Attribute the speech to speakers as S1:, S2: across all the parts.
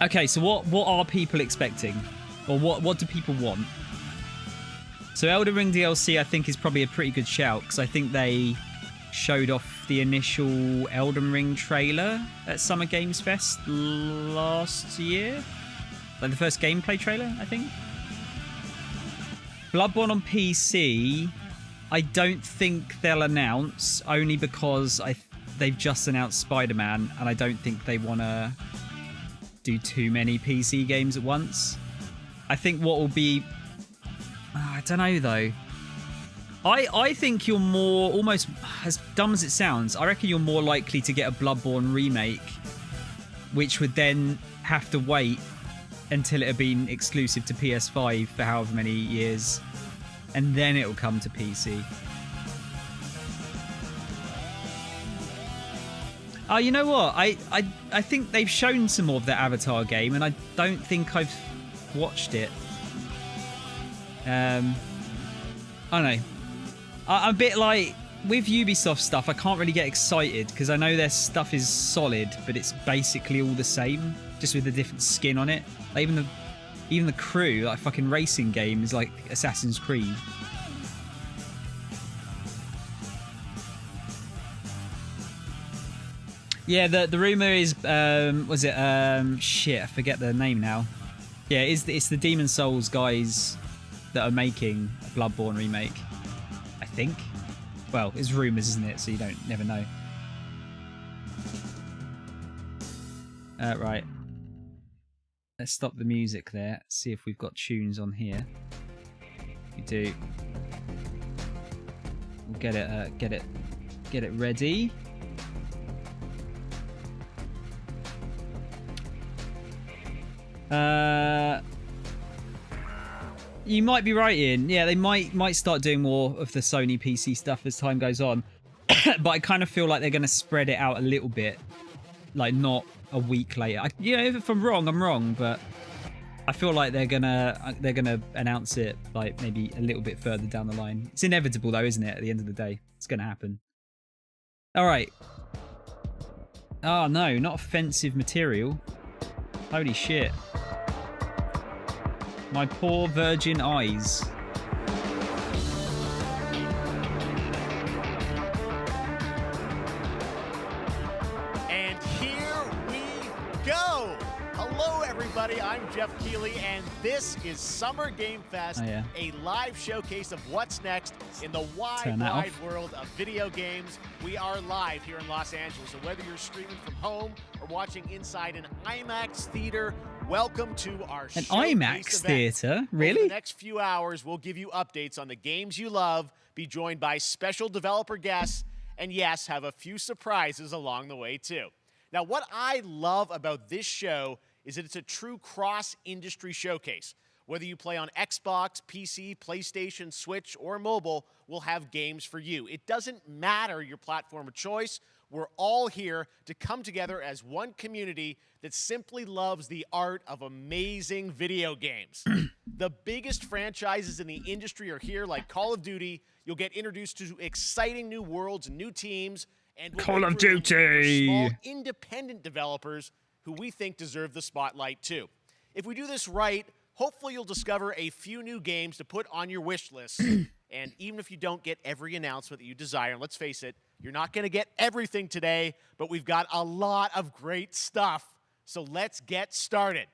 S1: Okay, so what are people expecting? Or what do people want? So Elden Ring DLC, I think, is probably a pretty good shout, because I think they showed off the initial Elden Ring trailer at Summer Games Fest last year. Like the first gameplay trailer, I think. Bloodborne on PC, I don't think they'll announce, only because they've just announced Spider-Man, and I don't think they want to do too many PC games at once. I think what will be... I don't know, though. I think you're more, almost as dumb as it sounds, I reckon you're more likely to get a Bloodborne remake, which would then have to wait until it had been exclusive to PS5 for however many years, and then it'll come to PC. Oh, you know what? I think they've shown some more of the Avatar game, and I don't think I've watched it. I don't know. I'm a bit like, with Ubisoft stuff, I can't really get excited because I know their stuff is solid, but it's basically all the same, just with a different skin on it. Like even the crew, like fucking racing game, is like Assassin's Creed. Yeah, the rumor is, was it, shit, I forget the name now. Yeah, it's the Demon Souls guys that are making a Bloodborne remake, I think. Well, it's rumors, isn't it? So you never know. Right. Let's stop the music there. See if we've got tunes on here. We do. We'll get it ready. You might be right, Ian. Yeah, they might start doing more of the Sony PC stuff as time goes on. But I kind of feel like they're going to spread it out a little bit. Like, not a week later. If I'm wrong, I'm wrong, but I feel like they're gonna announce it like maybe a little bit further down the line. It's inevitable though, isn't it? At the end of the day, it's gonna happen. All right. Oh no, not offensive material. Holy shit. My poor virgin eyes.
S2: And here we go. Hello, everybody. I'm Jeff Keighley, and this is Summer Game Fest, a live showcase of what's next in the wide world of video games. We are live here in Los Angeles, so whether you're streaming from home or watching inside an IMAX theater, welcome to our
S1: an IMAX theater. Really?
S2: Over the next few hours, we'll give you updates on the games you love, be joined by special developer guests, and yes, have a few surprises along the way too. Now, what I love about this show is that it's a true cross-industry showcase. Whether you play on Xbox, PC, PlayStation, Switch, or mobile, we'll have games for you. It doesn't matter your platform of choice. We're all here to come together as one community that simply loves the art of amazing video games. The biggest franchises in the industry are here, like Call of Duty. You'll get introduced to exciting new worlds and new teams. And
S1: Call of Duty!
S2: Small independent developers who we think deserve the spotlight too. If we do this right, hopefully you'll discover a few new games to put on your wish list. And even if you don't get every announcement that you desire, and let's face it, you're not going to get everything today, but we've got a lot of great stuff. So let's get started.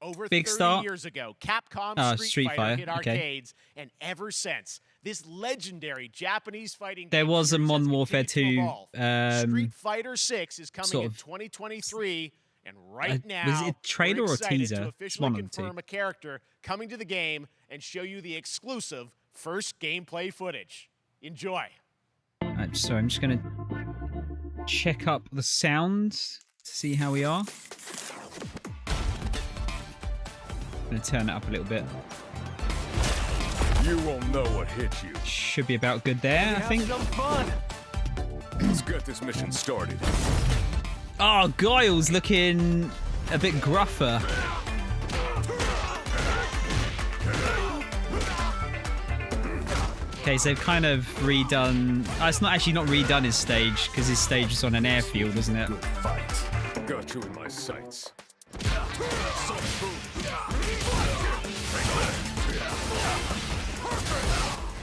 S2: Over 30 years ago, Capcom Street Fighter hit arcades, and ever since, this legendary Japanese fighting
S1: there
S2: game
S1: was a Modern Warfare 2
S2: Street Fighter 6 is coming in 2023, and right now,
S1: was it a trailer or teaser?
S2: To officially confirm a character coming to the game and show you the exclusive first gameplay footage. Enjoy.
S1: So I'm just gonna check up the sound to see how we are. I'm gonna turn it up a little bit.
S3: You won't know what hit you.
S1: Should be about good there, I think.
S2: Some fun.
S3: Let's get this mission started.
S1: Oh, Guile's looking a bit gruffer. Okay, so they've kind of redone... it's not actually not
S3: redone
S1: his stage, because his stage is on an airfield, isn't it?
S3: Good fight. Got you in my sights.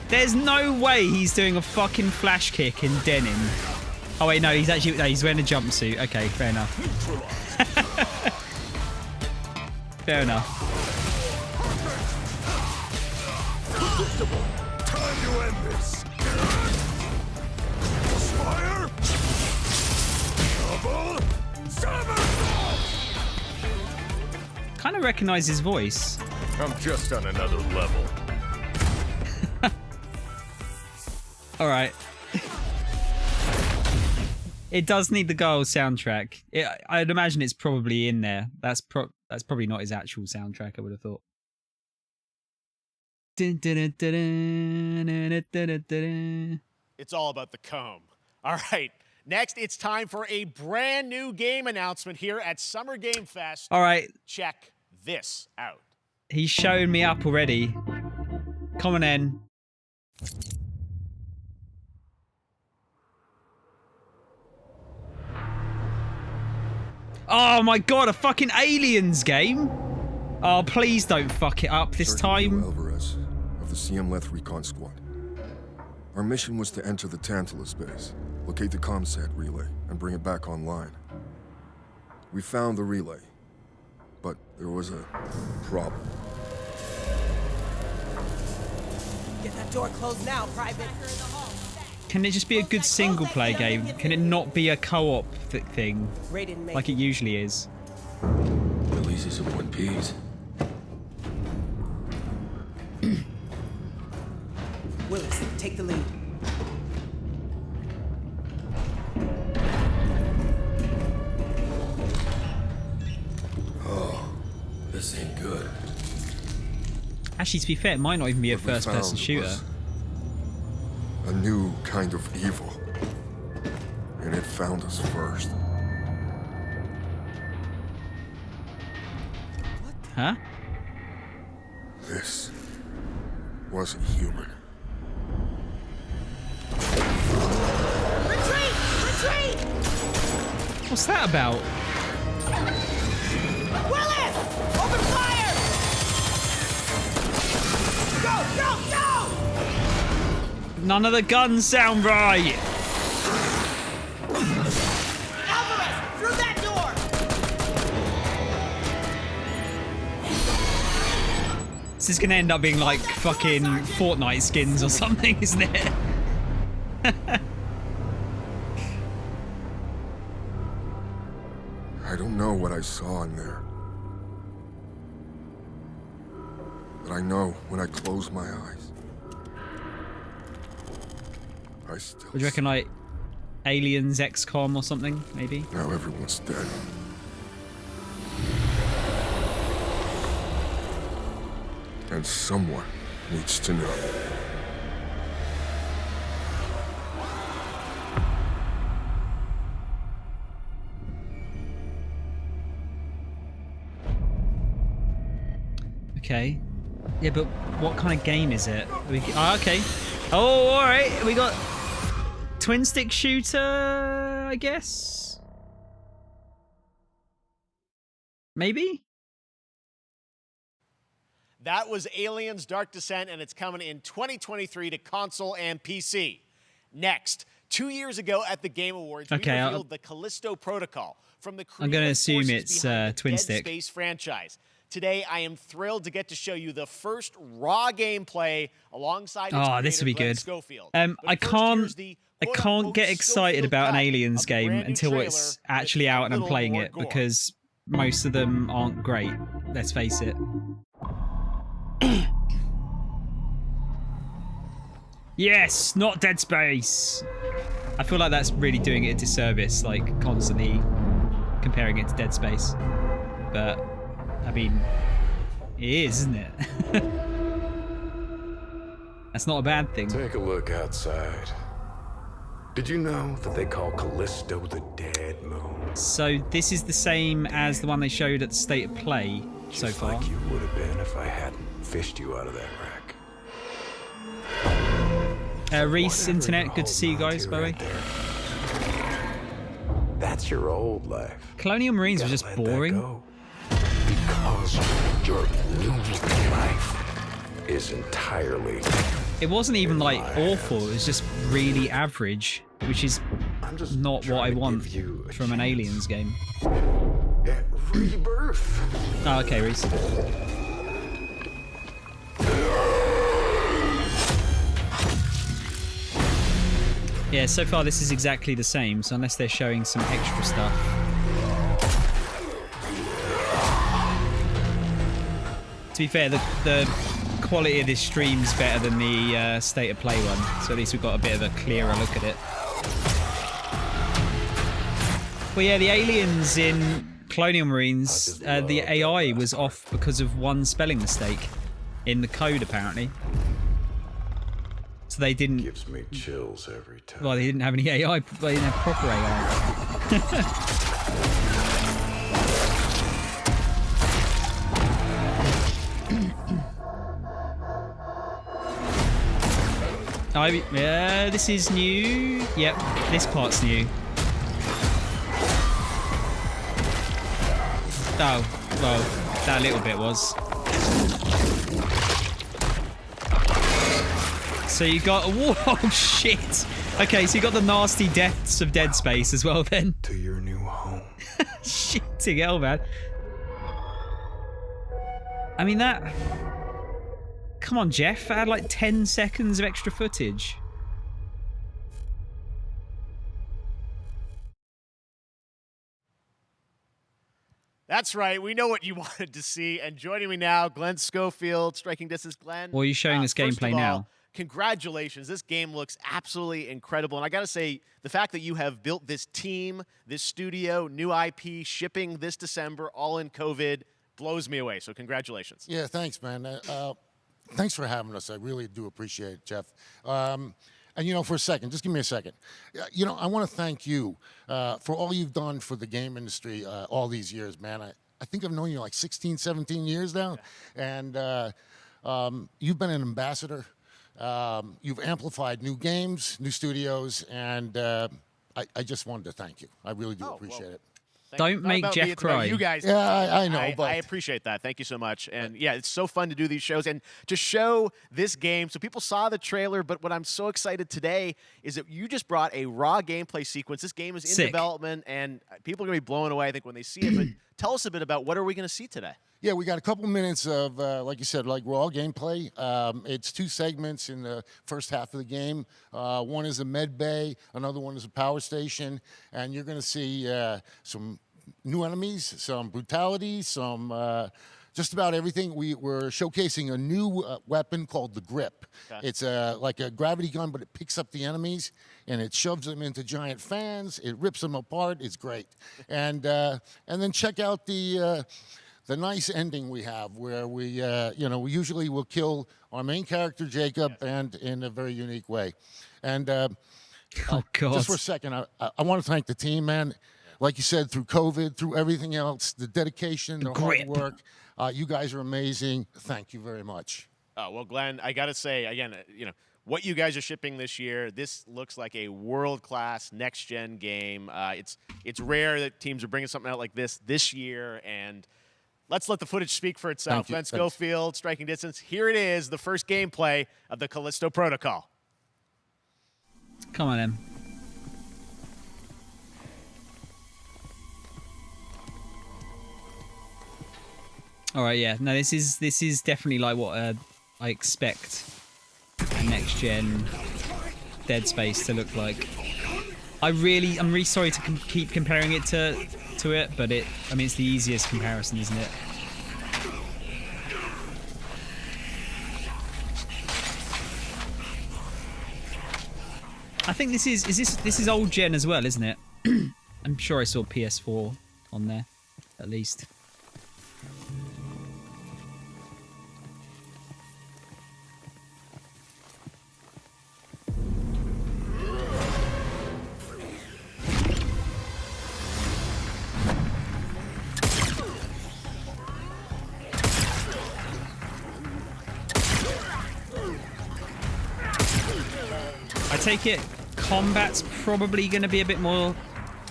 S1: There's no way he's doing a fucking flash kick in denim. Oh wait, no, he's actually he's wearing a jumpsuit. Okay, fair enough. Fair enough.
S3: Time to end this. Fire. Double. Somersault.
S1: Kind of recognize his voice.
S3: I'm just on another level.
S1: All right. It does need the Guile soundtrack. I'd imagine it's probably in there. That's probably not his actual soundtrack, I would have thought.
S2: It's all about the comb. All right. Next, it's time for a brand new game announcement here at Summer Game Fest.
S1: All right.
S2: Check this out.
S1: He's showing me up already. Come on in. Oh my god, a fucking Aliens game? Oh, please don't fuck it up this time.
S4: Alvarez of the CM Leth Recon Squad. Our mission was to enter the Tantalus base, locate the comsat relay, and bring it back online. We found the relay, but there was a problem.
S5: Get that door closed now, Private.
S1: Can it just be a good single player game? Can it not be a co-op thing like it usually is?
S6: Releases of One Piece.
S5: Willis, take the lead.
S6: Oh, this ain't good.
S1: Actually, to be fair, it might not even be a
S4: What we
S1: first-person
S4: found
S1: shooter.
S4: was a new kind of evil. And it found us first.
S1: Huh?
S4: This wasn't human.
S5: Retreat! Retreat!
S1: What's that about?
S5: Willis! Open fire! Go! Go! Go!
S1: None of the guns sound right.
S5: Alvarez! Through that door!
S1: This is gonna end up being like fucking Fortnite skins or something, isn't it?
S4: I don't know what I saw in there. But I know when I close my eyes, I still
S1: What do you reckon, like Aliens XCOM or something, maybe?
S4: Now everyone's dead. And someone needs to know.
S1: Okay. Yeah, but what kind of game is it? Okay. Oh, all right. We got twin stick shooter, I guess. Maybe.
S2: That was Aliens Dark Descent, and it's coming in 2023 to console and PC. Next, 2 years ago at the Game Awards, we revealed the Callisto Protocol from the
S1: I'm going to assume
S2: forces
S1: it's
S2: behind the
S1: twin
S2: Dead
S1: stick.
S2: Space franchise. Today, I am thrilled to get to show you the first raw gameplay alongside its
S1: Oh, this will be
S2: creator, Glenn
S1: good.
S2: Schofield.
S1: I
S2: But first,
S1: can't
S2: here's the
S1: I can't
S2: quote-unquote
S1: get excited
S2: Schofield
S1: about an
S2: cut
S1: Aliens
S2: of the
S1: game
S2: brand new
S1: until
S2: trailer
S1: it's
S2: with
S1: actually
S2: a
S1: out and I'm
S2: little
S1: playing
S2: more
S1: it,
S2: gore.
S1: because most of them aren't great. Let's face it. Yes, not Dead Space. I feel like that's really doing it a disservice, like constantly comparing it to Dead Space. But I mean, it is, isn't it? That's not a bad thing.
S6: Take a look outside. Did you know that they call Callisto the Dead Moon?
S1: So this is the same as the one they showed at the State of Play so
S6: Just
S1: far.
S6: like you would have been if I hadn't fished you out of that wreck.
S1: Reese,
S6: Whatever
S1: Internet,
S6: you're
S1: good to see you
S6: holding on
S1: guys,
S6: to
S1: by the way.
S6: right there. That's your old life.
S1: Colonial Marines was
S6: Gotta
S1: just
S6: let that
S1: boring.
S6: go. means your new life is entirely...
S1: It wasn't even like awful, it was just really average, which is
S6: I'm just
S1: not what I
S6: trying to
S1: want
S6: give you a
S1: from an
S6: chance
S1: Aliens game.
S6: at rebirth.
S1: Oh, okay, Reese. Yeah, so far this is exactly the same, so unless they're showing some extra stuff. To be fair, the quality of this stream's better than the State of Play one, so at least we've got a bit of a clearer look at it. Well, yeah, the aliens in Colonial Marines, the AI was off because of one spelling mistake in the code, apparently. So they didn't...
S6: Gives me chills every time.
S1: Well, they didn't have any AI. They didn't have proper AI. Yeah, this is new. Yep, this part's new. Oh, well, that little bit was. So you got... Whoa, shit. Okay, so you got the nasty deaths of Dead Space as well, then.
S6: To your new home.
S1: Shitting hell, man. I mean, that... Come on, Jeff. Add like 10 seconds of extra footage.
S2: That's right. We know what you wanted to see. And joining me now, Glenn Schofield, Striking Distance. Glenn.
S1: Well, are you showing us
S2: first
S1: gameplay
S2: of all,
S1: now?
S2: Congratulations. This game looks absolutely incredible. And I got to say, the fact that you have built this team, this studio, new IP, shipping this December, all in COVID, blows me away. So congratulations.
S7: Yeah, thanks, man. Thanks for having us. I really do appreciate it, Jeff. And, you know, for a second, just give me a second. You know, I want to thank you for all you've done for the game industry all these years, man. I think I've known you like 16, 17 years now. Yeah. And you've been an ambassador. You've amplified new games, new studios, and I just wanted to thank you. I really do appreciate it.
S1: Don't make Jeff cry.
S2: You guys.
S7: Yeah, I know, but
S2: I appreciate that. Thank you so much. And yeah, it's so fun to do these shows and to show this game. So people saw the trailer, but what I'm so excited today is that you just brought a raw gameplay sequence. This game is in
S1: Sick.
S2: development, and people are going to be blown away, I think, when they see it. But tell us a bit about what are we going to see today?
S7: yeah, we got a couple minutes of, like you said, like raw gameplay. It's 2 segments in the first half of the game. One is a med bay, another one is a power station, and you're going to see some new enemies, some brutality, some just about everything. We're showcasing a new weapon called the Grip. Okay. It's like a gravity gun, but it picks up the enemies and it shoves them into giant fans. It rips them apart. It's great. And then check out the nice ending we have, where we you know, we usually will kill our main character Jacob, and in a very unique way. And
S1: Oh, God.
S7: just for a second, I want to thank the team, man. Like you said, through COVID, through everything else, the dedication, the hard work, you guys are amazing. Thank you very much.
S2: Oh, well, Glenn, I got to say, again, you know, what you guys are shipping this year, this looks like a world-class next-gen game. It's rare that teams are bringing something out like this year, and let's let the footage speak for itself. Glenn Schofield, Striking Distance. Here it is, the first gameplay of the Callisto Protocol.
S1: Come on, Em. All right, yeah. No, this is definitely like what I expect a next gen Dead Space to look like. I'm really sorry to keep comparing it to it, but I mean, it's the easiest comparison, isn't it? I think this is old gen as well, isn't it? I'm sure I saw PS4 on there, at least. I take it combat's probably going to be a bit more,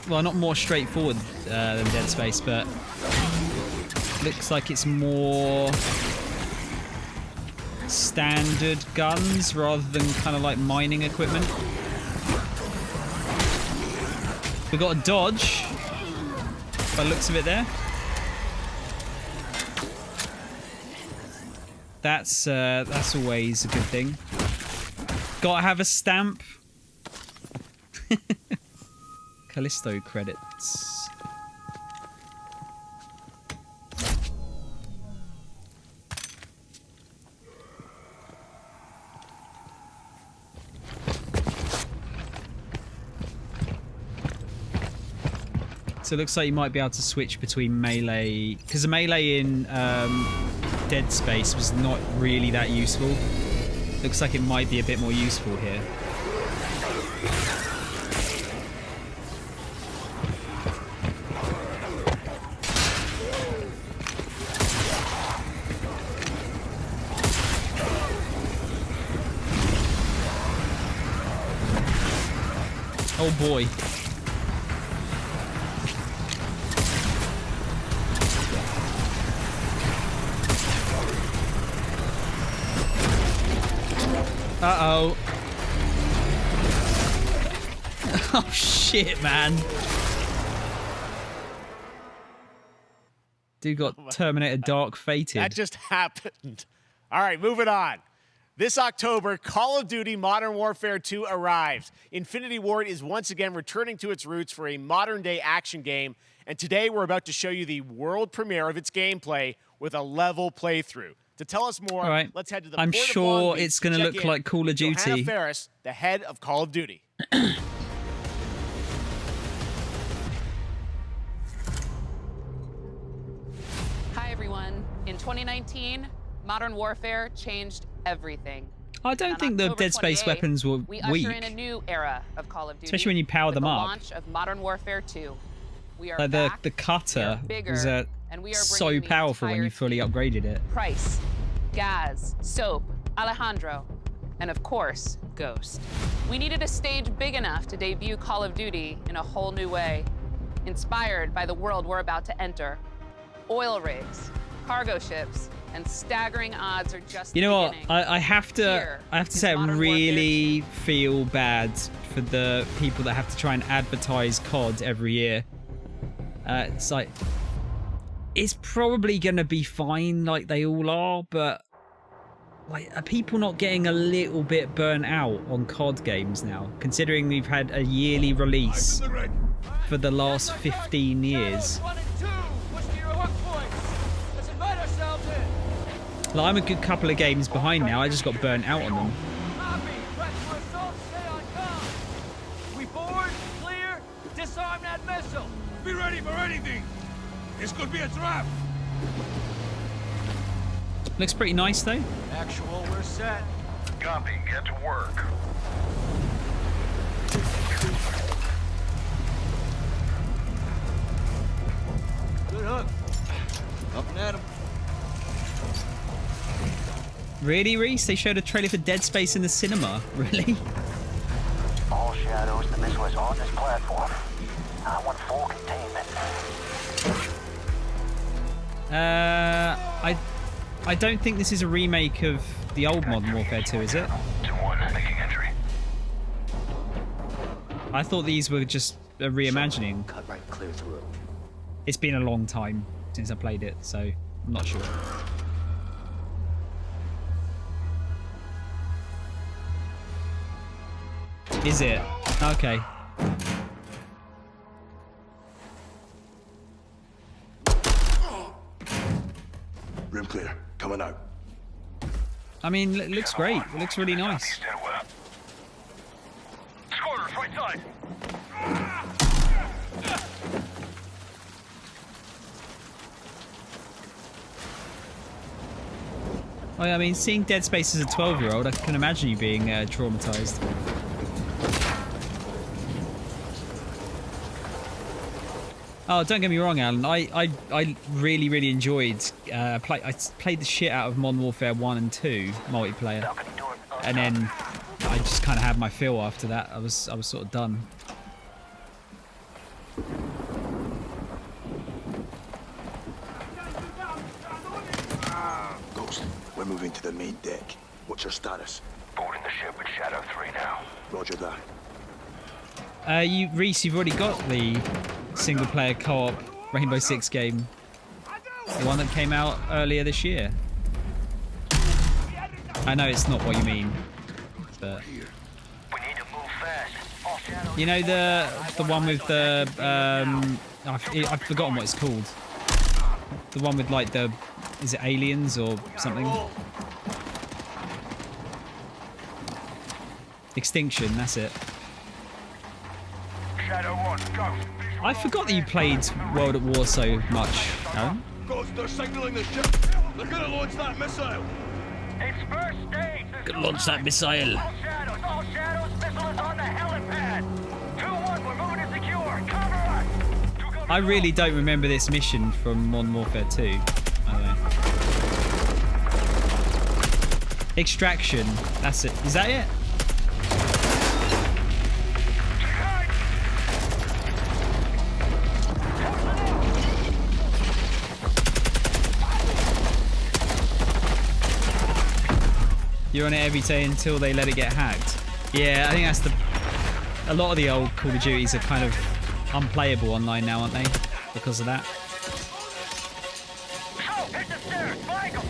S1: well, not more straightforward than Dead Space, but looks like it's more standard guns rather than kind of like mining equipment. We've got a dodge by the looks of it there. That's always a good thing. Gotta have a stamp. Callisto credits. So it looks like you might be able to switch between melee, because the melee in Dead Space was not really that useful. Looks like it might be a bit more useful here. Oh boy. Uh-oh. Oh, shit, man. Dude got Terminator Dark fated.
S2: That just happened. All right, moving on. This October, Call of Duty Modern Warfare 2 arrives. Infinity Ward is once again returning to its roots for a modern-day action game, and today we're about to show you the world premiere of its gameplay with a level playthrough. To tell us more,
S1: right.
S2: Let's head to the
S1: I'm
S2: Port of
S1: sure
S2: Long Beach
S1: it's going to
S2: check
S1: look
S2: in
S1: like Call of Duty.
S2: Johanna Ferris, the head of Call of Duty.
S8: Hi, everyone. In 2019, Modern Warfare changed everything.
S1: I don't
S8: On
S1: think the
S8: October
S1: Dead Space
S8: 28th,
S1: weapons were
S8: we
S1: weak.
S8: usher in a new era of Call of Duty,
S1: especially when you power
S8: with
S1: them
S8: the
S1: up.
S8: launch of Modern Warfare 2. We are
S1: Like
S8: back,
S1: the cutter
S8: we are bigger,
S1: was
S8: and we are
S1: so
S8: bringing the
S1: powerful when
S8: entire
S1: you fully
S8: team.
S1: upgraded it.
S8: Price, Gaz, Soap, Alejandro, and of course, Ghost. We needed a stage big enough to debut Call of Duty in a whole new way, inspired by the world we're about to enter. Oil rigs, cargo ships, and staggering odds are just
S1: You know
S8: the
S1: what?
S8: beginning.
S1: I have to
S8: Here
S1: say I
S8: Modern
S1: really feel bad for the people that have to try and advertise COD every year. It's like it's probably gonna be fine, like they all are, but like, are people not getting a little bit burnt out on COD games now, considering we've had a yearly release for the last 15 years? Like, I'm a good couple of games behind now. I just got burnt out on them.
S9: We board, clear, disarm that missile. Be ready for anything. This could be a trap.
S1: Looks pretty nice though.
S9: Actual, we're set.
S3: Copy. Get to work.
S9: Good hook. Up and at him.
S1: Really, Reese? They showed a trailer for Dead Space in the cinema. Really?
S10: All shadows, the missile is on this platform. I want full containment.
S1: I don't think this is a remake of the old Modern Warfare 2, is it?
S3: 2-1, making entry.
S1: I thought these were just a reimagining.
S10: Cut right clear through.
S1: It's been a long time since I played it, so I'm not sure. Is it? Okay.
S3: Rim clear. Coming out.
S1: I mean, it looks great. It looks really nice.
S3: Scorers, right side.
S1: Oh, yeah, I mean, seeing Dead Space as a 12-year-old, I can imagine you being traumatized. Oh, don't get me wrong, Alan. I really, really enjoyed. I played the shit out of Modern Warfare 1 and 2 multiplayer, and then I just kind of had my fill after that. I was sort of done.
S3: We're moving to the main deck. What's your status?
S10: Boarding the ship with Shadow 3 now.
S3: Roger that.
S1: Reese, you've already got the single-player co-op Rainbow Six game. The one that came out earlier this year. I know it's not what you mean, but...
S10: We need to move fast. All shadows...
S1: You know the one with the... I've forgotten what it's called. The one with like the... Is it aliens or something? Extinction, that's it.
S10: Shadow 1, go.
S1: I forgot that you played World at War so much, Aaron.
S3: Ghost, they're signaling the ship. They're gonna launch that missile.
S10: It's first stage.
S1: Could launch that missile.
S10: All shadows, missile is on the helipad. 2-1, we're moving to secure. Cover us.
S1: I really don't remember this mission from Modern Warfare 2. I don't know. Extraction. That's it. Is that it? You're on it every day until they let it get hacked. Yeah, I think that's a lot of the old Call of Duties are kind of unplayable online now, aren't they? Because of that.
S10: Oh, hit the stairs, flank 'em.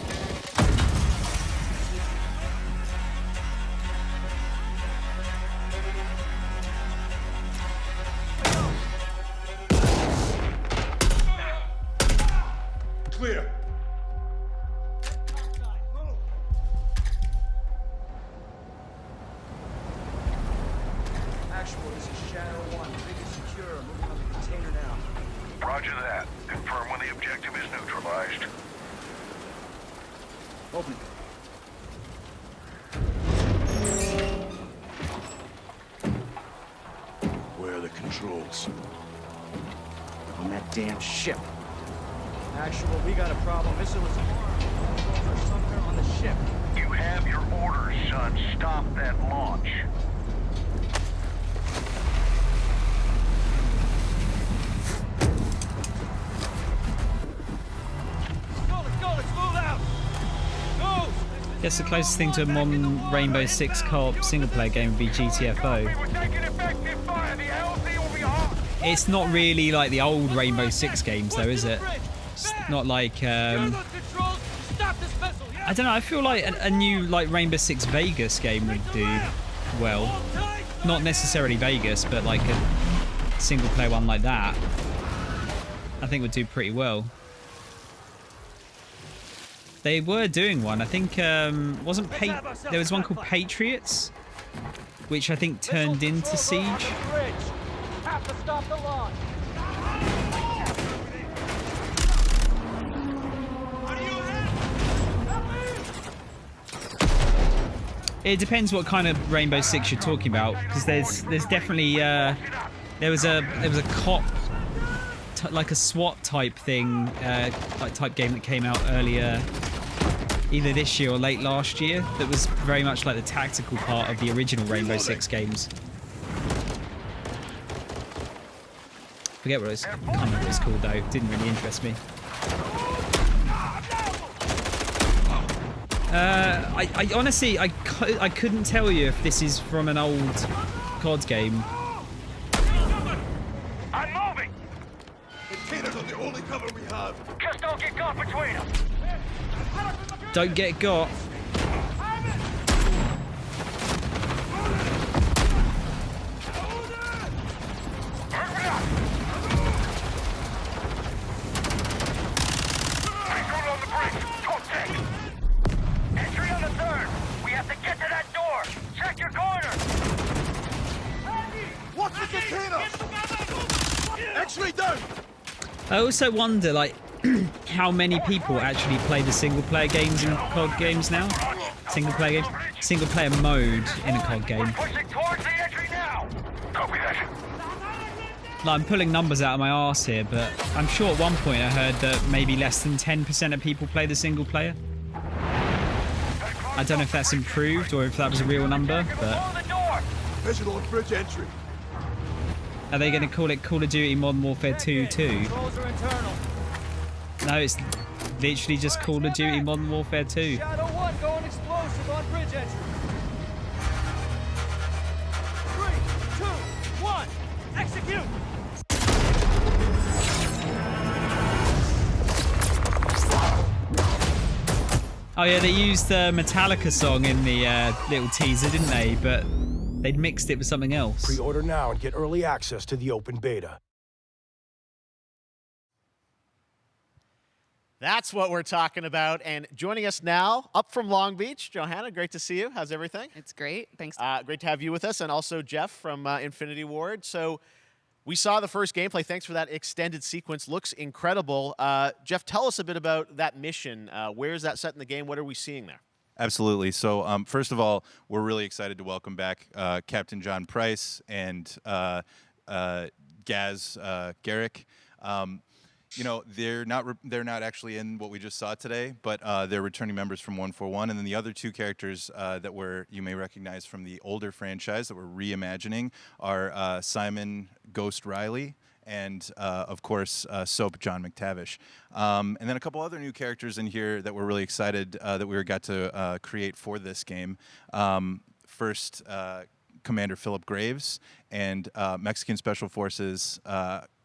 S3: Clear.
S9: Actual, this is Shadow 1. Big is secure. Moving on the container now.
S10: Roger that. Confirm when the objective is neutralized.
S9: Open.
S3: Where are the controls?
S9: On that damn ship. Actual, we got a problem. Missile was armed. Controls are somewhere on the ship.
S10: You have your orders, son. Stop that launch.
S9: Let's move out. Go!
S1: Guess the closest thing to a modern Rainbow Six co-op single-player game would be GTFO.
S10: We're taking effective fire. The LZ will be hot.
S1: It's not really like the old Rainbow Six games, though, is it? It's not like
S9: Controls, stop this vessel.
S1: I don't know. I feel like a new like Rainbow Six Vegas game would do well. Not necessarily Vegas, but like a single-player one like that. I think would do pretty well. They were doing one. I think there was one called Patriots, which I think turned into Siege.
S9: Have to stop the launch.
S1: It depends what kind of Rainbow Six you're talking about, because there's definitely there was a cop like a SWAT type thing, like type game that came out earlier, either this year or late last year, that was very much like the tactical part of the original Rainbow Six games. Forget what it was. I can't remember what it's called though. Didn't really interest me. I honestly I couldn't tell you if this is from an old COD game.
S10: I'm moving.
S3: Containers are the only cover we have.
S10: Just don't get caught between them.
S1: Don't get got.
S10: Hurry up. Recruit on the bridge. Contact. Entry on the 3rd. We have to get to that door. Check your corner.
S3: Watch the container! X-ray down!
S1: I also wonder like how many people actually play the single player games in COD games now. Single player mode in a COD game.
S10: Pushing towards the entry now. Copy that.
S1: Like, I'm pulling numbers out of my arse here, but I'm sure at one point I heard that maybe less than 10% of people play the single player. I don't know if that's improved or if that was a real number, but
S3: Visual on bridge entry.
S1: are they going to call it Call of Duty Modern Warfare 2 too?
S9: Controls are internal.
S1: No, it's literally just Call of Duty Modern Warfare 2.
S9: Shadow 1,
S2: Thank you!
S1: Oh yeah, they used the Metallica song in the little teaser, didn't they? But they'd mixed it with something else.
S3: Pre-order now and get early access to the open beta.
S2: That's what we're talking about. And joining us now, up from Long Beach, Johanna, great to see you. How's everything?
S8: It's great. Thanks.
S2: Great to have you with us, and also Jeff from Infinity Ward. So we saw the first gameplay. Thanks for that extended sequence. Looks incredible. Jeff, tell us a bit about that mission. Where is that set in the game? What are we seeing there?
S11: Absolutely. So first of all, we're really excited to welcome back Captain John Price and Gaz Garrick. You know, they're not actually in what we just saw today, but they're returning members from 141, and then the other two characters that you may recognize from the older franchise that we're reimagining are Simon Ghost Riley and of course Soap John McTavish, and then a couple other new characters in here that we're really excited that we got to create for this game. First, Commander Philip Graves and Mexican Special Forces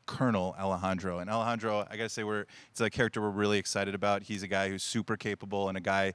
S11: Colonel Alejandro. And Alejandro, I gotta say, it's a character we're really excited about. He's a guy who's super capable and a guy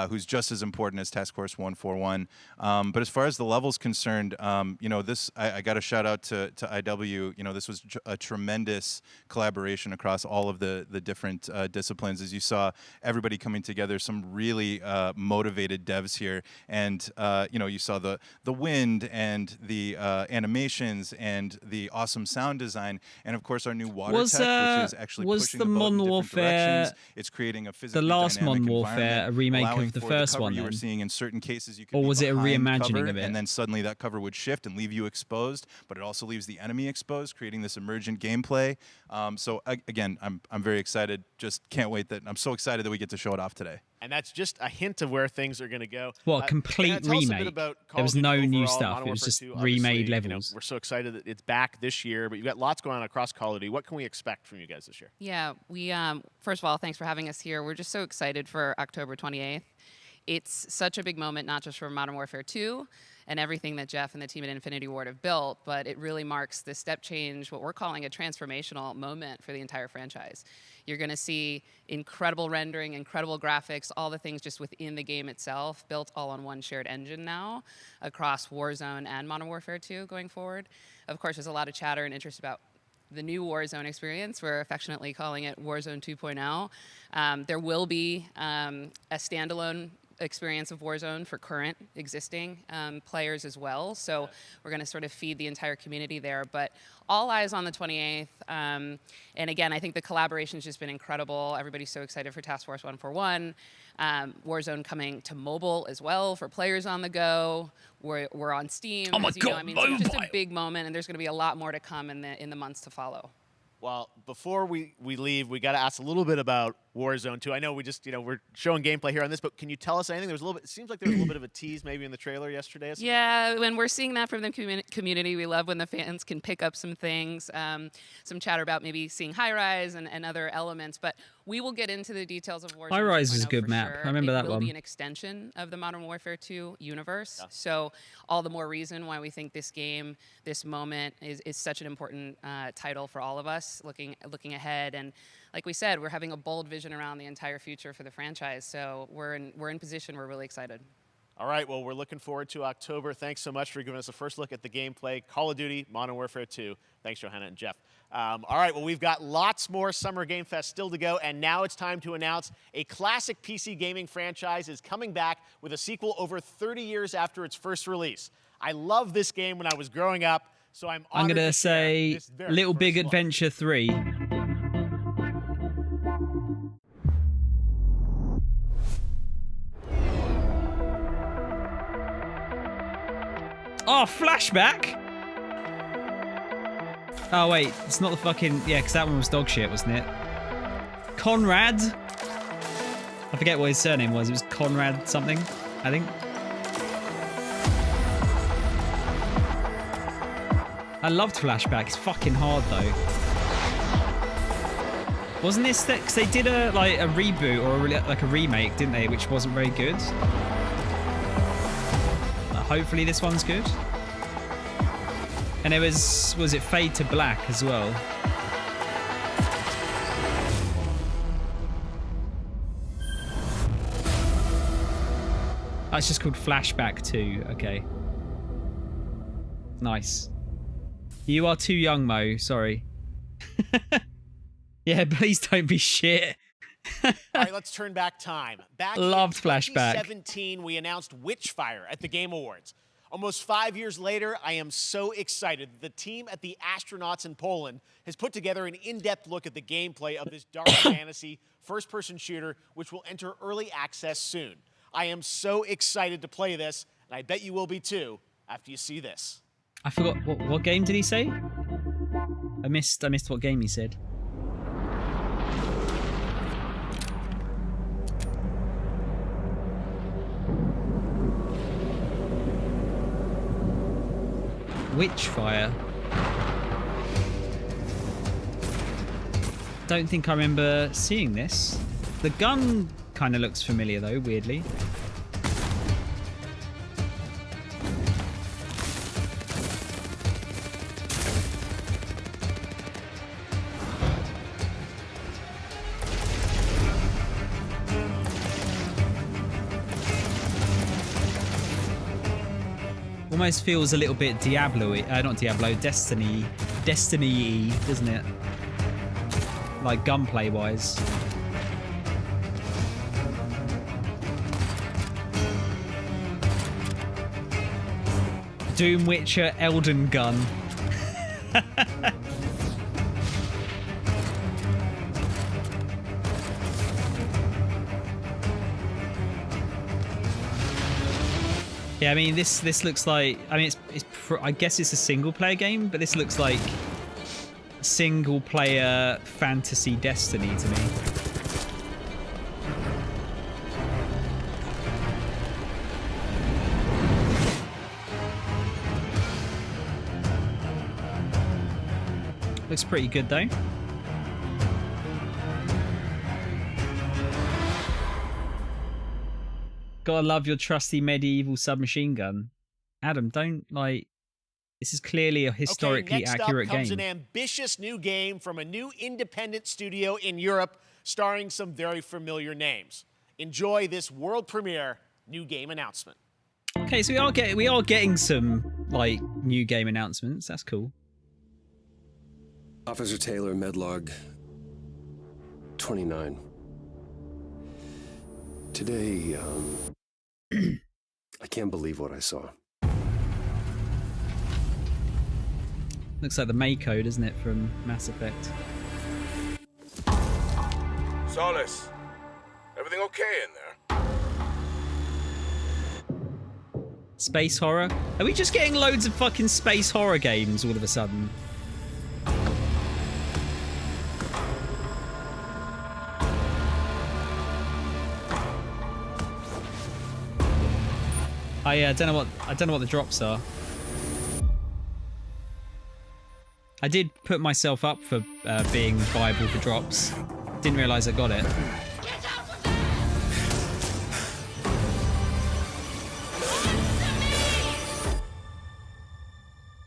S11: who's just as important as Task Force 141. But as far as the level's concerned, you know, I got a shout out to IW. You know, this was a tremendous collaboration across all of the different disciplines. As you saw, everybody coming together, some really motivated devs here. And you know, you saw the wind and the animations and the awesome sound design, and of course our new water tech, which is actually pushing the boat in different directions. It's creating a physically
S1: last
S11: dynamic
S1: Modern Warfare a remake of the first one,
S11: you were seeing in certain cases you could
S1: or
S11: be
S1: was it a
S11: behind
S1: reimagining
S11: cover,
S1: of it?
S11: and then suddenly that cover would shift and leave you exposed, but it also leaves the enemy exposed, creating this emergent gameplay. So again, I'm very excited. Just can't wait I'm so excited that we get to show it off today.
S2: And that's just a hint of where things are going to go.
S1: What, a complete remake? There was no new stuff. It was just remade levels.
S2: You know, we're so excited that it's back this year, but you've got lots going on across Call of Duty. What can we expect from you guys this year?
S8: Yeah, we first of all, thanks for having us here. We're just so excited for October 28th. It's such a big moment, not just for Modern Warfare 2 and everything that Jeff and the team at Infinity Ward have built, but it really marks the step change, what we're calling a transformational moment for the entire franchise. You're going to see incredible rendering, incredible graphics, all the things just within the game itself, built all on one shared engine now across Warzone and Modern Warfare 2 going forward. Of course, there's a lot of chatter and interest about the new Warzone experience. We're affectionately calling it Warzone 2.0. There will be a standalone experience of Warzone for current existing players as well. So we're going to sort of feed the entire community there. But all eyes on the 28th. And again, I think the collaboration has just been incredible. Everybody's so excited for Task Force 141. Warzone coming to mobile as well for players on the go. We're on Steam.
S1: Oh my God,
S8: know. I mean, it's just a big moment, and there's going to be a lot more to come in the months to follow.
S2: Well, before we leave, we got to ask a little bit about Warzone 2. I know we just, we're showing gameplay here on this, but can you tell us anything? There was a little bit. It seems like there was a little bit of a tease maybe in the trailer yesterday.
S8: Yeah, when we're seeing that from the community, we love when the fans can pick up some things, some chatter about maybe seeing High Rise and other elements. But we will get into the details of Warzone.
S1: High Rise was a good map.
S8: Sure.
S1: I remember that one.
S8: It will be an extension of the Modern Warfare 2 universe. Yeah. So all the more reason why we think this game, this moment, is such an important title for all of us looking ahead. And like we said, we're having a bold vision around the entire future for the franchise. So we're in position. We're really excited.
S2: All right, well, we're looking forward to October. Thanks so much for giving us a first look at the gameplay. Call of Duty, Modern Warfare 2. Thanks, Johanna and Jeff. All right, well, we've got lots more Summer Game Fest still to go, and now it's time to announce a classic PC gaming franchise is coming back with a sequel over 30 years after its first release. I loved this game when I was growing up, so I'm
S1: going to say Little Big Adventure 3. Oh, flashback? Oh, wait. It's not the fucking... Yeah, because that one was dog shit, wasn't it? Conrad? I forget what his surname was. It was Conrad something, I think. I loved flashback. It's fucking hard, though. Wasn't this... Because they did a reboot or a remake, didn't they? Which wasn't very good. Hopefully this one's good. And it was it Fade to Black as well? That's just called Flashback 2. Okay. Nice. You are too young, Mo. Sorry. Yeah, please don't be shit.
S2: All right, let's turn back time. Back
S1: Loved
S2: in
S1: Flashback.
S2: 2017, we announced Witchfire at the Game Awards. Almost 5 years later, I am so excited that the team at the Astronauts in Poland has put together an in-depth look at the gameplay of this dark fantasy first-person shooter, which will enter early access soon. I am so excited to play this, and I bet you will be too after you see this.
S1: I forgot what game did he say? I missed what game he said. Witchfire. Don't think I remember seeing this. The gun kind of looks familiar though, weirdly. Almost feels a little bit Diablo-y, not Diablo, Destiny-y, doesn't it? Like gunplay-wise. Doom Witcher Elden Gun. Yeah, I mean this looks like, I mean I guess it's a single player game, but this looks like single player fantasy Destiny to me. Looks pretty good though. Gotta love your trusty medieval submachine gun. Adam, don't like. This is clearly a historically accurate
S2: game. Next up comes
S1: game.
S2: an ambitious new game from a new independent studio in Europe, starring some very familiar names. Enjoy this world premiere new game announcement.
S1: Okay, so we are getting some like new game announcements. That's cool.
S12: Officer Taylor, Medlog 29. Today, I can't believe what I saw.
S1: Looks like the May code, isn't it, from Mass Effect?
S3: Solace, everything okay in there?
S1: Space horror? Are we just getting loads of fucking space horror games all of a sudden? I don't know what the drops are. I did put myself up for being viable for drops. Didn't realise I got it.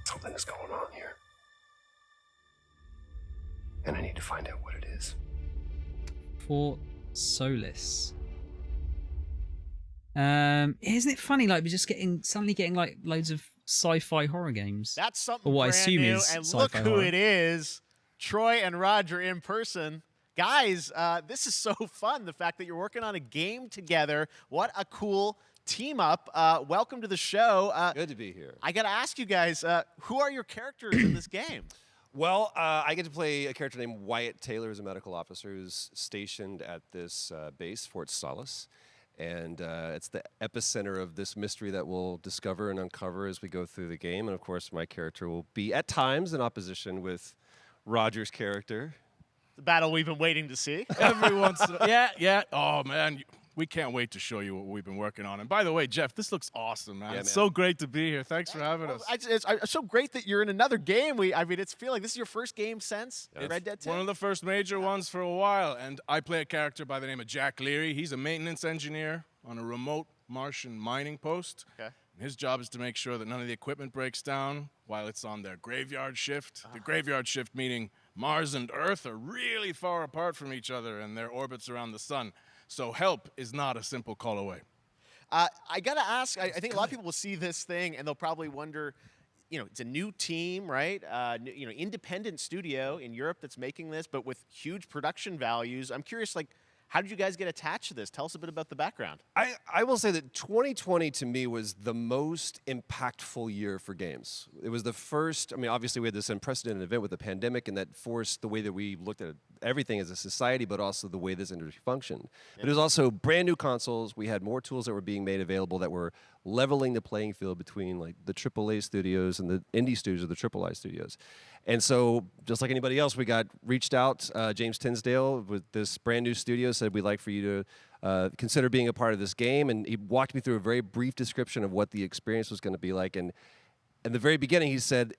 S12: Something is going on here. And I need to find out what it is.
S1: For Solace. Isn't it funny? Like we're just suddenly getting like loads of sci-fi horror games.
S2: That's something
S1: or what I
S2: brand
S1: assume
S2: new.
S1: is
S2: And
S1: sci-fi
S2: look who
S1: horror.
S2: it is, Troy and Roger in person. Guys, this is so fun. The fact that you're working on a game together. What a cool team up. Welcome to the show.
S13: Good to be here.
S2: I got to ask you guys, who are your characters in this game?
S13: Well, I get to play a character named Wyatt Taylor, who's a medical officer who's stationed at this base, Fort Solace. And it's the epicenter of this mystery that we'll discover and uncover as we go through the game. And of course, my character will be at times in opposition with Roger's character.
S2: The battle we've been waiting to see.
S14: Every once in a yeah. Oh, man. We can't wait to show you what we've been working on. And by the way, Jeff, this looks awesome, man.
S13: Yeah,
S14: It's
S13: man.
S14: so great to be here. Thanks for having us.
S2: It's so great that you're in another game. I mean, it's feeling like this is your first game since Red Dead 2.
S14: One of the first major ones for a while. And I play a character by the name of Jack Leary. He's a maintenance engineer on a remote Martian mining post.
S2: Okay.
S14: And his job is to make sure that none of the equipment breaks down, while it's on their graveyard shift. The graveyard shift meaning Mars and Earth are really far apart from each other and their orbits around the sun. So help is not a simple call away.
S2: I got to ask, I think a lot of people will see this thing and they'll probably wonder, you know, it's a new team, right? You know, independent studio in Europe that's making this, but with huge production values. I'm curious, like, how did you guys get attached to this? Tell us a bit about the background.
S13: I will say that 2020 to me was the most impactful year for games. It was the first, I mean, obviously we had this unprecedented event with the pandemic, and that forced the way that we looked at everything as a society, but also the way this industry functioned. Yeah. But it was also brand new consoles. We had more tools that were being made available that were leveling the playing field between like the AAA studios and the indie studios or the AAA studios. And so, just like anybody else, we got reached out. James Tinsdale with this brand new studio said, we'd like for you to consider being a part of this game. And he walked me through a very brief description of what the experience was going to be like. And in the very beginning, he said,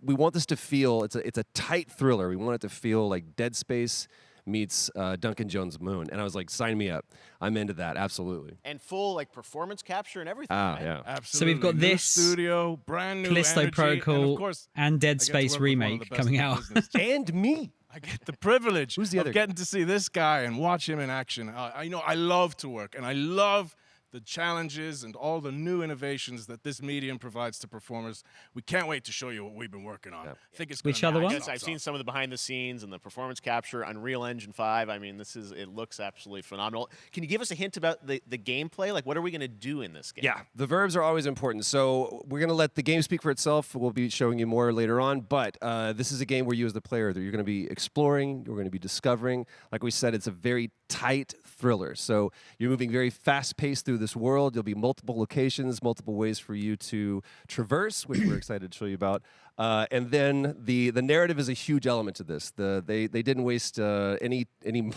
S13: we want this to feel, it's a tight thriller. We want it to feel like Dead Space meets Duncan Jones' Moon. And I was like, sign me up. I'm into that, absolutely.
S2: And full like performance capture and everything.
S13: Ah,
S2: right?
S13: yeah.
S14: Absolutely.
S1: So we've got
S14: new
S1: this
S14: studio, brand new
S1: Callisto
S14: energy,
S1: Protocol
S14: and, of course,
S1: and Dead
S14: I get to
S1: Space
S14: work with one of the
S1: remake
S14: best
S1: coming
S14: in
S1: out.
S14: business.
S13: And me.
S14: I get the privilege
S13: Who's the other
S14: of getting to see this guy and watch him in action. I know I love to work, and I love the challenges and all the new innovations that this medium provides to performers. We can't wait to show you what we've been working on.
S13: Yeah.
S14: I think it's
S1: Which
S14: gonna
S1: other
S14: knock
S1: one?
S14: socks
S2: I've seen
S14: off.
S2: some of the behind the scenes and the performance capture, Unreal Engine 5. I mean, it looks absolutely phenomenal. Can you give us a hint about the gameplay? Like, what are we going to do in this game?
S13: Yeah, the verbs are always important. So we're going to let the game speak for itself. We'll be showing you more later on. But this is a game where you as the player, you're going to be exploring, you're going to be discovering. Like we said, it's a very tight thriller. So you're moving very fast-paced through this world. There'll be multiple locations, multiple ways for you to traverse, which we're excited to show you about. And then the narrative is a huge element to this. They didn't waste any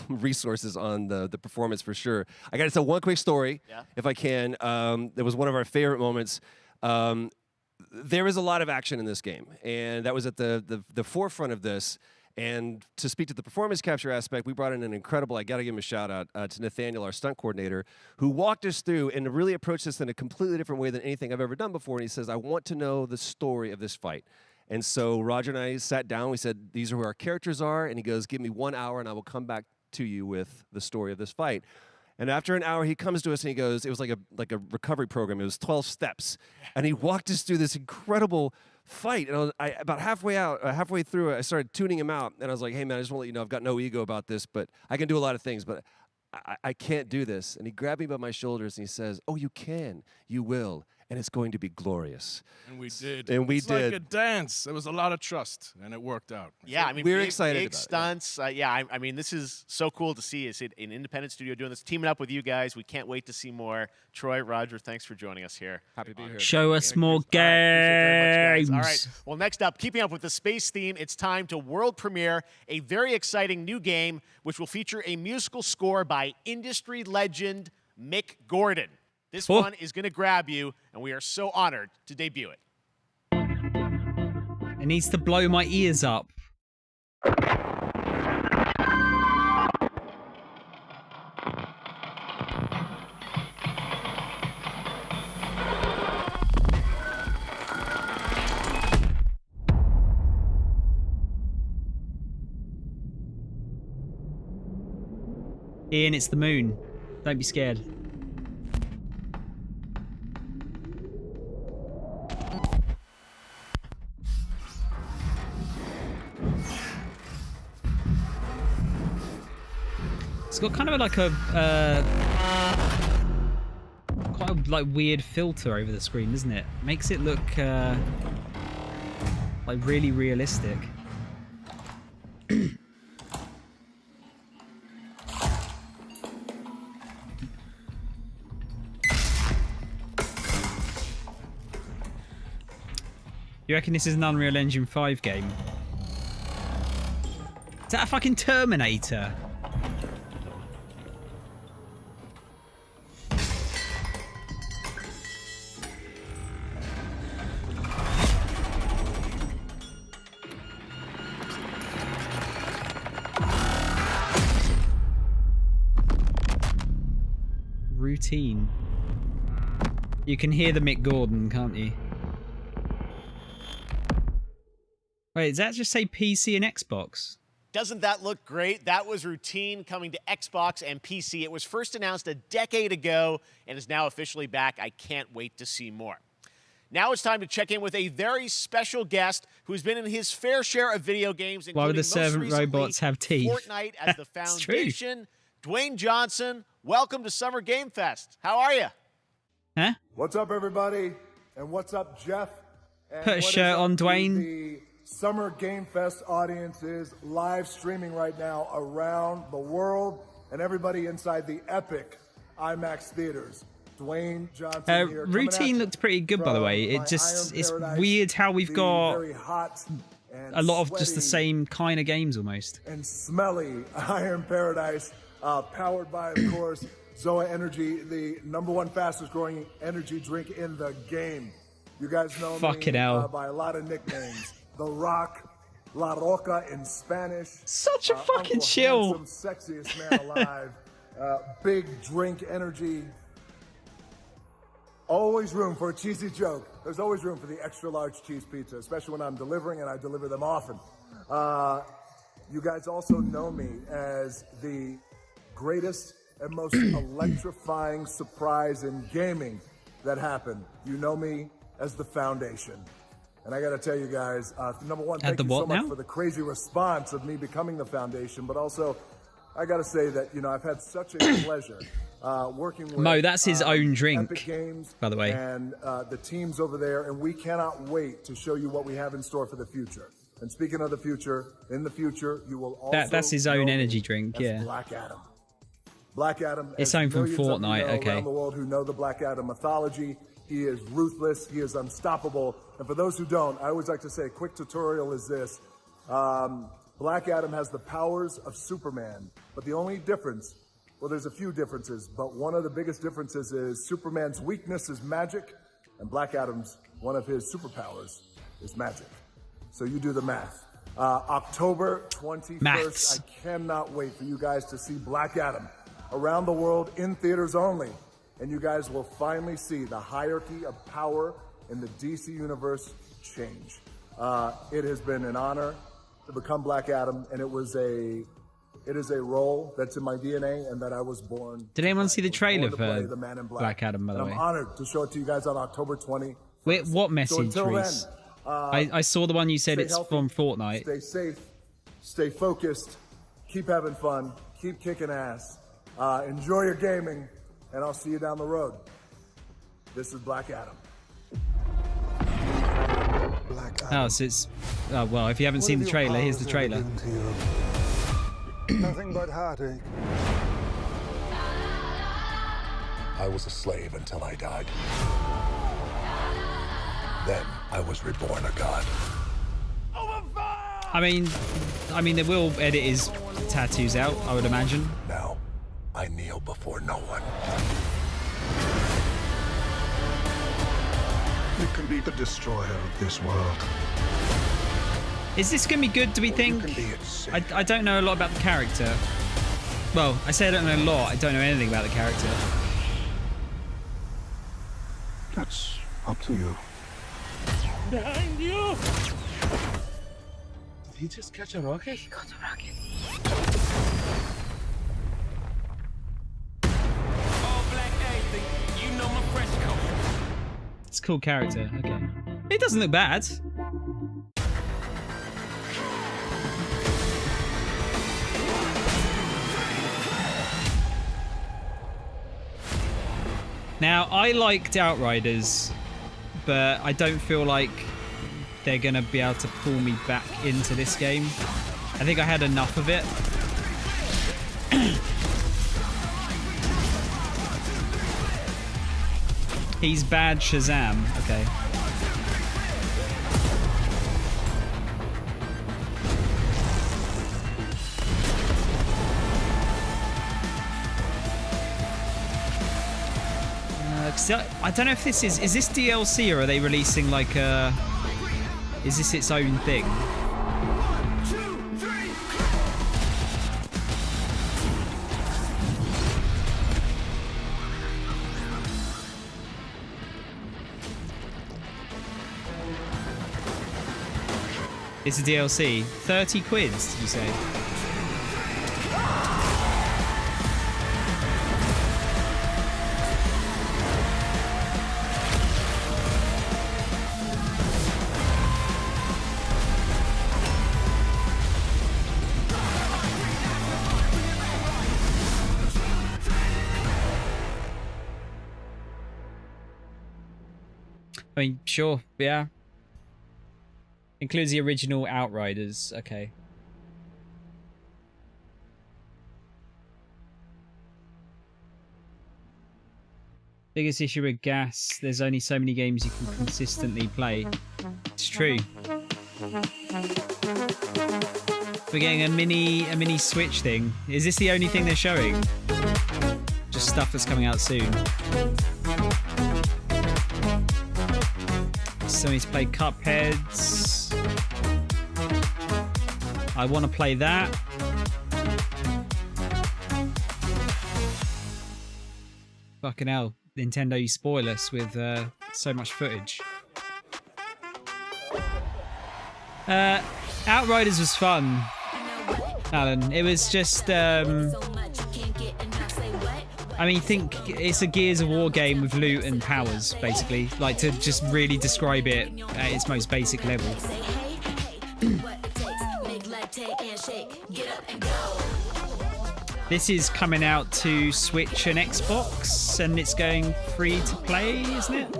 S13: resources on the performance for sure. I got to tell one quick story, if I can. It was one of our favorite moments. There is a lot of action in this game, and that was at the forefront of this. And to speak to the performance capture aspect, we brought in an incredible, I got to give him a shout out to Nathaniel, our stunt coordinator, who walked us through and really approached this in a completely different way than anything I've ever done before. And he says, I want to know the story of this fight. And so Roger and I sat down, we said, these are who our characters are. And he goes, give me 1 hour and I will come back to you with the story of this fight. And after an hour, he comes to us and he goes, it was like a recovery program. It was 12 steps. And he walked us through this incredible fight. And about halfway through it, I started tuning him out. And I was like, hey, man, I just want to let you know I've got no ego about this, but I can do a lot of things, but I can't do this. And he grabbed me by my shoulders and he says, oh, you can. You will. And it's going to be glorious.
S14: And we did.
S13: And we
S14: it's
S13: did.
S14: like a dance. There was a lot of trust, and it worked out.
S2: Yeah, I mean,
S13: we're
S2: big,
S13: excited
S2: big
S13: about it,
S2: stunts. I mean, this is so cool to see. It's an independent studio doing this, teaming up with you guys. We can't wait to see more. Troy, Roger, thanks for joining us here.
S13: Happy to be here.
S1: Show us more
S2: All right, appreciate it very
S1: games.
S2: much, guys. All right. Well, next up, keeping up with the space theme, it's time to world premiere a very exciting new game, which will feature a musical score by industry legend Mick Gordon. This one is going to grab you, and we are so honored to debut it.
S1: It needs to blow my ears up. Ian, it's the moon. Don't be scared. It's got kind of like a quite a like weird filter over the screen, doesn't it? Makes it look like really realistic. You reckon this is an Unreal Engine 5 game? Is that a fucking Terminator? Routine. You can hear the Mick Gordon, can't you? Wait, does that just say PC and Xbox?
S2: Doesn't that look great? That was Routine coming to Xbox and PC. It was first announced a decade ago and is now officially back. I can't wait to see more. Now it's time to check in with a very special guest who's been in his fair share of video games, including
S1: Why would the
S2: most
S1: servant
S2: recently
S1: robots have teeth?
S2: Fortnite as the
S1: That's true.
S2: foundation. Dwayne Johnson, welcome to Summer Game Fest. How are you?
S1: Huh?
S15: What's up, everybody? And what's up, Jeff? And
S1: Put a
S15: what is
S1: shirt
S15: up
S1: on,
S15: to
S1: Dwayne.
S15: The Summer Game Fest audience is live streaming right now around the world, and everybody inside the epic IMAX theaters. Dwayne Johnson here. coming at
S1: Routine
S15: you
S1: looked pretty good, by the
S15: from
S1: way.
S15: my
S1: It's
S15: Paradise,
S1: weird how we've
S15: the
S1: got
S15: very hot and
S1: a lot of just the
S15: sweaty
S1: same kind of games almost.
S15: and smelly Iron Paradise, powered by, of course, Zoa Energy, the #1 fastest growing energy drink in the game. You guys know
S1: Fucking
S15: me
S1: hell.
S15: by a lot of nicknames. The Rock, La Roca in Spanish.
S1: Such a fucking
S15: Uncle
S1: chill.
S15: Handsome, sexiest man alive. Big drink energy. Always room for a cheesy joke. There's always room for the extra large cheese pizza, especially when I'm delivering, and I deliver them often. You guys also know me as the greatest and most electrifying surprise in gaming that happened. You know me as the Foundation. And I gotta tell you guys, #1, thank you so much for the crazy response of me becoming the Foundation, but also, I gotta say that, you know, I've had such a pleasure working with
S1: Mo, that's his own drink,
S15: Epic Games,
S1: by the way.
S15: and the teams over there, and we cannot wait to show you what we have in store for the future. And speaking of the future, in the future, you will also
S1: That's his own
S15: know
S1: energy
S15: me
S1: drink,
S15: as
S1: yeah.
S15: Black Adam. Black Adam.
S1: It's
S15: as
S1: own from
S15: millions of you
S1: Fortnite,
S15: know
S1: okay.
S15: around the world who know the Black Adam mythology. He is ruthless. He is unstoppable. And for those who don't, I always like to say a quick tutorial is this. Black Adam has the powers of Superman, but the only difference, well, there's a few differences, but one of the biggest differences is Superman's weakness is magic, and Black Adam's, one of his superpowers, is magic. So you do the math. October 21st,
S1: Maths.
S15: I cannot wait for you guys to see Black Adam around the world in theaters only. And you guys will finally see the hierarchy of power in the DC universe change. It has been an honor to become Black Adam, and it is a role that's in my DNA and that I was born.
S1: Did anyone see the trailer
S15: born to play
S1: for
S15: the Man in
S1: Black Adam, by the
S15: And
S1: way?
S15: I'm honored to show it to you guys on October 20.
S1: Wait, what
S15: So
S1: message,
S15: until
S1: Reese?
S15: then,
S1: I saw the one you said
S15: stay
S1: it's
S15: healthy,
S1: from Fortnite.
S15: Stay safe, stay focused, keep having fun, keep kicking ass, enjoy your gaming, and I'll see you down the road. This is Black Adam.
S1: Oh, so it's... Oh, well, if you haven't seen the trailer, here's the trailer.
S3: Nothing but heartache.
S16: I was a slave until I died. Then I was reborn a god.
S1: I mean, they will edit his tattoos out, I would imagine.
S16: Now, I kneel before no one. You can be the destroyer of this world.
S1: Is this going to be good, do we think? I don't know a lot about the character. Well, I say I don't know a lot, I don't know anything about the character.
S16: That's up to you.
S9: Behind you! Did he just catch a rocket? He got a rocket. All black anything, you know my fresh coat.
S1: It's a cool character, okay. It doesn't look bad. Now, I liked Outriders, but I don't feel like they're going to be able to pull me back into this game. I think I had enough of it. He's bad Shazam. Okay. I don't know if this is this DLC or are they releasing like a... Is this its own thing? It's a DLC. 30 quids, did you say? I mean, sure, yeah. Includes the original Outriders, okay. Biggest issue with gas, there's only so many games you can consistently play. It's true. We're getting a mini Switch thing. Is this the only thing they're showing? Just stuff that's coming out soon. So need to play Cupheads. I want to play that. Fucking hell. Nintendo, you spoil us with so much footage. Outriders was fun, Alan. It was just... I mean, think it's a Gears of War game with loot and powers, basically. Like, to just really describe it at its most basic level. This is coming out to Switch and Xbox, and it's going free to play, isn't it?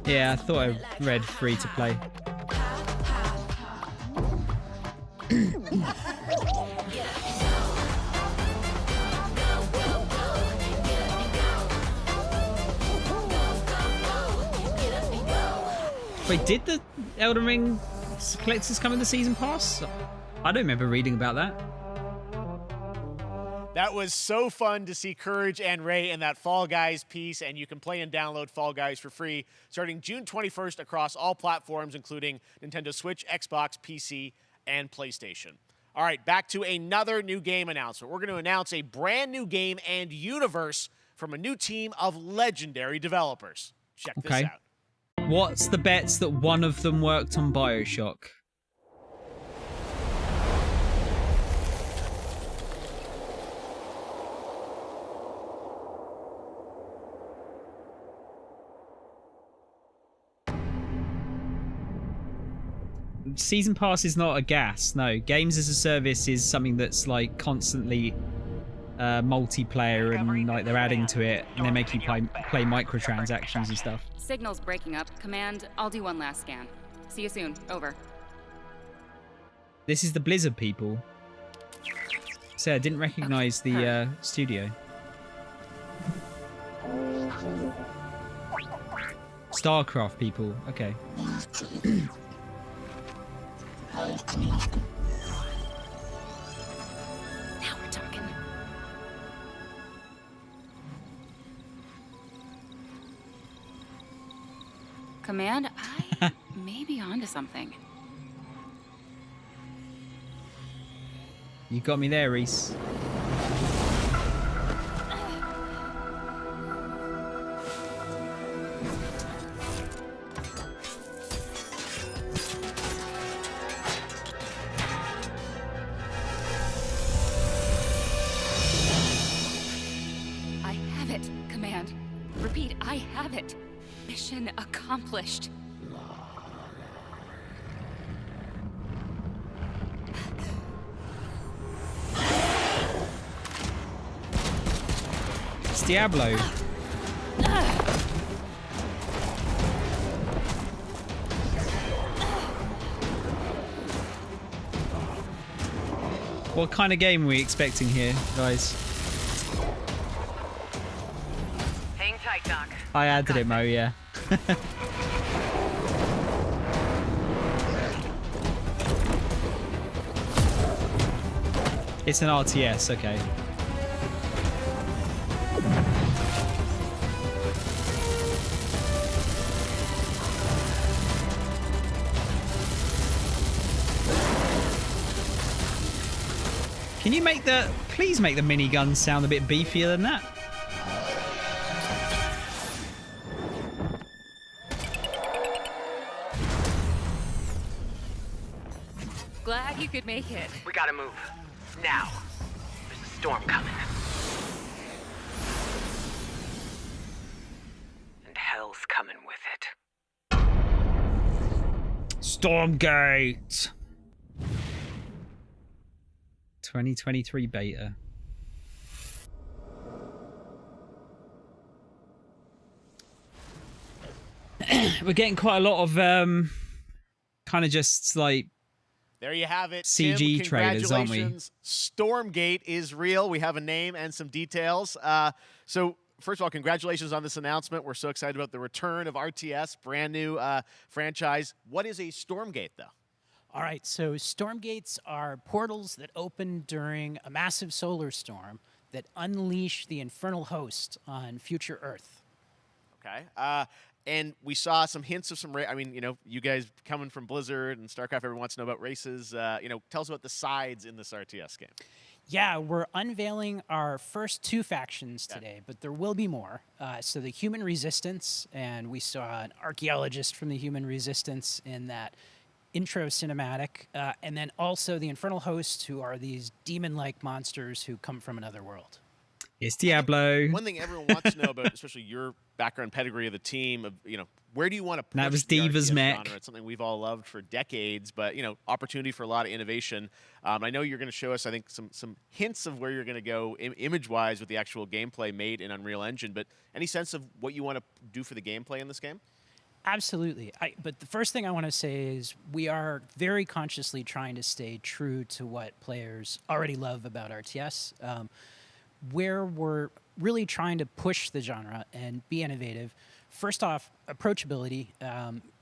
S1: Yeah, I thought I read free to play. Wait, did the Elden Ring collectors come in the season pass? I don't remember reading about that.
S2: That was so fun to see Courage and Ray in that Fall Guys piece, and you can play and download Fall Guys for free starting June 21st across all platforms, including Nintendo Switch, Xbox, PC, and PlayStation. All right, back to another new game announcement. We're going to announce a brand new game and universe from a new team of legendary developers. Check this out.
S1: What's the bets that one of them worked on BioShock? Season pass is not a gas. No, games as a service is something that's like constantly multiplayer, and like they're adding to it, and they make you play microtransactions and stuff.
S17: Signal's breaking up. Command, I'll do one last scan. See you soon. Over.
S1: This is the Blizzard people. So I didn't recognize the studio. StarCraft people. Okay.
S17: Now we're talking. Command, I may be onto something.
S1: You got me there, Reese.
S17: Mission accomplished.
S1: It's Diablo. What kind of game are we expecting here, guys?
S18: Hang tight, Doc.
S1: I added it, Mo, yeah. It's an RTS, okay. Can you please make the minigun sound a bit beefier than that?
S18: Glad you could make it.
S10: We gotta move. Now. There's a storm coming. And hell's coming with it.
S1: Stormgate. 2023 beta. We're getting quite a lot of kind of just like
S2: There you have it.
S1: CG
S2: Tim,
S1: trailers, aren't we?
S2: congratulations. Stormgate is real. We have a name and some details. So first of all, congratulations on this announcement. We're so excited about the return of RTS, brand new franchise. What is a Stormgate, though?
S19: All right, so Stormgates are portals that open during a massive solar storm that unleash the infernal host on future Earth.
S2: Okay. And we saw some hints of some I mean, you know, you guys coming from Blizzard and StarCraft, everyone wants to know about races. You know, tell us about the sides in this RTS game.
S19: Yeah, we're unveiling our first 2 factions today, but there will be more. So the Human Resistance, and we saw an archaeologist from the Human Resistance in that intro cinematic, and then also the Infernal Hosts, who are these demon-like monsters who come from another world.
S1: It's Diablo.
S2: One thing everyone wants to know about, especially your background pedigree of the team, of, you know, where do you want to push
S1: That was
S2: the
S1: Diva's
S2: RTS
S1: mech.
S2: genre? It's something we've all loved for decades, but, you know, opportunity for a lot of innovation. I know you're going to show us, I think, some hints of where you're going to go image-wise with the actual gameplay made in Unreal Engine, but any sense of what you want to do for the gameplay in this game?
S19: Absolutely. But the first thing I want to say is we are very consciously trying to stay true to what players already love about RTS. Where we're really trying to push the genre and be innovative. First off, approachability.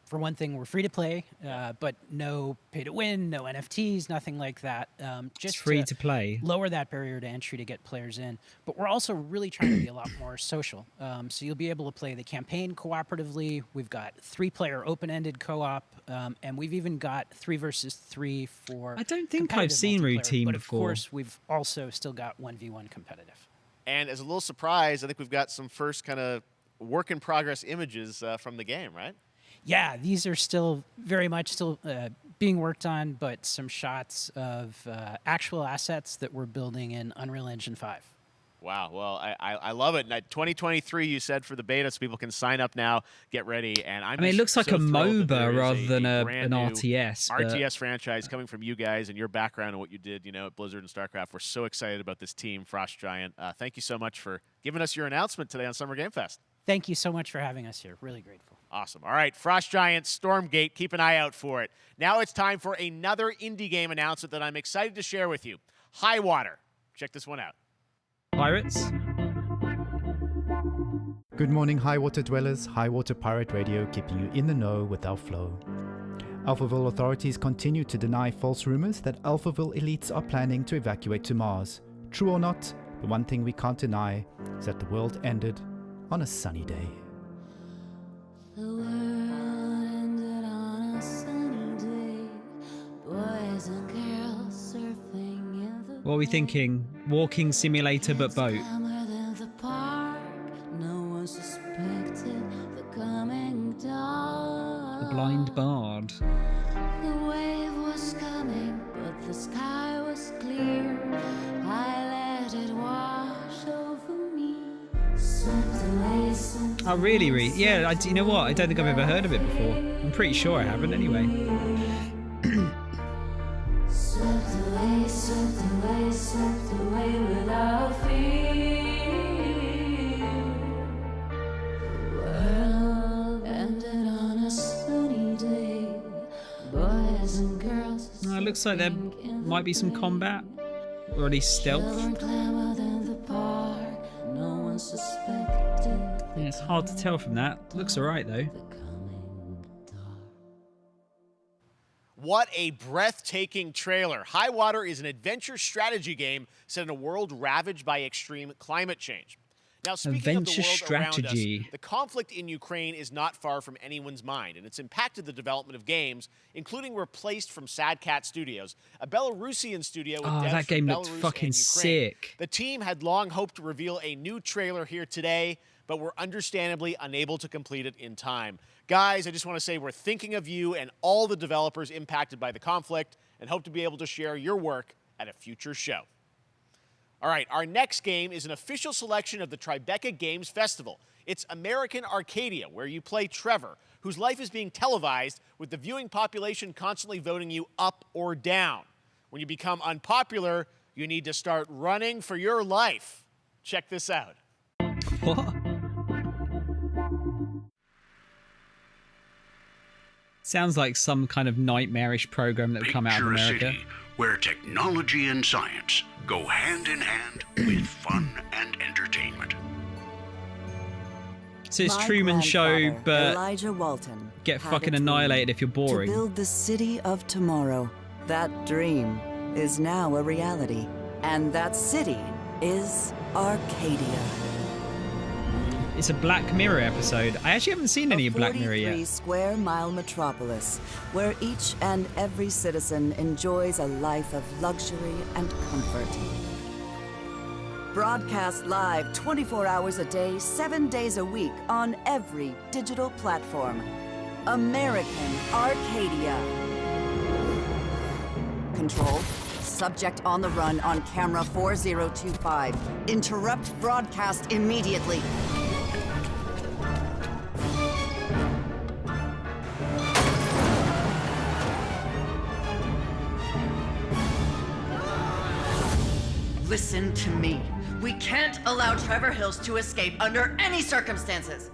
S19: For one thing, we're free to play, but no pay to win, no NFTs, nothing like that. Just
S1: It's free to play.
S19: Lower that barrier to entry to get players in. But we're also really trying to be a lot more social. So you'll be able to play the campaign cooperatively. We've got 3-player open-ended co-op, and we've even got 3 versus 3 for
S1: I don't think I've
S19: competitive
S1: seen
S19: multiplayer.
S1: routine
S19: but
S1: before.
S19: of course, we've also still got 1v1 competitive.
S2: And as a little surprise, I think we've got some first kind of work-in-progress images from the game, right?
S19: Yeah, these are still very much still being worked on, but some shots of actual assets that we're building in Unreal Engine 5.
S2: Wow. Well, I love it. 2023, you said, for the beta, so people can sign up now, get ready. And
S1: I mean, it looks like a MOBA rather than an RTS. but-
S2: RTS franchise coming from you guys and your background and what you did, you know, at Blizzard and StarCraft. We're so excited about this team, Frost Giant. Thank you so much for giving us your announcement today on Summer Game Fest.
S19: Thank you so much for having us here. Really grateful.
S2: Awesome. All right, Frost Giant, Stormgate, keep an eye out for it. Now it's time for another indie game announcement that I'm excited to share with you. High Water. Check this one out.
S1: Pirates?
S20: Good morning, High Water Dwellers. High Water Pirate Radio keeping you in the know with our flow. Alphaville authorities continue to deny false rumors that Alphaville elites are planning to evacuate to Mars. True or not, the one thing we can't deny is that the world ended on a sunny day.
S21: The world ended on a sunny day. Boys and girls surfing in the
S1: What are we thinking? Walking simulator but boat.
S21: summer in the park. No one suspected the coming dawn.
S1: The Blind Bard.
S21: The wave was coming, but the sky was clear. I let it wash over me. Swept away, swept
S1: Oh, really? Yeah, you know what? I don't think I've ever heard of it before. I'm pretty sure I haven't anyway.
S21: Swept away, swept away, swept away without fear. The world ended on a sunny day. Boys and girls.
S1: It looks like there might be some combat. Or at least stealth.
S21: Children clamored in the park. No one suspected.
S1: Yeah, it's hard to tell from that. Looks alright though.
S2: What a breathtaking trailer. High Water is an adventure strategy game set in a world ravaged by extreme climate change. Now, speaking
S1: Adventure
S2: of the world around
S1: strategy.
S2: us, the conflict in Ukraine is not far from anyone's mind, and it's impacted the development of games, including Replaced from Sad Cat Studios, a Belarusian studio with devs
S1: that game
S2: from
S1: looked
S2: Belarus
S1: fucking
S2: and Ukraine.
S1: sick.
S2: The team had long hoped to reveal a new trailer here today, but were understandably unable to complete it in time. Guys, I just want to say we're thinking of you and all the developers impacted by the conflict, and hope to be able to share your work at a future show. All right, our next game is an official selection of the Tribeca Games Festival. It's American Arcadia, where you play Trevor, whose life is being televised with the viewing population constantly voting you up or down. When you become unpopular, you need to start running for your life. Check this out.
S1: What? Sounds like some kind of nightmarish program that would come out of
S5: Picture a
S1: America.
S5: city where technology and science go hand in hand with fun and entertainment.
S1: So it's
S22: My
S1: Truman Show,
S22: grandfather,
S1: but
S22: Elijah Walton,
S1: get
S22: had
S1: fucking
S22: a dream
S1: annihilated if you're boring.
S22: To build the city of tomorrow. That dream is now a reality, and that city is Arcadia.
S1: It's a Black Mirror episode. I actually haven't seen any of Black Mirror yet.
S22: 43 square mile metropolis where each and every citizen enjoys a life of luxury and comfort. Broadcast live 24 hours a day, 7 days a week on every digital platform. American Arcadia. Control. Subject on the run on camera 4025. Interrupt broadcast immediately.
S23: Listen to me. We can't allow Trevor Hills to escape under any circumstances.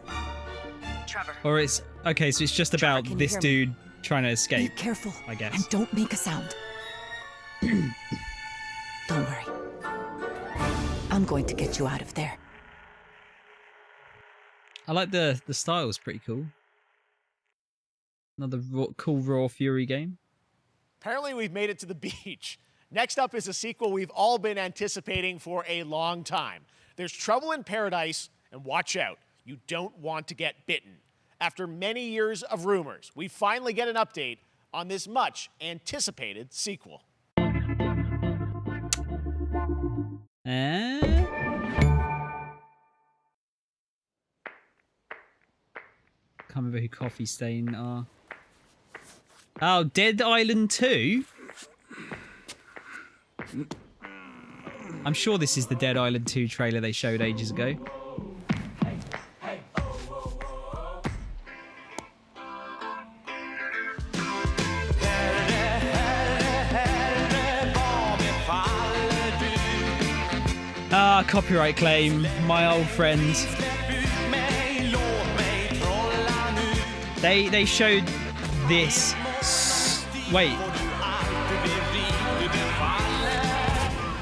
S23: Trevor.
S1: Or it's okay, so it's just about
S22: can you
S1: this
S22: hear me?
S1: dude trying to escape.
S22: Be careful,
S1: I guess.
S22: and don't make a sound. Don't worry. I'm going to get you out of there.
S1: I like the style's pretty cool. Another cool Raw Fury game.
S2: Apparently, we've made it to the beach. Next up is a sequel we've all been anticipating for a long time. There's Trouble in Paradise, and watch out, you don't want to get bitten. After many years of rumors, we finally get an update on this much anticipated sequel.
S1: Can't remember who Coffee Stain are. Oh, Dead Island 2? I'm sure this is the Dead Island 2 trailer they showed ages ago. Ah, copyright claim, my old friend. They showed this. Wait.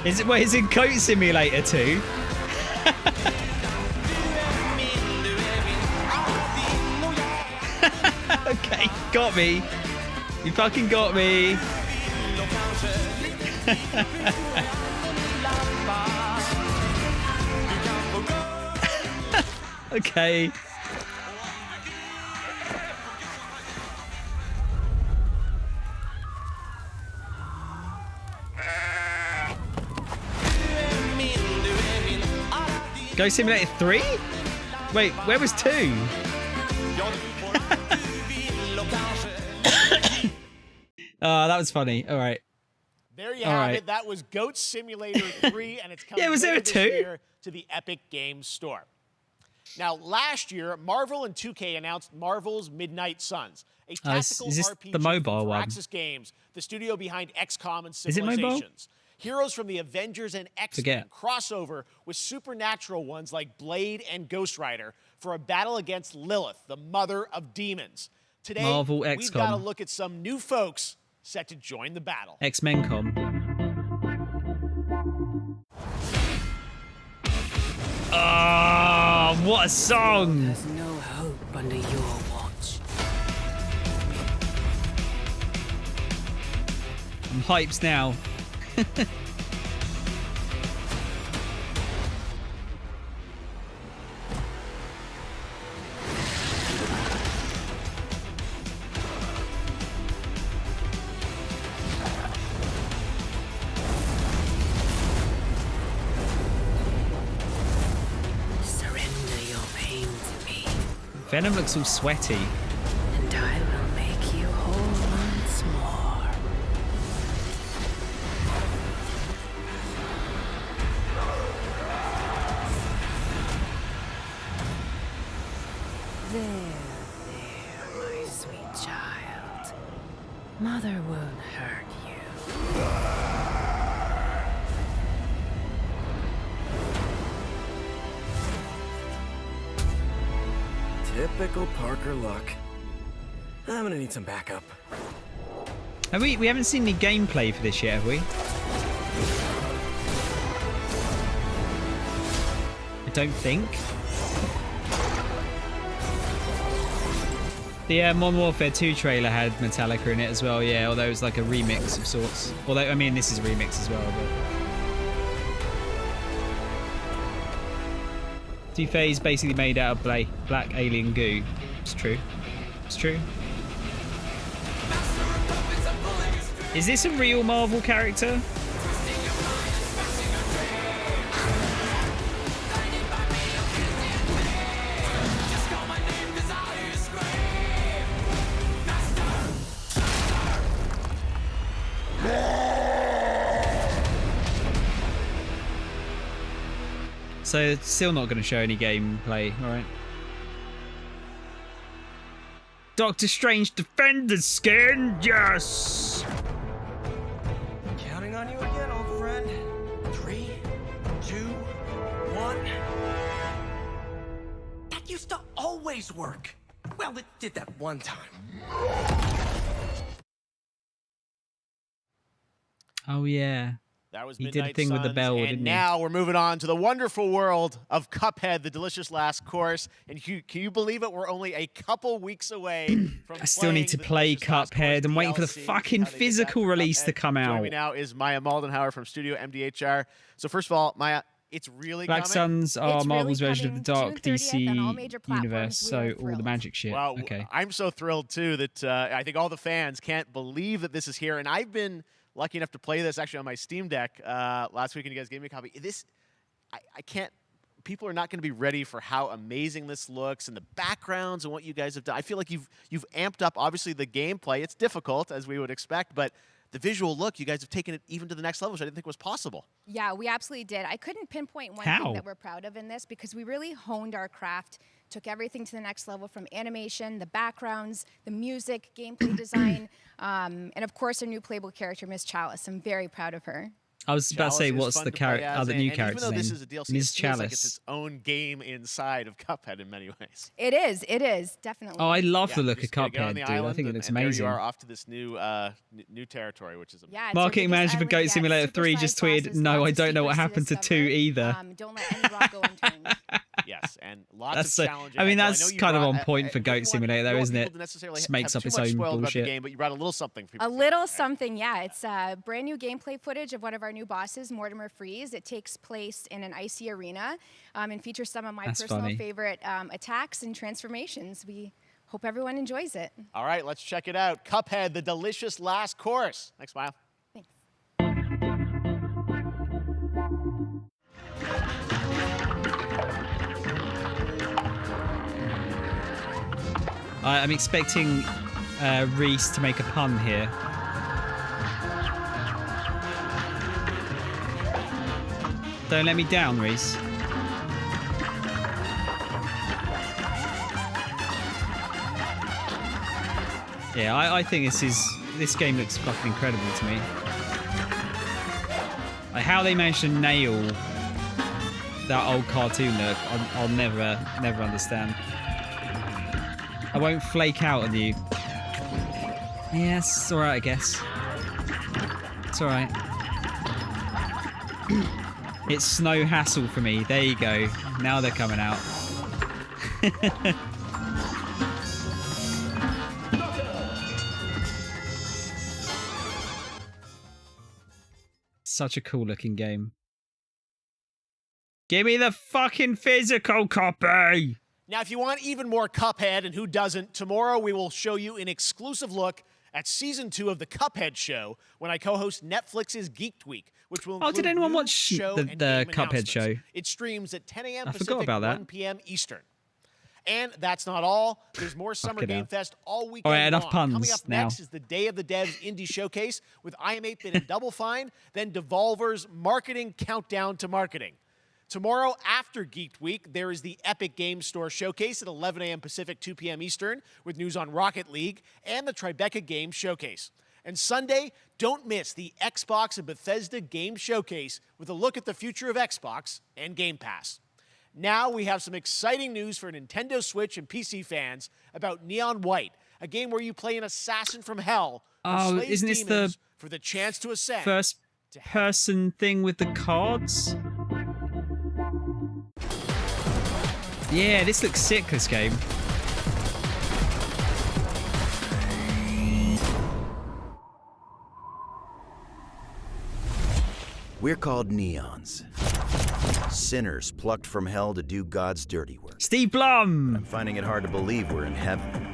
S1: Is it Goat Simulator 2? Okay, got me. You fucking got me. Okay. Go Simulator 3? Wait, where was 2? Oh, that was funny. All right.
S2: There you
S1: All
S2: have
S1: right.
S2: it. That was Goat Simulator 3, and it's coming
S1: Yeah, was there
S2: later
S1: a
S2: this
S1: 2?
S2: year to the Epic Games Store. Now, last year, Marvel and 2K announced Marvel's Midnight Suns, a tactical
S1: is this
S2: RPG
S1: the mobile
S2: from
S1: one?
S2: Firaxis Games, the studio behind XCOM and
S1: Is it mobile?
S2: Civilizations. Heroes from the Avengers and X-Men
S1: Forget.
S2: crossover with supernatural ones like Blade and Ghost Rider for a battle against Lilith, the mother of demons. Today,
S1: Marvel
S2: we've
S1: XCOM.
S2: got to look at some new folks set to join the battle.
S1: X-Men Com. Ah, what a song!
S23: There's no hope under your watch.
S1: I'm hyped now. Venom looks all sweaty.
S21: And I will make you whole once more. There, my sweet child. Mother won't hurt you.
S4: Typical Parker luck. I'm gonna need some backup.
S1: Have we haven't seen any gameplay for this yet, have we? I don't think. The Modern Warfare 2 trailer had Metallica in it as well, yeah, although it was like a remix of sorts. Although, I mean, this is a remix as well, but... Two-Phase basically made out of black alien goo. It's true. It's true. Is this a real Marvel character? So it's still not going to show any gameplay, alright. Doctor Strange Defender's skin, yes!
S4: Counting on you again, old friend. 3, 2, 1. That used to always work. Well, it did that one time.
S1: Oh yeah.
S2: That was
S1: he
S2: Midnight
S1: did a thing with the
S2: Suns,
S1: bell,
S2: and
S1: didn't he?
S2: now we're moving on to the wonderful world of Cuphead, the delicious last course. And can you believe it? We're only a couple weeks away from
S1: I still need to play Cuphead. I'm waiting for the fucking physical release to come
S2: Joining
S1: out.
S2: me now is Maya Maldenhauer from Studio MDHR. So first of all, Maya, it's really
S1: Black
S2: coming.
S1: Suns are Marvel's version of the dark
S6: June 30th
S1: DC
S6: on all major platforms.
S1: universe, so all the magic shit.
S2: Wow,
S1: okay.
S2: I'm so thrilled too that I think all the fans can't believe that this is here, and I've been lucky enough to play this actually on my Steam Deck last week, and you guys gave me a copy. I can't. People are not going to be ready for how amazing this looks and the backgrounds and what you guys have done. I feel like you've amped up obviously the gameplay. It's difficult as we would expect, but the visual look, you guys have taken it even to the next level, which I didn't think was possible.
S6: Yeah, we absolutely did. I couldn't pinpoint one
S2: How?
S6: thing that we're proud of in this because we really honed our craft, took everything to the next level from animation, the backgrounds, the music, gameplay design, and of course our new playable character, Miss Chalice. I'm very proud of her.
S1: I was about to say, what's the other new
S2: character's
S1: character's
S2: name?
S1: name?
S2: Even though this is a DLC,
S1: Ms.
S2: it feels like it's
S1: Chalice.
S2: its own game inside of Cuphead in many ways.
S6: It is, definitely.
S1: Oh, I love the look of
S2: Just get on
S1: Cuphead,
S2: the
S1: dude. I
S2: island
S1: think it
S2: and-
S1: looks
S2: and there
S1: amazing.
S2: you are off to this new territory, which is
S6: Yeah, it's
S1: Marketing
S6: our
S1: manager for
S6: biggest
S1: Goat
S6: island
S1: Simulator
S6: yet.
S1: 3
S6: Super
S1: just
S6: size
S1: tweeted,
S6: bosses,
S1: no, I
S6: lots of
S1: don't know what
S6: secrets
S1: happened to 2
S6: discover.
S1: either.
S6: Don't let any rock go unturned.
S2: Yes, and lots
S1: That's
S2: of
S1: so,
S2: challenging.
S1: I mean,
S2: Well,
S1: that's
S2: know you
S1: kind of
S2: brought
S1: on point for
S2: you
S1: Goat
S2: want-
S1: Simulator,
S2: you
S1: though,
S2: want
S1: isn't
S2: people
S1: it?
S2: to necessarily
S1: Just
S2: have
S1: makes up
S2: too
S1: its
S2: much
S1: own
S2: spoiled about the
S1: bullshit.
S2: game, but you brought a little something for people.
S6: A little something, yeah. It's brand new gameplay footage of one of our new bosses, Mortimer Freeze. It takes place in an icy arena and features some of my
S1: That's
S6: personal
S1: funny.
S6: favorite attacks and transformations. We hope everyone enjoys it.
S2: All right, let's check it out. Cuphead, the delicious last course. Thanks, Mile.
S1: I'm expecting Reese to make a pun here. Don't let me down, Reese. Yeah, I think this game looks fucking incredible to me. Like how they managed to nail that old cartoon look, I'll never understand. I won't flake out on you. Yes, it's alright, I guess. It's alright. It's no hassle for me. There you go. Now they're coming out. Such a cool looking game. Give me the fucking physical copy!
S2: Now, if you want even more Cuphead, and who doesn't, tomorrow we will show you an exclusive look at Season 2 of the Cuphead Show when I co-host Netflix's Geeked Week, which will include
S1: Oh, did anyone
S2: new
S1: watch
S2: show
S1: the
S2: and game
S1: Cuphead
S2: announcements.
S1: show?
S2: It streams at 10 a.m.
S1: I forgot
S2: Pacific,
S1: about that.
S2: 1 p.m. Eastern. And that's not all. There's more Summer
S1: Fucking
S2: Game
S1: hell.
S2: Fest all weekend
S1: All right, enough
S2: long.
S1: puns
S2: Coming up
S1: now.
S2: next is the Day of the Devs Indie Showcase with I Am 8-Bit and Double Fine, then Devolver's Marketing Countdown to Marketing. Tomorrow, after Geeked Week, there is the Epic Games Store Showcase at 11 a.m. Pacific, 2 p.m. Eastern, with news on Rocket League and the Tribeca Games Showcase. And Sunday, don't miss the Xbox and Bethesda Game Showcase with a look at the future of Xbox and Game Pass. Now we have some exciting news for Nintendo Switch and PC fans about Neon White, a game where you play an assassin from hell who slays
S1: isn't this
S2: demons
S1: the
S2: for the chance to ascend.
S1: first person thing with the cards? Yeah, this looks sick, this game.
S7: We're called neons. Sinners plucked from hell to do God's dirty work.
S1: Steve Blum!
S7: I'm finding it hard to believe we're in heaven.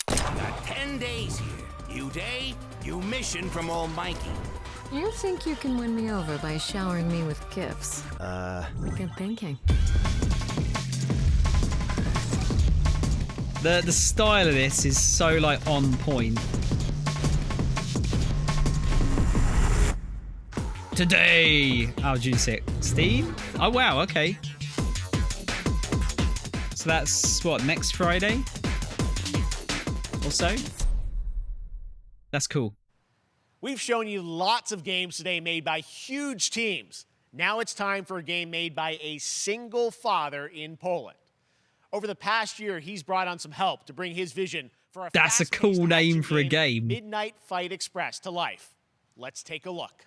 S4: Got 10 days here. New day, new mission from Almighty.
S18: You think you can win me over by showering me with gifts? Good thinking.
S1: The style of this is so like on point. Today! Oh, June 6th. Steve? Oh, wow, okay. So that's, what, next Friday? Or so? That's cool.
S2: We've shown you lots of games today made by huge teams. Now it's time for a game made by a single father in Poland. Over the past year, he's brought on some help to bring his vision for a
S1: That's a
S2: fast-paced
S1: cool name
S2: action
S1: for a game.
S2: Midnight Fight Express to life. Let's take a look.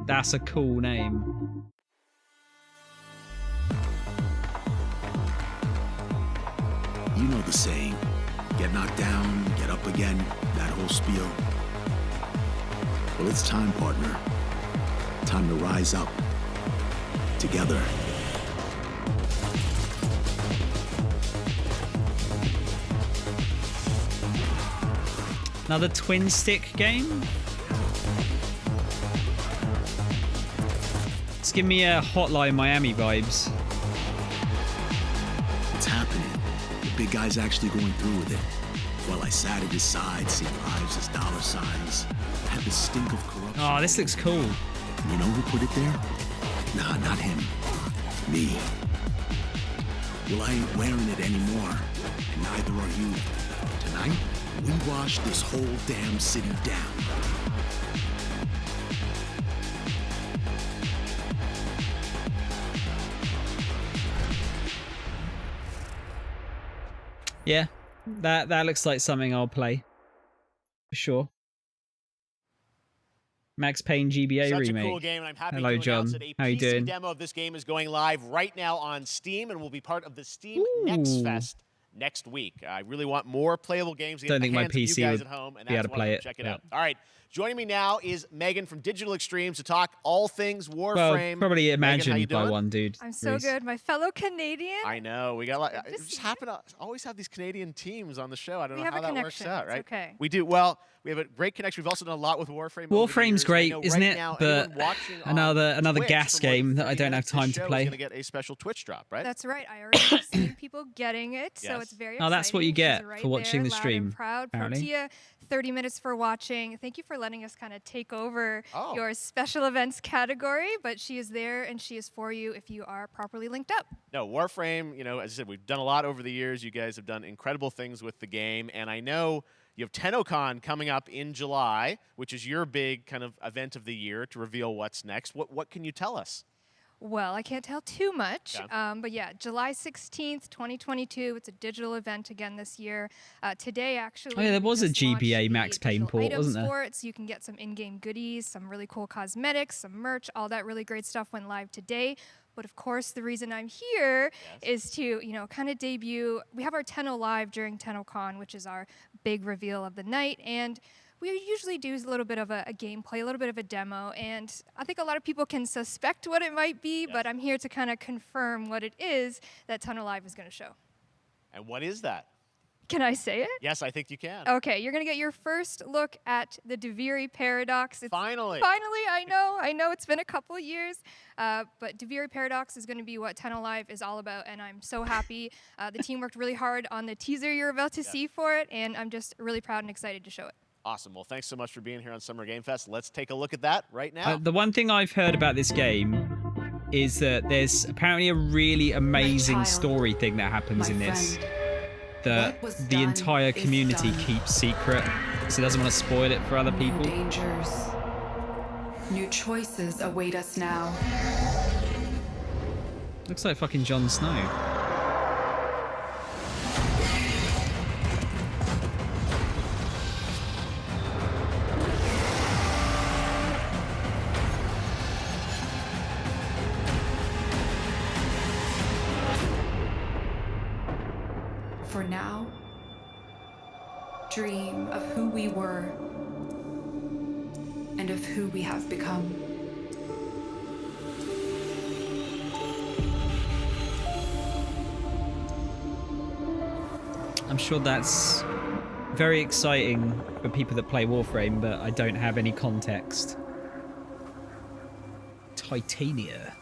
S1: That's a cool name.
S8: You know the saying, get knocked down, get up again, that whole spiel. Well, it's time, partner. Time to rise up. Together.
S1: Another twin stick game? It's giving me a Hotline Miami vibes.
S8: It's happening. The big guy's actually going through with it. While I sat at his side, seeing lives as dollar signs, I had the stink of corruption.
S1: Oh, this looks cool.
S8: You know who put it there? Nah, not him. Me. Well, I ain't wearing it anymore, and neither are you. Tonight, we wash this whole damn city down.
S1: Yeah, that looks like something I'll play. For sure. Max Payne GBA
S2: Such
S1: remake.
S2: a cool game, and I'm happy
S1: Hello,
S2: to
S1: John.
S2: announce that a
S1: How you
S2: PC
S1: doing?
S2: demo of this game is going live right now on Steam and will be part of the Steam Next Fest next week. I really want more playable games to get
S1: Don't
S2: in the
S1: think my
S2: hands of you
S1: PC
S2: guys
S1: would
S2: at home, and
S1: be able
S2: that's
S1: to
S2: why
S1: play
S2: I'm
S1: it.
S2: check it
S1: Yeah.
S2: out. All right, joining me now is Megan from Digital Extremes to talk all things
S1: Well,
S2: Warframe.
S1: probably
S2: Megan, how you
S1: imagined by
S2: doing?
S1: one dude.
S11: I'm so
S1: Reese.
S11: good. My fellow Canadian.
S2: I know. We got like it just happen to always have these Canadian teams on the show. I don't
S11: We
S2: know
S11: have
S2: how
S11: a
S2: that works
S11: connection.
S2: out,
S11: It's
S2: right?
S11: okay.
S2: We do. Well, we have a great connection. We've also done a lot with Warframe. over the
S1: Warframe's
S2: years. I
S1: great,
S2: know
S1: isn't
S2: right
S1: it?
S2: now,
S1: But
S2: anyone watching on
S1: another
S2: Twitch
S1: gas
S2: for more than
S1: game that I
S2: 30
S1: don't have
S2: minutes,
S1: time
S2: this
S1: to
S2: show is
S1: play.
S2: going to get a special Twitch drop, right?
S11: That's right. I already have seen people getting it, so
S2: Yes.
S11: it's very
S1: Oh,
S11: exciting.
S1: that's what you
S11: She's
S1: get
S11: right
S1: for watching
S11: there,
S1: the
S11: loud
S1: stream,
S11: and proud.
S1: apparently.
S11: Protea, 30 minutes for watching. Thank you for letting us kind of take over
S2: Oh.
S11: your special events category, but she is there and she is for you if you are properly linked up.
S2: No, Warframe, you know, as I said, we've done a lot over the years. You guys have done incredible things with the game. And I know you have TennoCon coming up in July, which is your big kind of event of the year to reveal what's next. What can you tell us?
S11: Well, I can't tell too much,
S2: Yeah.
S11: but yeah, July 16th, 2022. It's a digital event again this year. Today, actually.
S1: Oh, yeah, there
S11: we
S1: was a
S11: just launched
S1: GBA
S11: the
S1: Max Payne
S11: digital
S1: port,
S11: items
S1: wasn't there?
S11: for it, so you can get some in-game goodies, some really cool cosmetics, some merch, all that really great stuff went live today. But of course, the reason I'm here is to, you know, kind of debut. We have our Tenno Live during TennoCon, which is our big reveal of the night, and we usually do a little bit of a gameplay, a little bit of a demo, and I think a lot of people can suspect what it might be, but I'm here to kind of confirm what it is that Tenno Live is going to show.
S2: And what is that?
S11: Can I say it?
S2: Yes, I think you can.
S11: Okay, you're gonna get your first look at the Duviri paradox.
S2: Finally,
S11: I know it's been a couple of years, but Duviri paradox is gonna be what 10 Alive is all about, and I'm so happy. The team worked really hard on the teaser you're about to see for it, and I'm just really proud and excited to show it.
S2: Awesome. Well, thanks so much for being here on Summer Game Fest. Let's take a look at that right now.
S1: The one thing I've heard about this game is that there's apparently a really amazing story thing that happens in this that the entire community keeps secret, so it doesn't want to spoil it for other people.
S12: New dangers. New choices await us now.
S1: Looks like fucking Jon Snow.
S12: For now, dream of who we were and of who we have become.
S1: I'm sure that's very exciting for people that play Warframe, but I don't have any context. Titania.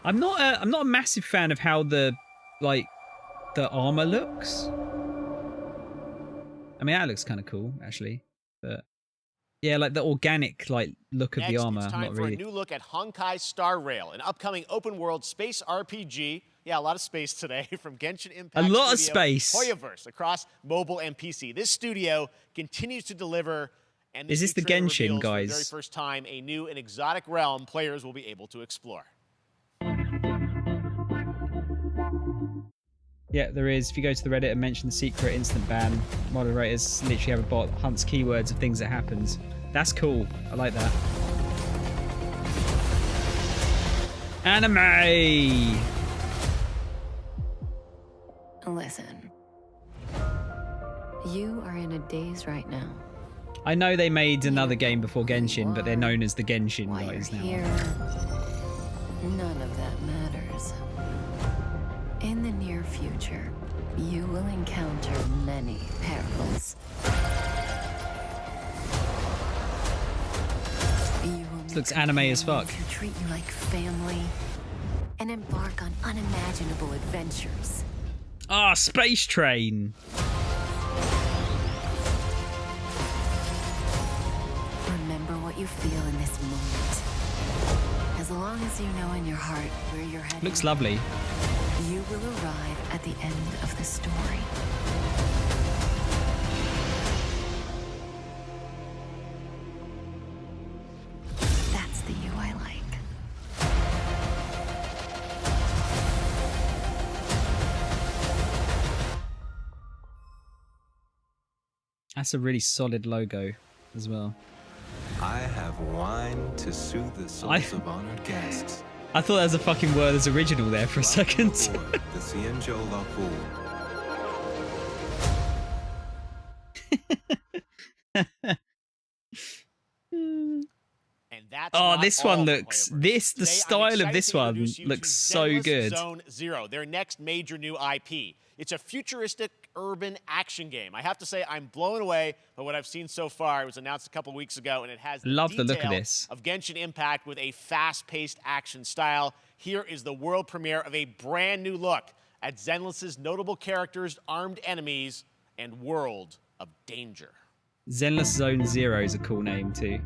S1: I'm not a massive fan of how the armor looks. I mean, that looks kind of cool actually, but yeah, like the organic look of the armor.
S2: It's time
S1: not
S2: for
S1: really.
S2: a new look at Honkai Star Rail, an upcoming open-world space RPG. Yeah, a lot of space today from Genshin Impact.
S1: A lot of
S2: studio
S1: space.
S2: Hoyoverse across mobile and PC. This studio continues to deliver. And
S1: Is this the
S2: trailer
S1: Genshin,
S2: reveals for
S1: guys?
S2: the very first time, a new and exotic realm players will be able to explore.
S1: Yeah, there is. If you go to the Reddit and mention the secret instant ban, moderators literally have a bot that hunts keywords of things that happens. That's cool. I like that. Anime!
S18: Listen. You are in a daze right now.
S1: I know they made another game before Genshin, but they're known as the Genshin
S18: While
S1: guys
S18: you're
S1: now.
S18: here, none of that matters. In the near future, you will encounter many perils.
S1: This looks anime as fuck.
S18: Who treat you like family and embark on unimaginable adventures.
S1: Ah, Space Train!
S18: Remember what you feel in this moment. As long as you know in your heart where you're headed,
S1: Looks lovely.
S18: you will arrive at the end of the story. That's the you I like.
S1: That's a really solid logo as well.
S13: I have wine to soothe the souls of honored guests.
S1: I thought that was a fucking word as original there for a second.
S13: The Cienjo Lafu.
S2: And that's
S1: Oh,
S2: not
S1: this
S2: all
S1: one
S2: for
S1: looks.
S2: Hoyoverse.
S1: The
S2: Today, I'm
S1: style of
S2: excited
S1: this
S2: to
S1: one
S2: introduce you
S1: looks
S2: to
S1: so
S2: Zenless
S1: good.
S2: Zone Zero, their next major new IP. It's a futuristic urban action game. I have to say, I'm blown away by what I've seen so far. It was announced a couple weeks ago, and it has
S1: Love the look of
S2: detail
S1: this.
S2: of Genshin Impact with a fast-paced action style. Here is the world premiere of a brand new look at Zenless's notable characters, armed enemies, and world of danger.
S1: Zenless Zone Zero is a cool name too.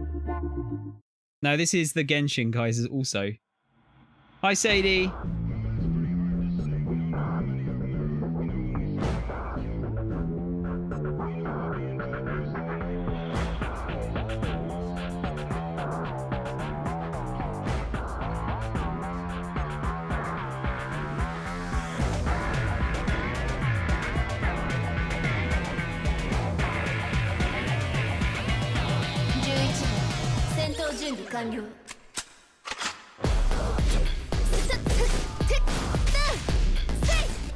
S1: No, this is the Genshin guys also. Hi, Sadie.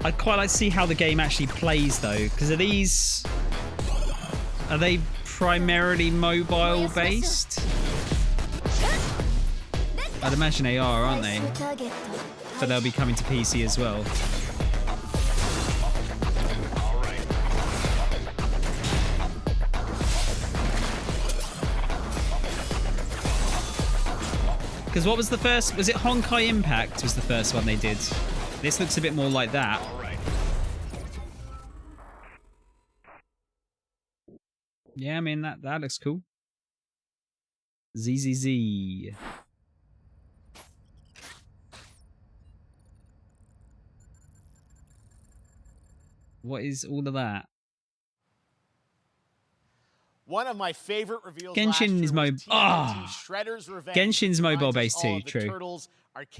S1: I'd quite like to see how the game actually plays though, because are they primarily mobile based? I'd imagine they are, aren't they? but they'll be coming to PC as well. Because what was the first? Was it Honkai Impact was the first one they did? This looks a bit more like that. Yeah, I mean, that looks cool. ZZZ. What is all of that?
S2: One of my favorite reveals
S1: Genshin's mobile.
S2: Shredder's Revenge.
S1: Genshin's mobile based too. True.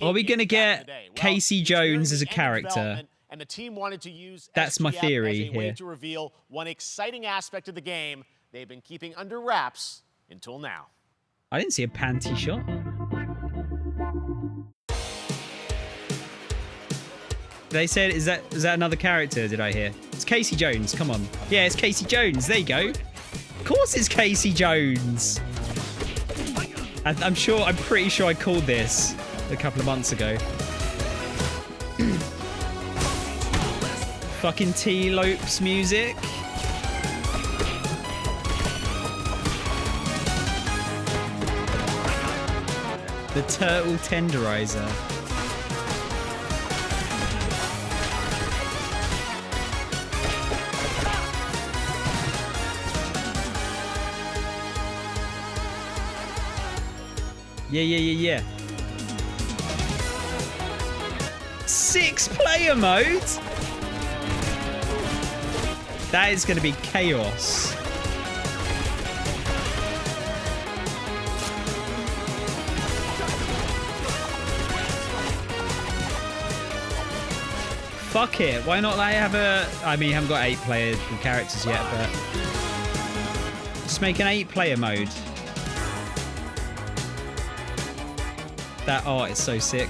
S1: Are we gonna get Casey Jones as a character?
S2: And the team wanted to use
S1: That's my
S2: SGF
S1: theory
S2: as a way
S1: here.
S2: to reveal one exciting aspect of the game they've been keeping under wraps until now.
S1: I didn't see a panty shot. They said, is that another character? Did I hear? It's Casey Jones. Come on. Yeah, it's Casey Jones. There you go. Of course, it's Casey Jones. I'm pretty sure I called this a couple of months ago. Fucking T-Lopes music. The turtle tenderizer. Yeah. 6-player mode? That is going to be chaos. Fuck it. Why not let have a... I mean, you haven't got 8-player characters yet, but... just make an 8-player mode. That art is so sick.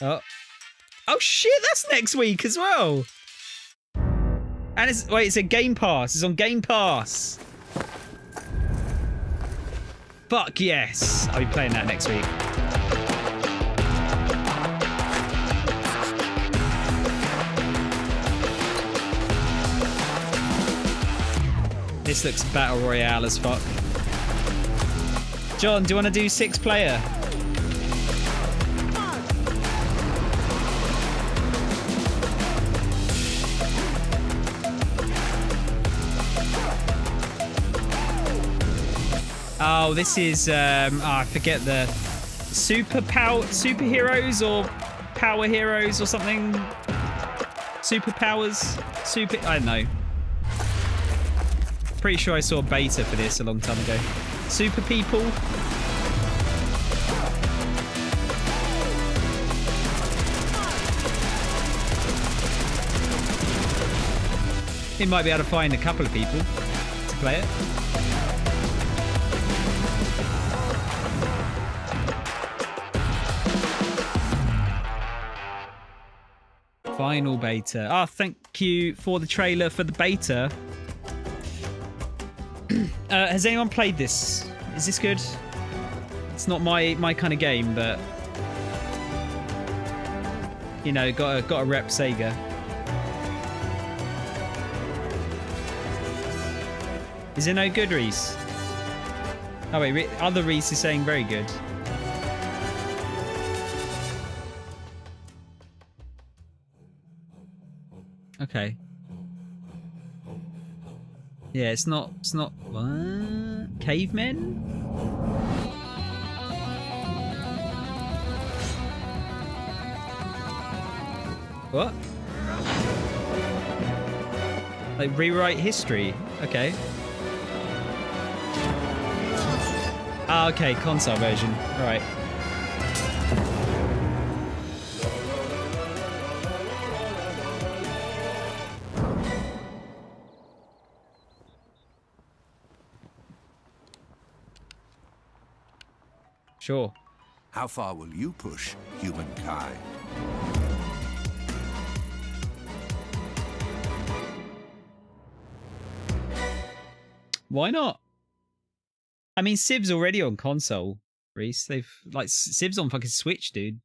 S1: Oh shit, that's next week as well. And it's a Game Pass. It's on Game Pass. Fuck yes. I'll be playing that next week. This looks Battle Royale as fuck. John, do you want to do 6-player? Oh, this is I forget the superheroes or power heroes or something. Superpowers, I don't know. Pretty sure I saw a beta for this a long time ago. Super people. He might be able to find a couple of people to play it. Final beta. Ah, thank you for the trailer for the beta. Has anyone played this? Is this good? It's not my kind of game, but you know, got a rep Sega. Is it no good, Reese? Oh wait, other Reese is saying very good. Okay. Yeah, it's not what? Cavemen? What? Like rewrite history. Okay. Ah, okay, console version. All right. Sure.
S8: How far will you push humankind?
S1: Why not? I mean, Civ's already on console, Reese. They've like Civ's on fucking Switch, dude.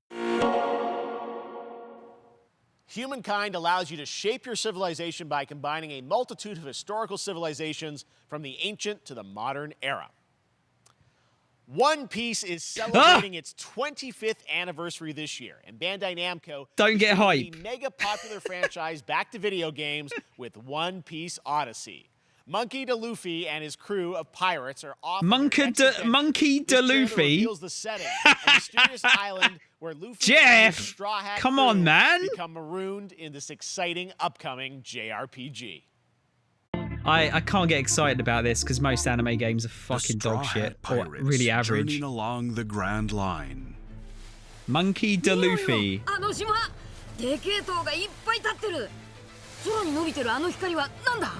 S2: Humankind allows you to shape your civilization by combining a multitude of historical civilizations from the ancient to the modern era. One Piece is celebrating its 25th anniversary this year, and Bandai Namco
S1: Don't get hype.
S2: the mega popular franchise back to video games with One Piece Odyssey. Monkey D. Luffy and his crew of pirates are off.
S1: Monkey D. Luffy.
S2: Reveals the setting, a mysterious island where Luffy
S1: Jeff,
S2: and his Straw Hat
S1: come
S2: crew
S1: on, man.
S2: become marooned in this exciting upcoming JRPG.
S1: I can't get excited about this because most anime games are fucking dog shit or really average.
S3: Journeying along the Grand Line.
S1: Monkey D. Luffy.
S21: あの島でけえ塔がいっぱい立ってる空に伸びてるあの光はなんだよ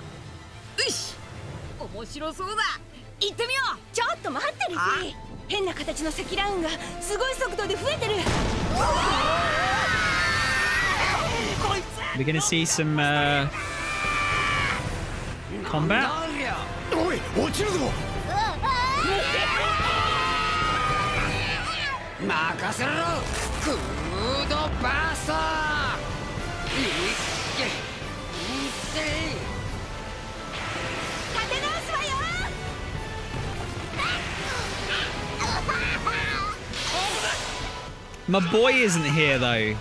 S21: し面白そうだ行ってみようちょっと待ってルフィ変な形の積乱雲がすごい速度で増えてる
S1: We're gonna see some combat.
S8: おい落ちるぞ
S9: 任せろクードバースト
S21: 立て直すわよ
S1: My boy isn't here though.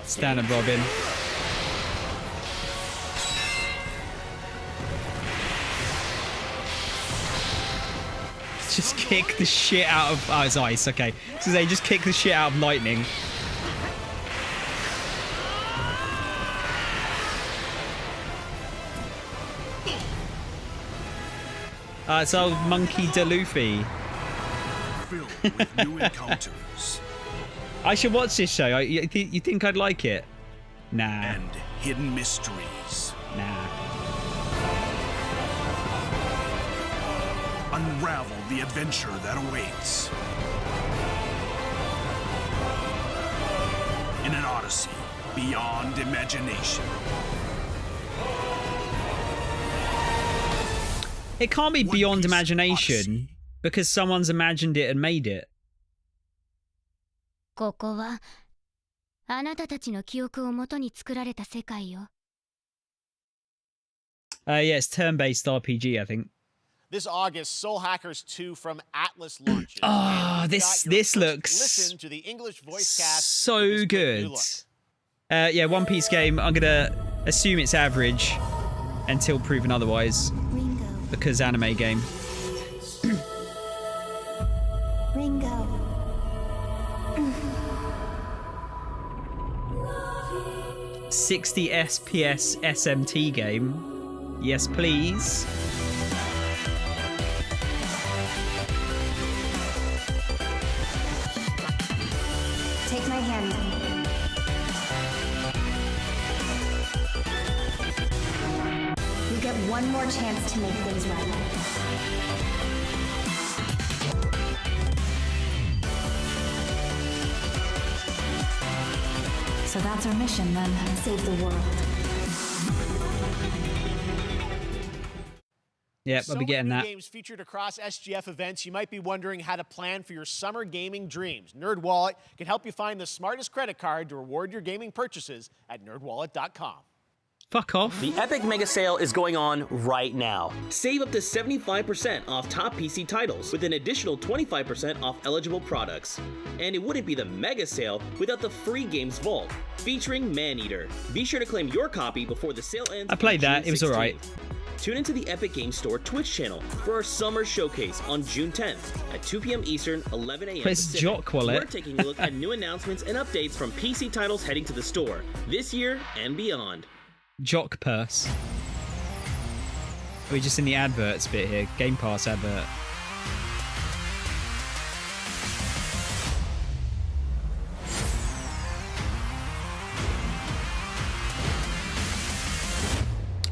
S1: Stan and Robin. Just kick the shit out of... Oh, it's ice, okay. So they just kick the shit out of lightning. It's old Monkey D. Luffy.
S3: Filled with new encounters.
S1: I should watch this show. You think I'd like it? Nah.
S3: And hidden mysteries.
S1: Nah.
S3: Unravel the adventure that awaits. In an odyssey beyond imagination.
S1: It can't be beyond imagination because someone's imagined it and made it.
S21: ここはあなたたちの記憶をもとに作られた世界よ
S1: Yeah, it's turn-based RPG, I think.
S2: This August, Soul Hackers 2 from Atlas launches.
S1: Oh, this looks
S2: listen to the English voice cast
S1: so good. Yeah, One Piece game. I'm gonna assume it's average until proven otherwise. Because anime game.
S21: Ringo
S1: 60 FPS SMT game. Yes, please.
S21: Take my hand. You get one more chance to make things right. So that's our mission then. Save the world.
S1: Yep, I'll be getting that.
S2: Games featured across SGF events. You might be wondering how to plan for your summer gaming dreams. NerdWallet can help you find the smartest credit card to reward your gaming purchases at nerdwallet.com.
S1: Fuck off.
S14: The Epic Mega Sale is going on right now. Save up to 75% off top PC titles with an additional 25% off eligible products. And it wouldn't be the Mega Sale without the free games vault featuring Maneater. Be sure to claim your copy before the sale ends.
S1: I played that.
S14: June
S1: It was
S14: 16th.
S1: alright.
S14: Tune into the Epic Games Store Twitch channel for our summer showcase on June 10th at 2 p.m. Eastern, 11 a.m.
S1: Where's
S14: Pacific.
S1: Jock Wallet?
S14: We're taking a look at new announcements and updates from PC titles heading to the store this year and beyond.
S1: Jock purse. We're just in the adverts bit here. Game Pass advert.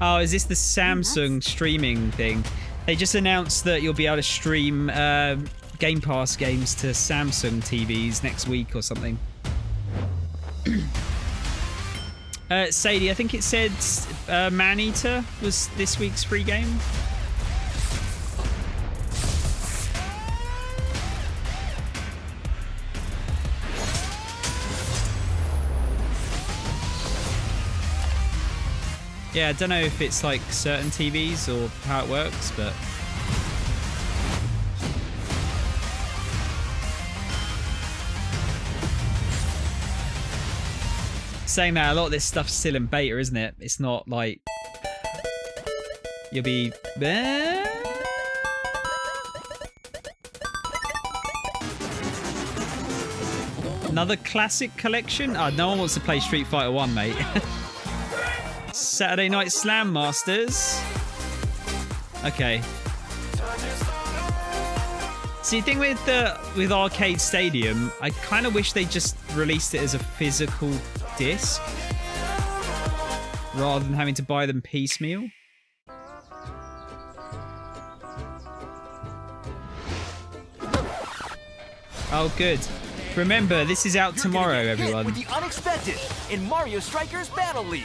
S1: Oh, is this the Samsung streaming thing? They just announced that you'll be able to stream Game Pass games to Samsung TVs next week or something. Sadie, I think it said Maneater was this week's free game. Yeah, I don't know if it's like certain TVs or how it works, but... Saying that, a lot of this stuff's still in beta, isn't it? It's not like... You'll be... Another classic collection? Oh, no one wants to play Street Fighter 1, mate. Saturday Night Slam Masters. Okay. See, the thing with Arcade Stadium, I kind of wish they just released it as a physical disc rather than having to buy them piecemeal. Oh, good. Remember, this is out tomorrow, everyone.
S15: With the unexpected in Mario Strikers Battle League.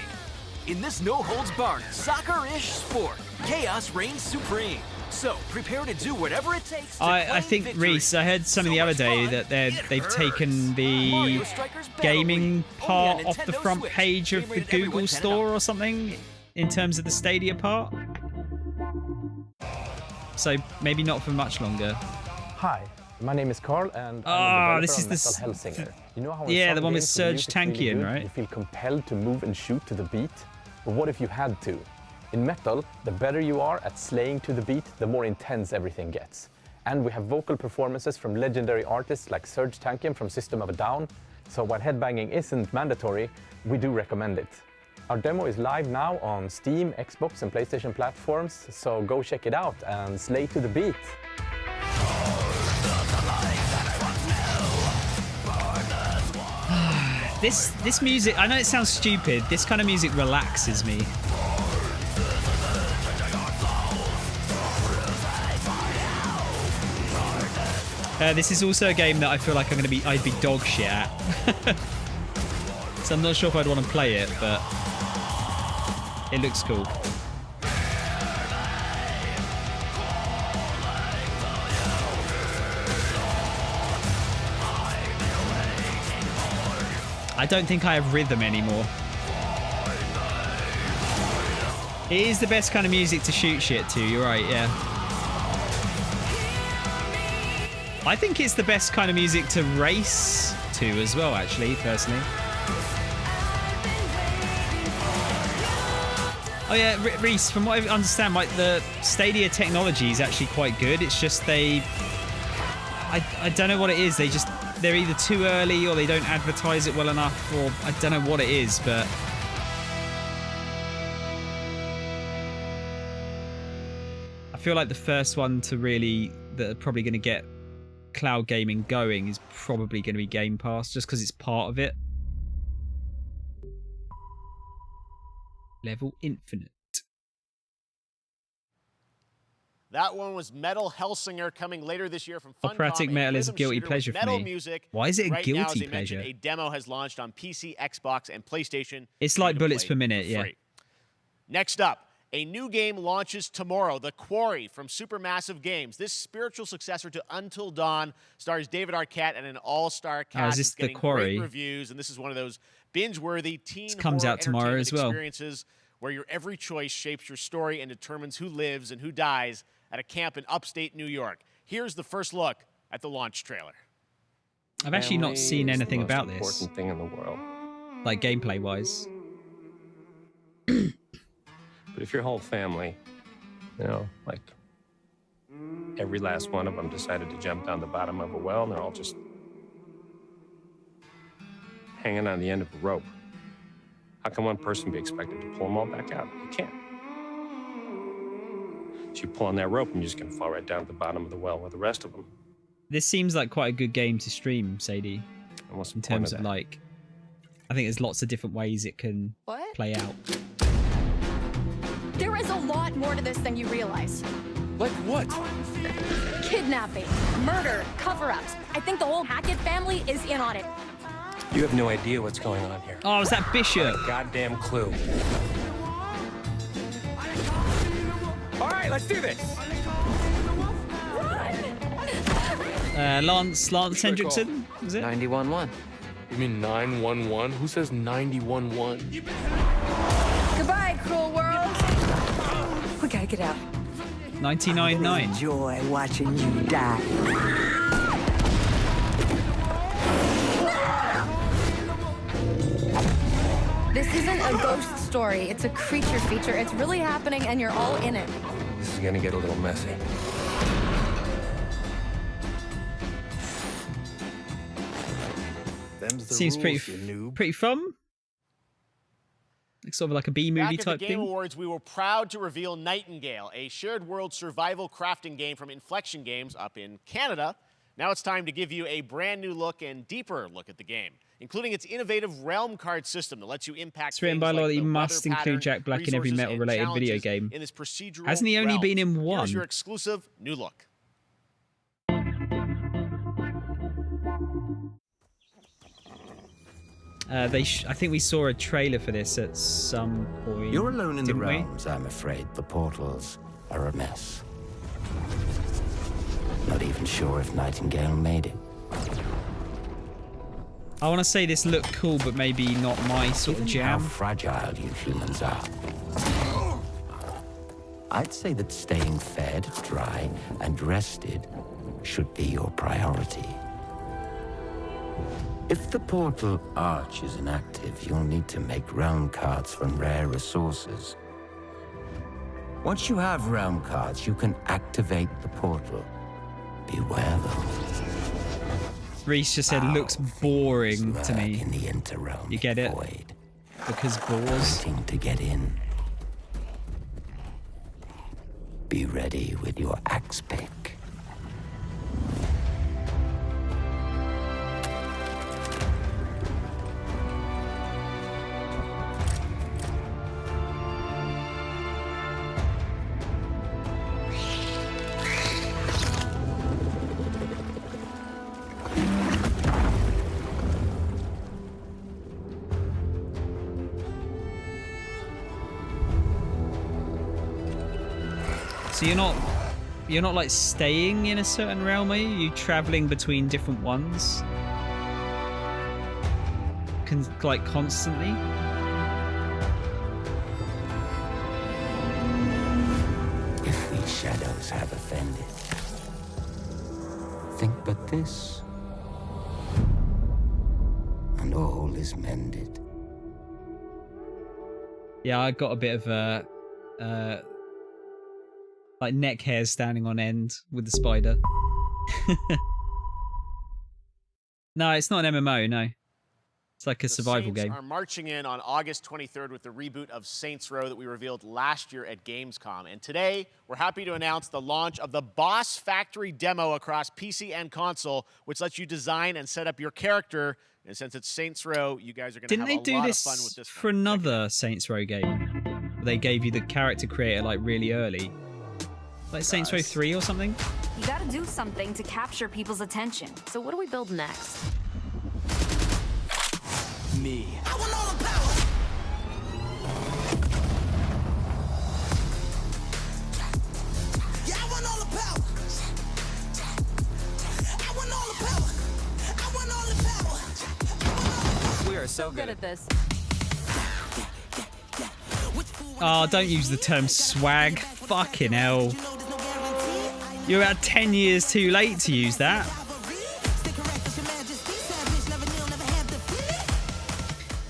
S15: In this no-holds-barred, soccer-ish sport, chaos reigns supreme. So prepare to do whatever it takes to
S1: I think,
S15: victory.
S1: Reese, I heard something the other day that they've taken the gaming part off the front page of the Google store or something in terms of the Stadia part. So maybe not for much longer.
S16: Hi, my name is Carl, and I'm a developer on Metal Hellsinger. You know how in
S1: yeah,
S16: some
S1: the one with
S16: games when
S1: Serge
S16: the music's really
S1: Tankian,
S16: good,
S1: right?
S16: You feel compelled to move and shoot to the beat. But what if you had to? In Metal, the better you are at slaying to the beat, the more intense everything gets. And we have vocal performances from legendary artists like Serge Tankian from System of a Down. So while headbanging isn't mandatory, we do recommend it. Our demo is live now on Steam, Xbox, and PlayStation platforms, so go check it out and slay to the beat.
S1: This music, I know it sounds stupid, this kind of music relaxes me. This is also a game that I feel like I'd be dog shit at. So I'm not sure if I'd want to play it, but it looks cool. I don't think I have rhythm anymore. It is the best kind of music to shoot shit to, you're right, yeah. I think it's the best kind of music to race to as well, actually, personally. Oh yeah, Reese, from what I understand, like the Stadia technology is actually quite good. It's just I don't know what it is. They're either too early or they don't advertise it well enough, or I don't know what it is, but I feel like the first one to really that are probably going to get cloud gaming going is probably going to be Game Pass, just because it's part of it. Level Infinite.
S2: That one was Metal Hellsinger, coming later this year from Funcom.
S1: Operatic Metal is a guilty pleasure for me.
S2: Music.
S1: Why is it a
S2: right
S1: guilty
S2: now, as I
S1: pleasure?
S2: mentioned, a demo has launched on PC, Xbox, and PlayStation.
S1: It's like bullets per minute, yeah.
S2: Next up, a new game launches tomorrow, The Quarry from Supermassive Games. This spiritual successor to Until Dawn stars David Arquette and an all-star cast.
S1: is this
S2: It's getting
S1: The Quarry?
S2: great reviews, and this is one of those binge-worthy teen
S1: comes
S2: horror
S1: out tomorrow
S2: entertainment
S1: as well.
S2: experiences where your every choice shapes your story and determines who lives and who dies at a camp in upstate New York. Here's the first look at the launch trailer.
S1: I've actually not seen anything about this.
S17: Important thing in the world.
S1: Like gameplay-wise.
S17: But if your whole family, like every last one of them decided to jump down the bottom of a well and they're all just hanging on the end of a rope, how can one person be expected to pull them all back out? You can't. So you pull on that rope and you're just going to fall right down at the bottom of the well with the rest of them.
S1: This seems like quite a good game to stream, Sadie.
S17: And what's the
S1: in
S17: point
S1: terms
S17: of
S1: of
S17: that?
S1: like, I think there's lots of different ways it can play out.
S24: There is a lot more to this than you realize.
S15: Like what?
S24: Kidnapping, murder, cover-ups. I think the whole Hackett family is in on it.
S17: You have no idea what's going on here.
S1: Oh, was that Bishop?
S17: Not a goddamn clue. All right, let's do this.
S1: Lance Hendrickson, was it?
S5: 91-1.
S10: You mean 911? Who says 91-1?
S21: Goodbye, cruel world.
S22: We gotta get out.
S1: 99.9.
S22: Enjoy watching you die.
S24: This isn't a ghost story. It's a creature feature. It's really happening, and you're all in it.
S17: This is gonna get a little messy.
S1: Seems pretty fun. Like sort of like a B movie
S2: Back at
S1: type
S2: the Game
S1: thing.
S2: Awards, we were proud to reveal Nightingale, a shared world survival crafting game from Inflection Games up in Canada. Now it's time to give you a brand new look and deeper look at the game, including its innovative realm card system that lets you impact.
S1: It's written by a lot that you must include Jack Black in every metal-related video game.
S2: In this procedural
S1: Hasn't he only
S2: realm.
S1: been in one?
S2: Here's your exclusive new look.
S1: I think we saw a trailer for this at some point.
S7: You're alone in the
S1: didn't we?
S7: realms, I'm afraid. The portals are a mess. Not even sure if Nightingale made it.
S1: I want to say this looked cool, but maybe not my sort of
S7: Given how
S1: jam.
S7: fragile you humans are, I'd say that staying fed, dry, and rested should be your priority. If the portal arch is inactive, you'll need to make realm cards from rare resources. Once you have realm cards, you can activate the portal. Beware though.
S1: Reese just said looks boring to me.
S7: In the interrealm
S1: You get it?
S7: void,
S1: Because bores.
S7: waiting to get in. Be ready with your axe pick.
S1: So you're not like staying in a certain realm, are you? You're traveling between different ones, like constantly.
S7: If these shadows have offended, think but this, and all is mended.
S1: Yeah, I got a bit of like neck hairs standing on end with the spider. No, it's not an MMO, no. It's like a survival
S2: Saints
S1: game.
S2: are marching in on August 23rd with the reboot of Saints Row that we revealed last year at Gamescom. And today, we're happy to announce the launch of the Boss Factory demo across PC and console, which lets you design and set up your character. And since it's Saints Row, you guys are going to have a lot of fun with this.
S1: For another Saints Row game? They gave you the character creator like really early. Like Saints Row 3 or something?
S24: You gotta do something to capture people's attention. So what do we build next?
S15: Me.
S21: I want all the power. Yeah, I want all the power. I want all the power. I want all the power.
S15: We are so
S24: Good at this.
S1: Oh, don't use the term swag. Fucking hell. You're about 10 years too late to use that.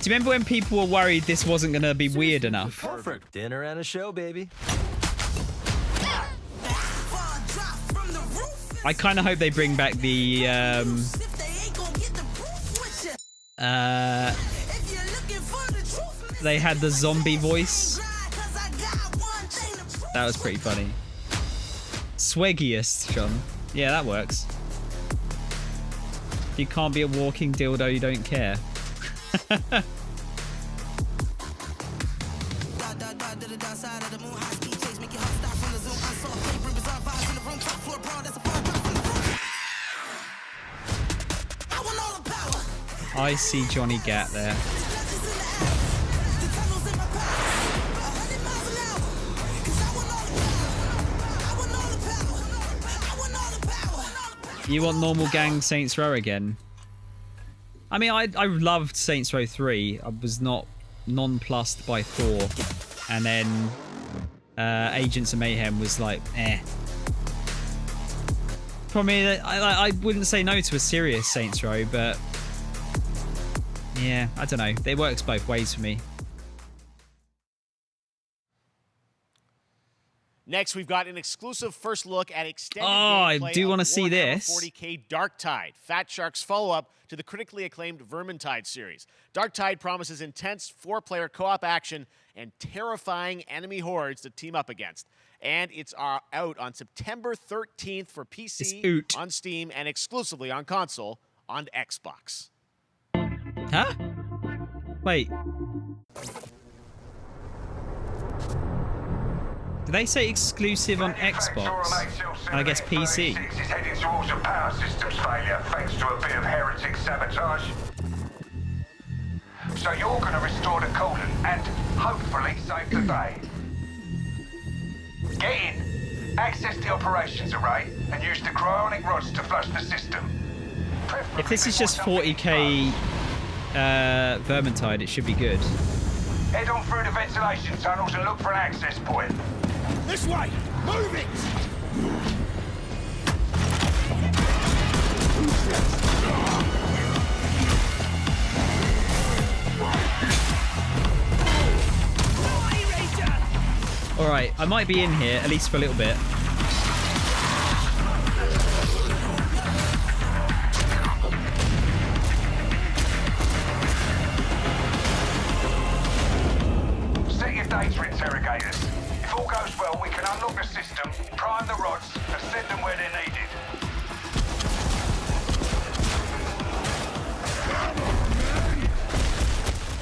S1: Do you remember when people were worried this wasn't going to be weird enough?
S13: Perfect. Dinner and a show, baby.
S1: I kind of hope they bring back the they had the zombie voice. That was pretty funny. Swaggiest, John. Yeah, that works. If you can't be a walking dildo, you don't care. I see Johnny Gat there. You want normal gang Saints Row again? I mean, I loved Saints Row 3. I was not nonplussed by 4. And then Agents of Mayhem was like, eh. Probably, I wouldn't say no to a serious Saints Row, but yeah, I don't know. It works both ways for me.
S2: Next, we've got an exclusive first look at extended
S1: I
S2: gameplay
S1: do want to
S2: of
S1: see
S2: Warhammer
S1: this.
S2: 40k Darktide, Fat Shark's follow-up to the critically acclaimed Vermintide series. Darktide promises intense 4-player co-op action and terrifying enemy hordes to team up against. And it's out on September 13th for PC, on Steam, and exclusively on console on Xbox.
S1: Huh? Wait. Did they say exclusive on Xbox? And I guess PC.
S5: Is heading towards a power systems failure thanks to a bit of heretic sabotage. So you're going to restore the coolant and hopefully save the day. Get in, access the operations array, and use the cryonic rods to flush the system.
S1: If this is just 40k Vermintide, it should be good.
S5: Head on through the ventilation tunnels and look for an access point.
S9: This way! Move it!
S1: Alright, I might be in here, at least for a little bit.
S5: Set your data interrogators. If all goes well, we can unlock the system, prime the rods, and send them where they're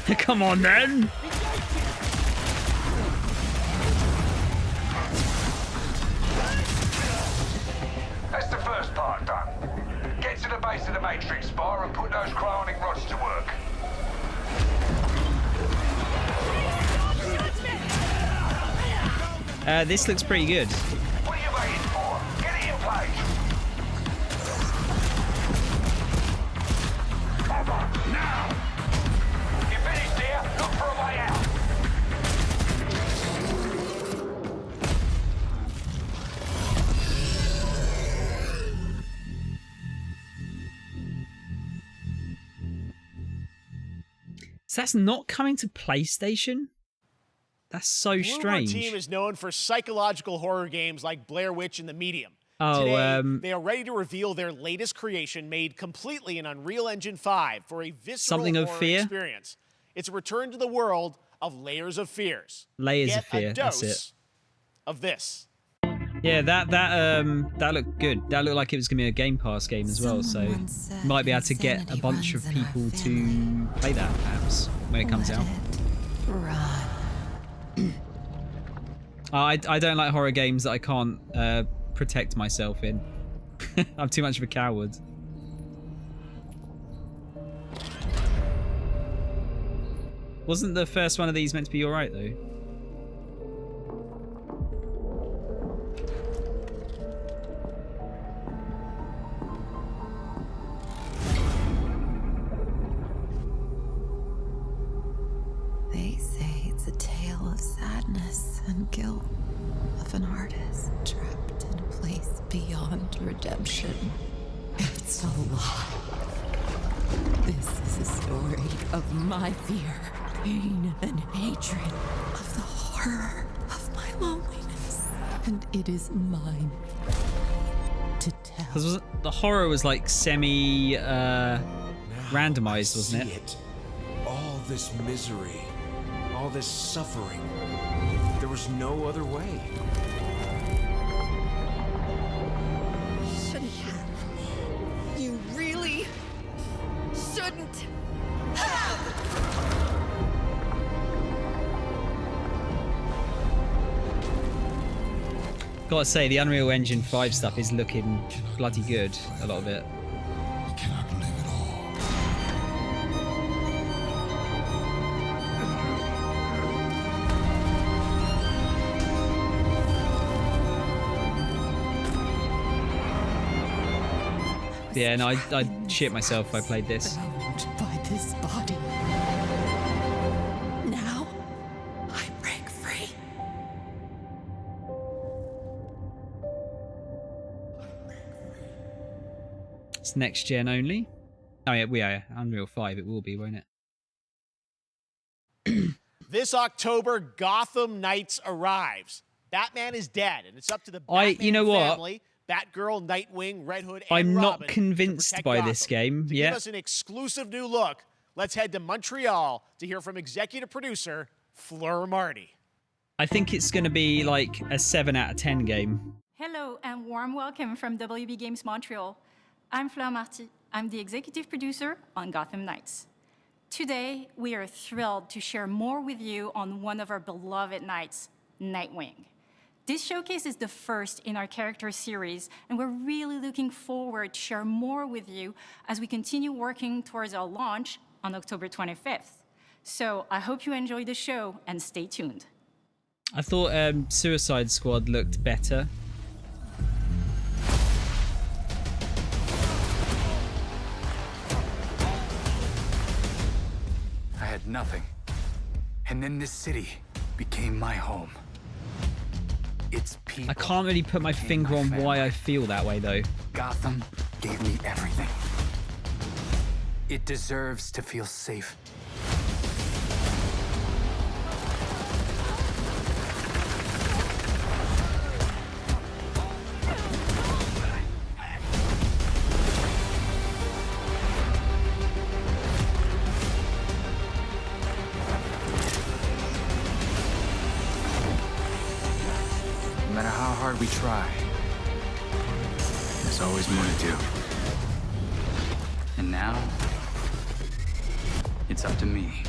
S5: needed.
S1: Come on, then!
S5: That's the first part done. Get to the base of the Matrix bar and put those cryonic rods to work.
S1: This looks pretty good.
S5: What are you waiting for? Get it in place. Now! You finished here? Look for a way out.
S1: So that's not coming to PlayStation? That's so strange.
S2: Bloober Team is known for psychological horror games like Blair Witch and The Medium.
S1: Oh,
S2: Today, they are ready to reveal their latest creation made completely in Unreal Engine 5 for a visceral
S1: Something of
S2: horror
S1: fear?
S2: experience. It's a return to the world of Layers of Fears.
S1: Layers
S2: Get
S1: of Fear,
S2: a
S1: that's
S2: dose
S1: it.
S2: of this.
S1: Yeah, that looked good. That looked like it was going to be a Game Pass game as well, so you might be able to get a bunch of people to play that, perhaps, when it comes out. I don't like horror games that I can't protect myself in. I'm too much of a coward. Wasn't the first one of these meant to be alright, though?
S18: They say it's a tale of sadness and guilt of an artist trapped in a place beyond redemption. It's a lie. This is a story of my fear, pain, and hatred, of the horror of my loneliness. And it is mine to tell.
S1: Because the horror was like semi randomized, wasn't it?
S13: All this misery, all this suffering. There was no other way.
S21: Shouldn't have. You really shouldn't have.
S1: Gotta say, the Unreal Engine 5 stuff is looking bloody good, a lot of it. Yeah, no, I'd shit myself if I played this.
S18: By this body. Now, I break free.
S1: It's next gen only. Oh yeah, we are Unreal 5. It will be, won't it?
S2: This October, Gotham Knights arrives. Batman is dead, and it's up to the Batman
S1: you know what?
S2: family, Batgirl, Nightwing, Red Hood, and
S1: I'm
S2: Robin
S1: not convinced
S2: to protect
S1: by
S2: Gotham.
S1: this game
S2: To
S1: yet.
S2: give us an exclusive new look, let's head to Montreal to hear from executive producer Fleur Marty.
S1: I think it's going to be like a 7 out of 10 game.
S6: Hello and warm welcome from WB Games Montreal. I'm Fleur Marty. I'm the executive producer on Gotham Knights. Today, we are thrilled to share more with you on one of our beloved knights, Nightwing. This showcase is the first in our character series, and we're really looking forward to share more with you as we continue working towards our launch on October 25th. So I hope you enjoy the show and stay tuned.
S1: I thought Suicide Squad looked better.
S19: I had nothing. And then this city became my home. Its people.
S1: I can't really put my finger on why I feel that way, though.
S19: Gotham gave me everything. It deserves to feel safe. No matter how hard we try, there's always more to do. And now, it's up to me.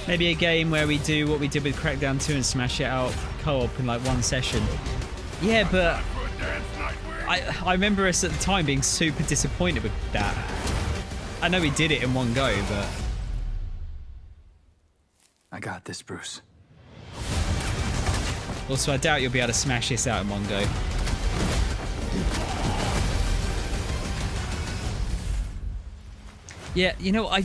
S1: Maybe a game where we do what we did with Crackdown 2 and smash it out co-op in like one session. Yeah, but I remember us at the time being super disappointed with that. I know we did it in one go, but...
S19: I got this, Bruce.
S1: Also, I doubt you'll be able to smash this out in one go. Yeah, you know, I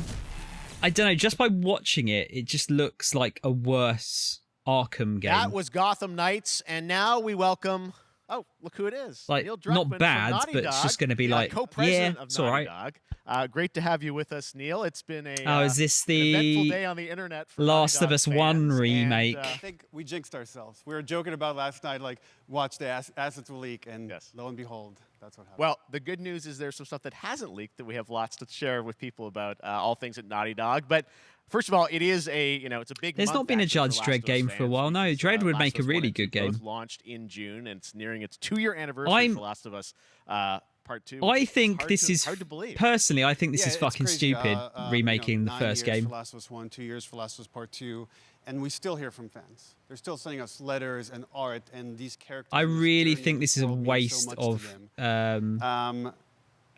S1: don't know. Just by watching it, it just looks like a worse Arkham game.
S2: That was Gotham Knights, and now we welcome... Oh, look who it is.
S1: Like,
S2: Neil
S1: not
S2: Druckmann
S1: bad,
S2: from Naughty
S1: but it's
S2: Dog,
S1: just going to be like,
S2: co-president
S1: yeah,
S2: of
S1: it's
S2: Naughty
S1: all right.
S2: Dog. Great to have you with us, Neil. It's been a
S1: Is this
S2: an eventful
S1: the
S2: day on the internet for
S1: Last
S2: Naughty
S1: of
S2: Dog
S1: Us 1
S2: fans,
S1: remake?
S2: And,
S20: I think we jinxed ourselves. We were joking about last night, like, watch the assets will leak, and lo and behold, that's what happened.
S2: Well, the good news is there's some stuff that hasn't leaked that we have lots to share with people about all things at Naughty Dog. But first of all, it is it's a big.
S1: There's
S2: month
S1: not been a
S2: actually for
S1: Judge
S2: Last
S1: Dredd
S2: of Us
S1: game for a
S2: fans
S1: while. No,
S2: because,
S1: Dredd would
S2: Last
S1: make
S2: of
S1: a
S2: Us
S1: really
S2: 1 and 2
S1: good game.
S2: both launched in June, and it's nearing its 2-year anniversary
S1: I'm-
S2: for Last of Us Part 2.
S1: I
S2: which
S1: think
S2: hard
S1: this
S2: to-
S1: is
S2: hard to believe.
S1: personally. I think this
S20: Yeah, it's
S1: is fucking
S20: crazy.
S1: stupid. Remaking the
S20: 9
S1: first
S20: years
S1: game.
S20: for Last of Us 1, 2 years for Last of Us Part 2, and we still hear from fans. They're still sending us letters and art, and these characters.
S1: I
S20: and this
S1: really
S20: journey
S1: think
S20: of
S1: this
S20: the
S1: is a
S20: world means
S1: waste
S20: so much
S1: of
S20: to them.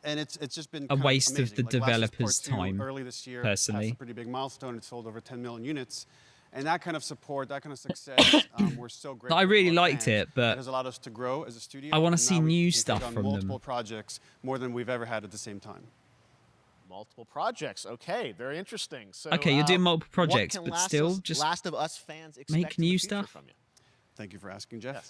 S20: And it's just been
S1: a
S20: kind of
S1: waste of
S20: amazing.
S1: the
S20: Like, Last of Us
S1: developers'
S20: Part 2
S1: time,
S20: early this year,
S1: personally.
S20: passed a pretty big milestone. It sold over 10 million units. And that kind of support, that kind of success, we're so grateful.
S1: I really
S20: to our
S1: liked
S20: fans.
S1: it, but
S20: It has allowed us to grow as a studio.
S1: I wanna
S20: and
S1: see
S20: now we
S1: new
S20: can take
S1: stuff
S20: on
S1: from them.
S20: multiple projects, more than we've ever had at the same time.
S2: Multiple projects. Okay, very interesting. So,
S1: Okay, you're doing multiple
S2: what
S1: projects,
S2: can
S1: but
S2: Last
S1: still,
S2: of-
S1: just
S2: Last of Us fans expect
S1: make
S2: in the
S1: new
S2: future
S1: stuff.
S2: from you?
S20: Thank you for asking, Jeff.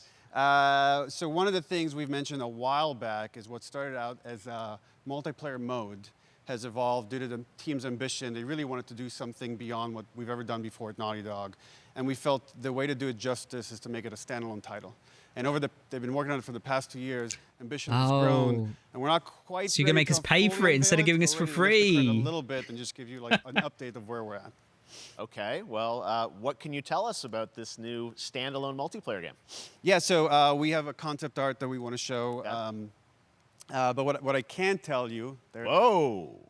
S20: So one of the things we've mentioned a while back is what started out as a multiplayer mode has evolved due to the team's ambition. They really wanted to do something beyond what we've ever done before at Naughty Dog. And we felt the way to do it justice is to make it a standalone title. And they've been working on it for the past 2 years. Ambition has grown, and we're not quite.
S1: So you're gonna
S20: ready
S1: make us
S20: to
S1: pay
S20: fully
S1: for it instead of
S20: unveil
S1: giving
S20: it.
S1: us for
S20: We're ready to lift the curtain
S1: free.
S20: a little bit and just give you like an update of where we're at.
S2: Okay, well, what can you tell us about this new standalone multiplayer game?
S20: Yeah, so we have a concept art that we want to show. But what I can tell you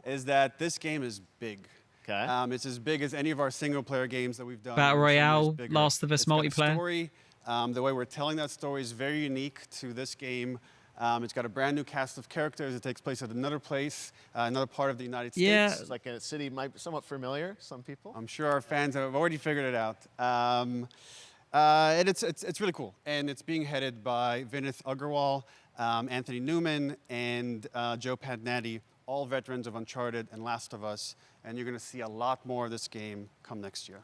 S20: is that this game is big.
S2: Okay.
S20: It's as big as any of our single-player games that we've done.
S1: Battle
S20: in some ways
S1: Royale,
S20: bigger.
S1: Last of Us
S20: It's got a
S1: multiplayer.
S20: story. The way we're telling that story is very unique to this game. It's got a brand new cast of characters. It takes place at another place, another part of the United States.
S2: It's like a city might be somewhat familiar, some people.
S20: I'm sure our fans have already figured it out. And it's really cool. And it's being headed by Vinith Agarwal. Anthony Newman and Joe Pantnati, all veterans of Uncharted and Last of Us, and you're going to see a lot more of this game come next year.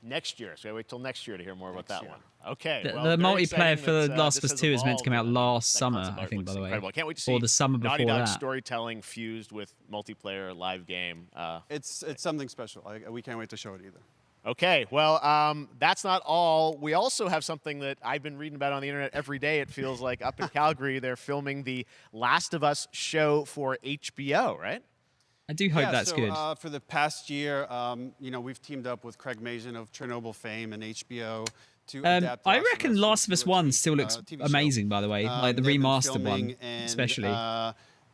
S2: Next year, so I wait till next year to hear more about that one. Okay.
S1: The,
S2: well,
S1: the
S2: very
S1: multiplayer
S2: exciting
S1: for
S2: that,
S1: The Last of
S2: this
S1: Us
S2: has
S1: 2 is meant to come out
S2: evolved, and
S1: last
S2: that
S1: summer,
S2: concept
S1: I
S2: art
S1: think,
S2: looks
S1: by the way.
S2: incredible. I can't wait to
S1: Or
S2: see
S1: the summer before
S2: Naughty Dog
S1: that.
S2: storytelling fused with multiplayer live game.
S20: It's something special. We can't wait to show it either.
S2: Okay, well, that's not all. We also have something that I've been reading about on the internet every day, it feels like, up in Calgary. They're filming the Last of Us show for HBO, right?
S1: I do hope that's good.
S20: For the past year, we've teamed up with Craig Mazin of Chernobyl fame and HBO to adapt.
S1: I reckon Last of Us 1 still looks amazing, by the way. Like the
S20: they've been
S1: remastered one,
S20: filming, and,
S1: especially.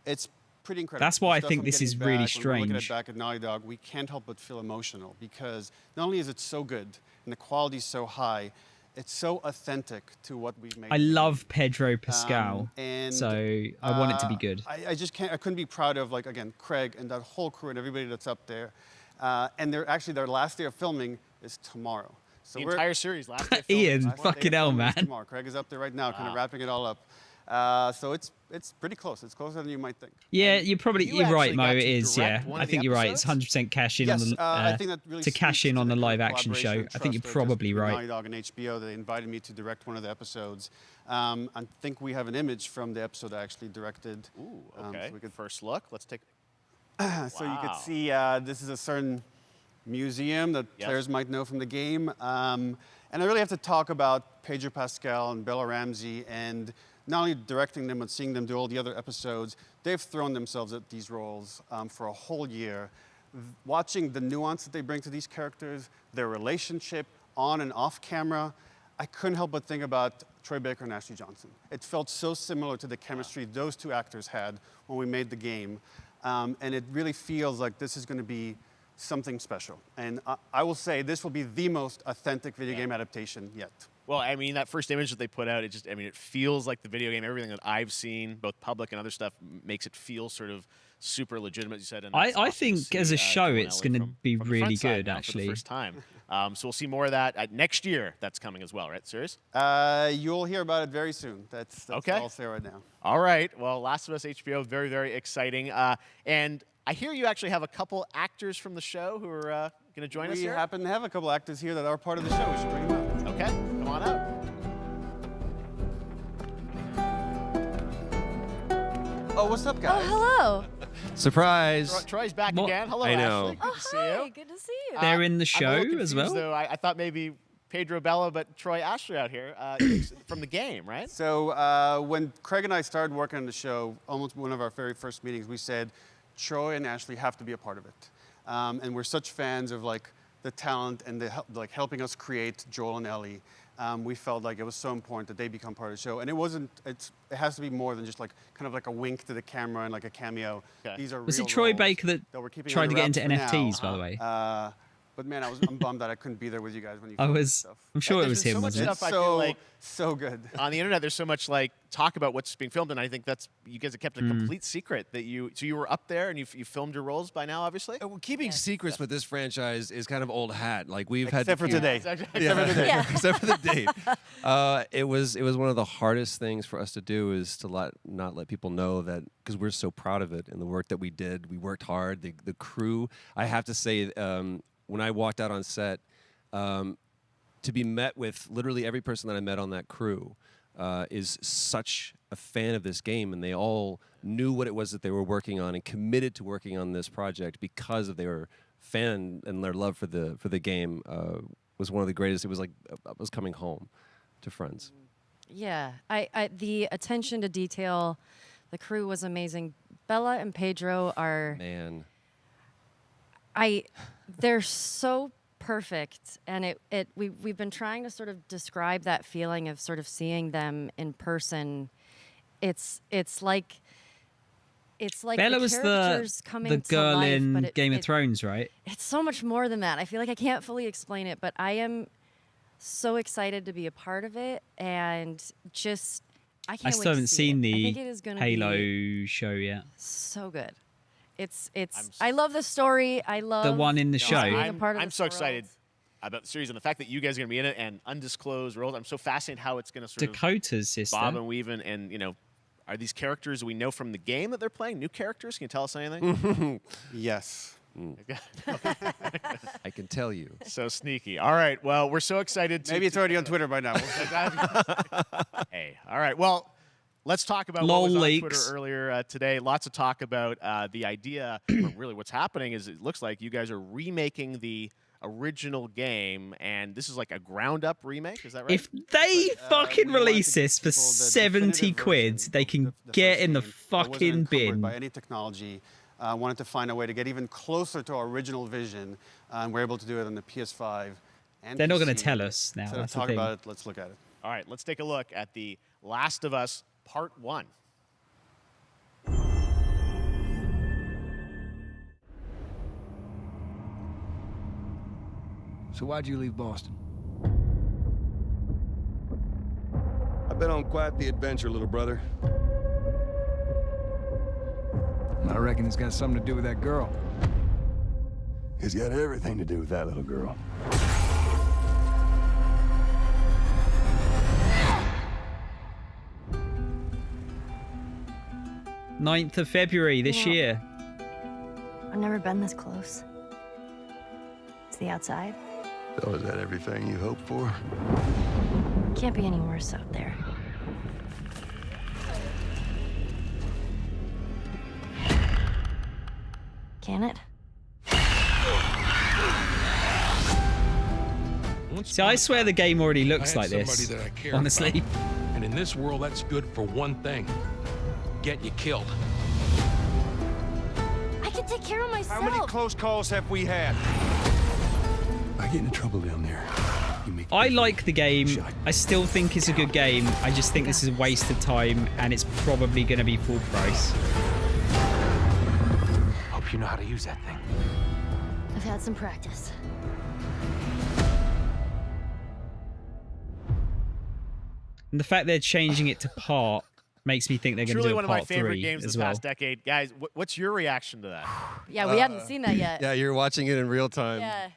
S20: It's pretty incredible.
S1: That's why I
S20: The stuff
S1: think
S20: I'm
S1: this
S20: getting
S1: is really
S20: back, when we're looking at
S1: strange.
S20: back at Naughty Dog, we can't help but feel emotional because not only is it so good and the quality is so high, it's so authentic to what we've made.
S1: I love Pedro Pascal,
S20: and,
S1: so I want it to be good.
S20: I just can't. I couldn't be proud of, like, again, Craig and that whole crew and everybody that's up there. And they're actually, their last day of filming is tomorrow. So
S2: The entire series, last day of
S1: Ian,
S2: filming.
S20: last day of
S1: fucking hell,
S20: filming is
S1: man.
S20: tomorrow. Craig is up there right now, kind of wrapping it all up. So it's pretty close. It's closer than you might think.
S1: Yeah,
S20: And
S1: you're right, Mo. It is. Yeah, I think you're right. It's 100% cash in on
S20: Yes,
S1: the
S20: I think that really
S1: to cash in on the live action show.
S20: collaboration
S1: I think you're
S20: trust of just
S1: probably
S20: between
S1: right.
S20: Naughty Dog and HBO. They invited me to direct one of the episodes. I think we have an image from the episode I actually directed.
S2: Ooh, okay.
S20: So we could
S2: First look. Let's take.
S20: so you could see this is a certain museum that players might know from the game. And I really have to talk about Pedro Pascal and Bella Ramsey, and not only directing them, but seeing them do all the other episodes. They've thrown themselves at these roles for a whole year. Watching the nuance that they bring to these characters, their relationship on and off camera, I couldn't help but think about Troy Baker and Ashley Johnson. It felt so similar to the chemistry those two actors had when we made the game. And it really feels like this is going to be something special. And I will say this will be the most authentic video game adaptation yet.
S2: Well, I mean, that first image that they put out, it feels like the video game. Everything that I've seen, both public and other stuff, makes it feel sort of super legitimate, you said. And it's
S1: I
S2: awesome to
S1: think
S2: see,
S1: as a show,
S2: Joel
S1: it's
S2: Elliott
S1: going to be
S2: from the
S1: really
S2: front side
S1: good,
S2: now
S1: actually.
S2: For the first time. So we'll see more of that next year. That's coming as well, right? Serious?
S20: You'll hear about it very soon. That's
S2: okay.
S20: all I'll say right now.
S2: All right. Well, Last of Us HBO, very, very exciting. And I hear you actually have a couple actors from the show who are going to join us here.
S20: We happen to have a couple actors here that are part of the show. We should bring them up.
S2: Okay, come on out.
S20: Oh, what's up, guys?
S4: Oh, hello.
S11: Surprise.
S2: Troy's back again. Hello,
S11: I know.
S2: Ashley. Good to see you.
S4: Good to see you.
S1: They're in the
S2: I'm a
S1: show
S2: little
S1: as
S2: confused,
S1: well.
S2: Though. I thought maybe Pedro Bella, but Troy Ashley out here from the game, right?
S20: So when Craig and I started working on the show, almost one of our very first meetings, we said Troy and Ashley have to be a part of it. And we're such fans of the talent and helping us create Joel and Ellie. We felt like it was so important that they become part of the show. And it has to be more than just kind of like a wink to the camera and like a cameo.
S2: Okay.
S20: These are
S1: Was
S20: real
S1: it Troy
S20: roles
S1: Baker that
S20: we're keeping
S1: tried to
S20: under
S1: get into
S20: wraps for
S1: NFTs,
S20: now.
S1: by the way?
S20: But man, I'm bummed that I couldn't be there with you guys when you
S1: I
S20: filmed
S1: was.
S20: this stuff.
S1: I'm sure it was
S2: There's
S1: him,
S2: been so much
S1: wasn't it?
S2: stuff I feel like
S20: so good.
S2: On the internet, there's so much talk about what's being filmed, and I think you guys have kept a complete secret that so you were up there and you filmed your roles by now, obviously.
S11: Well, keeping secrets with this franchise is kind of old hat. Like we've
S20: Except
S11: had
S20: for today.
S11: Except for the date. It was one of the hardest things for us to do is to not let people know that, because we're so proud of it and the work that we did. We worked hard. The crew. I have to say, when I walked out on set, to be met with literally every person that I met on that crew is such a fan of this game, and they all knew what it was that they were working on and committed to working on this project because of their fan and their love for the game was one of the greatest. It was like I was coming home to friends.
S4: Yeah, the attention to detail, the crew was amazing. Bella and Pedro are they're so perfect, and we've been trying to sort of describe that feeling of sort of seeing them in person. It's like
S1: Bella
S4: the
S1: was
S4: characters
S1: the
S4: coming
S1: girl
S4: to life,
S1: in
S4: but
S1: Game of Thrones, right?
S4: It's so much more than that. I feel like I can't fully explain it, but I am so excited to be a part of it, and just I can't.
S1: I still haven't seen
S4: I
S1: the
S4: think it is gonna
S1: Halo
S4: be
S1: show yet.
S4: so good. I love the story. I love
S1: The one in the show.
S4: being a part of
S2: I'm
S4: this
S2: so
S4: world.
S2: excited about the series and the fact that you guys are going to be in it and undisclosed roles. I'm so fascinated how it's going to sort
S1: Dakota's
S2: of
S1: sister.
S2: bob and weave and are these characters we know from the game that they're playing? New characters? Can you tell us anything?
S20: Yes.
S11: I can tell you.
S2: So sneaky. All right. Well, we're so excited.
S20: Maybe it's already on Twitter by now.
S2: Hey. All right. Well, let's talk about
S1: Lol
S2: what was on
S1: leaks.
S2: Twitter earlier today. Lots of talk about the idea. Or really, what's happening is it looks like you guys are remaking the original game, and this is like a ground-up remake. Is that right?
S1: If they fucking release this for 70 quid, they can get in the fucking bin.
S20: By any technology, wanted to find a way to get even closer to our original vision, and we're able to do it on the PS5. And
S1: They're not
S20: PC.
S1: going to tell us now.
S20: Instead of
S1: That's the
S20: talking
S1: thing.
S20: about it, let's look at it.
S2: All right. Let's take a look at The Last of Us Part 1.
S3: So why'd you leave Boston?
S8: I've been on quite the adventure, little brother.
S3: I reckon it's got something to do with that girl.
S8: It's got everything to do with that little girl.
S1: 9th of February this year.
S12: I've never been this close. It's the outside.
S8: So is that everything you hoped for?
S12: Can't be any worse out there. Can it?
S1: See, I swear the game already looks
S9: I
S1: like
S9: had
S1: this.
S9: somebody that I cared
S1: Honestly.
S9: about. And in this world, that's good for one thing. Getting you killed.
S12: I can take care of myself.
S8: How many close calls have we had? I get into trouble down there.
S1: I like the game. I still think it's a good game. I just think this is a waste of time, and it's probably going to be full price.
S15: Hope you know how to use that thing.
S12: I've had some practice.
S1: And the fact they're changing it to part makes me think they're going to
S2: Truly
S1: do a
S2: one of my
S1: part
S2: favorite
S1: 3
S2: games
S1: as
S2: this
S1: well.
S2: past decade. Guys, what's your reaction to that?
S4: Yeah, we hadn't seen that yet.
S11: Yeah, you're watching it in real time.
S4: Yeah.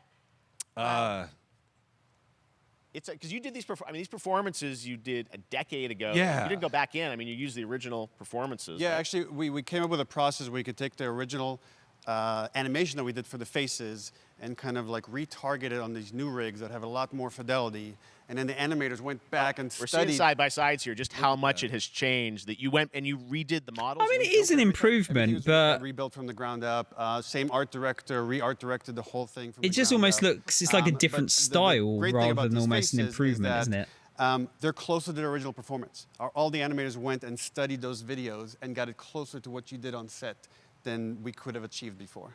S2: It's because you did these. These performances you did a decade ago.
S20: Yeah.
S2: You didn't go back in. I mean, you used the original performances.
S20: Yeah,
S2: right?
S20: actually, we came up with a process where we could take the original animation that we did for the faces and kind of like retarget it on these new rigs that have a lot more fidelity. And then the animators went back and
S2: We're
S20: studied.
S2: seeing side by sides here just how much it has changed. That you went and you redid the models.
S1: I mean, it is an improvement, but
S20: rebuilt from the ground up. Same art director, re-art directed the whole thing. From
S1: it
S20: the
S1: just
S20: ground
S1: almost
S20: up.
S1: looks, it's like a
S20: But
S1: different
S20: the
S1: style
S20: great thing
S1: rather
S20: about
S1: than
S20: these
S1: almost an
S20: faces
S1: improvement,
S20: is
S1: isn't
S20: that,
S1: it?
S20: They're closer to the original performance. All the animators went and studied those videos and got it closer to what you did on set than we could have achieved before.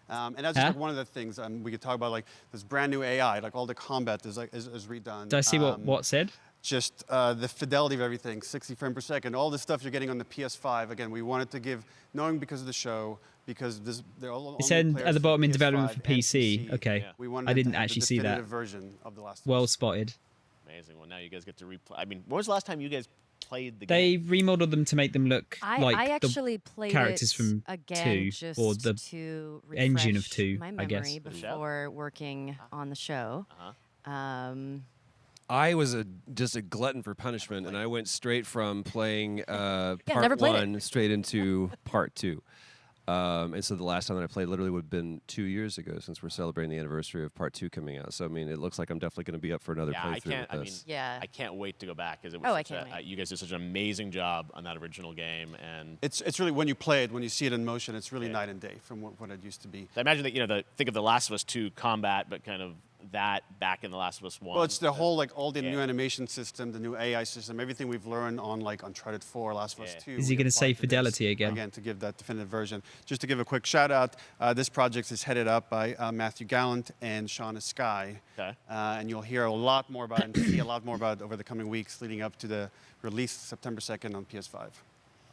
S20: And that's just like one of the things we could talk about, like this brand new AI, like all the combat is redone.
S1: Did I see what said?
S20: Just the fidelity of everything, 60 frames per second, all the stuff you're getting on the PS5. Again, we wanted to give, knowing because of the show, because they're all.
S1: It said at the bottom in development for PC.
S20: PC.
S1: Okay,
S20: We wanted
S1: I
S20: to
S1: didn't
S20: have the
S1: actually see that.
S20: definitive version of The Last of Us.
S1: Well spotted.
S2: Amazing. Well, now you guys get to replay. I mean, when was the last time you guys played the
S1: They
S2: game?
S1: remodeled them to make them look like
S4: I actually
S1: the
S4: played
S1: characters
S4: it
S1: from
S4: again
S1: 2
S4: just
S1: or the
S4: to
S1: engine of
S4: refresh
S1: 2,
S4: my
S1: I
S4: memory
S1: guess.
S4: before working on the show.
S11: I was just a glutton for punishment, and I went straight from playing
S4: never
S11: part
S4: played it.
S11: 1 straight into part 2. And so the last time that I played literally would have been 2 years ago, since we're celebrating the anniversary of part 2 coming out. So I mean, it looks like I'm definitely going to be up for another
S2: Yeah,
S11: playthrough
S2: I can't.
S11: with
S2: I
S11: this.
S2: mean, I can't wait to go back because it was.
S4: Oh, I
S2: such
S4: can't
S2: a, you guys did such an amazing job on that original game, and
S20: It's really, when you play it, when you see it in motion, it's really night and day from what it used to be.
S2: I imagine that think of The Last of Us 2 combat, but kind of that back in The Last of Us 1.
S20: Well, it's the whole, like, all the new animation system, the new AI system, everything we've learned on, like, Uncharted 4, Last of Us 2.
S1: Is he going to say fidelity again?
S20: Again, to give that definitive version. Just to give a quick shout out, this project is headed up by Matthew Gallant and Shauna Skye.
S2: Okay.
S20: And you'll hear a lot more about it and see a lot more about it over the coming weeks leading up to the release September 2nd on PS5.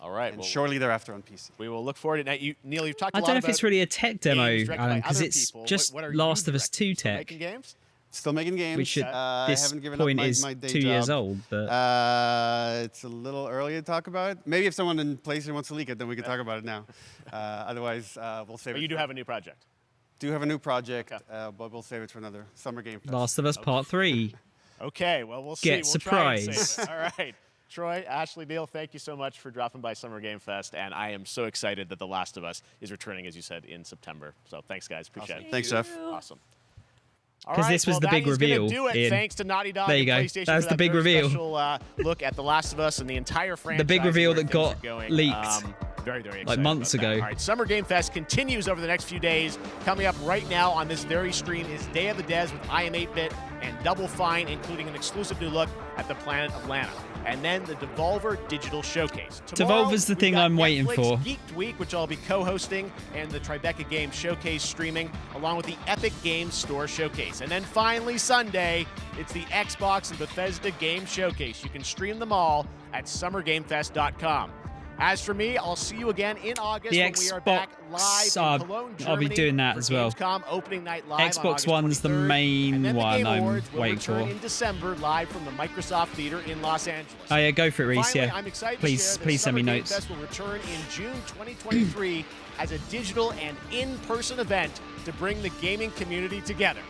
S2: All right.
S20: And shortly thereafter on PC.
S2: We will look forward to it. Now, Neil, you've talked a
S1: I
S2: lot
S1: don't know
S2: about
S1: if it's really a tech demo,
S2: games directed by
S1: because
S2: other
S1: it's
S2: people.
S1: just
S2: What are you
S1: Last of Us 2
S2: Still
S1: tech.
S2: making games?
S20: Still making games.
S1: Which at
S20: I
S1: this
S20: haven't given
S1: point
S20: up
S1: is
S20: my day
S1: 2 years
S20: job.
S1: old. But
S20: It's a little early to talk about it. Maybe if someone in PlayStation wants to leak it, then we can talk about it now. Otherwise, we'll save it.
S2: But you do have a new project.
S20: Do have a new project, but we'll save it for another summer game.
S1: Last of Us Part 3.
S2: Okay, well, we'll see.
S1: Get
S2: We'll try and
S1: surprised.
S2: save it. All right. Troy, Ashley, Neil, thank you so much for dropping by Summer Game Fest, and I am so excited that The Last of Us is returning, as you said, in September. So thanks, guys. Appreciate it.
S20: Thanks, Jeff.
S2: Awesome.
S1: Because this was the big reveal.
S2: Do it.
S1: Ian.
S2: Thanks to Naughty Dog
S1: There you
S2: and
S1: go.
S2: PlayStation
S1: That's
S2: for
S1: the
S2: that
S1: big
S2: very
S1: reveal.
S2: special look at The Last of Us and the entire franchise.
S1: The big reveal
S2: and where
S1: that
S2: things
S1: got
S2: are going.
S1: leaked.
S2: Very, very excited
S1: like months
S2: about that.
S1: ago.
S2: All right, Summer Game Fest continues over the next few days. Coming up right now on this very stream is Day of the Devs with I Am 8-Bit and Double Fine, including an exclusive new look at the planet Atlanta. And then the Devolver Digital Showcase. Tomorrow,
S1: Devolver's the
S2: we've
S1: thing
S2: got
S1: I'm waiting
S2: Netflix
S1: for.
S2: Geeked Week, which I'll be co-hosting, and the Tribeca Games Showcase streaming, along with the Epic Games Store Showcase. And then finally Sunday, it's the Xbox and Bethesda Game Showcase. You can stream them all at summergamefest.com. As for me, I'll see you again in August
S1: The
S2: when we are back live in Cologne, Germany.
S1: I'll be doing that
S2: for
S1: as well.
S2: Gamescom opening night live on
S1: Xbox
S2: August
S1: One's the
S2: 23rd.
S1: main
S2: And then the
S1: one
S2: Game
S1: I'm
S2: Awards will
S1: waiting
S2: return
S1: for.
S2: in December live from the Microsoft Theater in Los Angeles.
S1: Oh yeah, go for it, Reese.
S2: Finally,
S1: Yeah.
S2: I'm excited
S1: Please,
S2: to share that
S1: please send me
S2: Summer Game
S1: notes.
S2: Fest will return in June 2023 as a digital and in-person event to bring the gaming community together.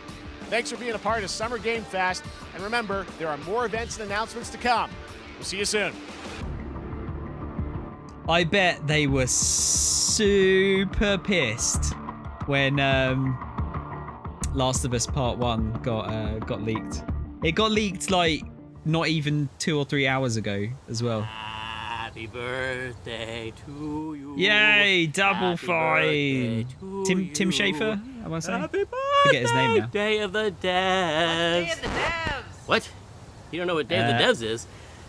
S2: Thanks for being a part of Summer Game Fest, and remember, there are more events and announcements to come. We'll see you soon.
S1: I bet they were super pissed when Last of Us Part 1 got leaked. It got leaked like not even 2 or 3 hours ago as well.
S10: Happy birthday to you.
S1: Yay, Double
S10: Happy
S1: Fine.
S10: birthday to
S1: Tim
S10: you.
S1: Schafer, I want to say.
S10: Happy
S1: Forget his name now.
S10: Day of the Devs.
S21: Day of the Devs.
S10: What? You don't know what Day of the Devs is?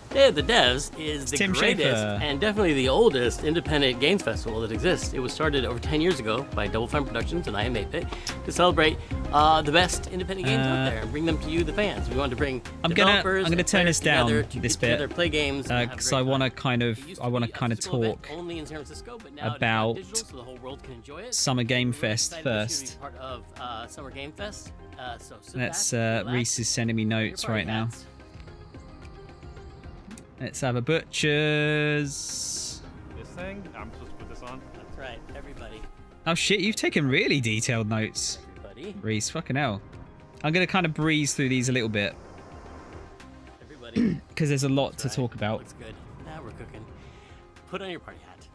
S10: Day of the Devs is the
S1: Tim
S10: greatest
S1: Schafer.
S10: and definitely the oldest independent games festival that exists. It was started over 10 years ago by Double Fine Productions and I Am 8-Bit to celebrate the best independent games out there and bring them to you, the fans. We wanted to bring
S1: I'm
S10: developers
S1: gonna
S10: and
S1: turn
S10: players
S1: this down
S10: together to
S1: this
S10: get
S1: bit
S10: together, play games, and have a
S1: because
S10: great
S1: I want to
S10: time.
S1: kind of
S10: Physical event
S1: talk
S10: only in San Francisco, but now
S1: about
S10: it's digital, so the whole world can enjoy it.
S1: Summer Game
S10: We're really
S1: Fest
S10: excited this year to
S1: first.
S10: be part of Summer Game Fest. So sit
S1: Let's
S10: back, relax,
S1: Reese is sending me notes
S10: party
S1: right now.
S10: hats.
S1: Let's have a butcher's.
S14: This thing? I'm supposed to put this on?
S10: That's right, everybody.
S1: Oh shit, you've taken really detailed notes.
S10: Everybody.
S1: Reese, fucking hell. I'm going to kind of breeze through these a little bit.
S10: Everybody.
S1: Because there's a lot to talk about.
S10: Looks good. Now we're cooking. Put on your party hat.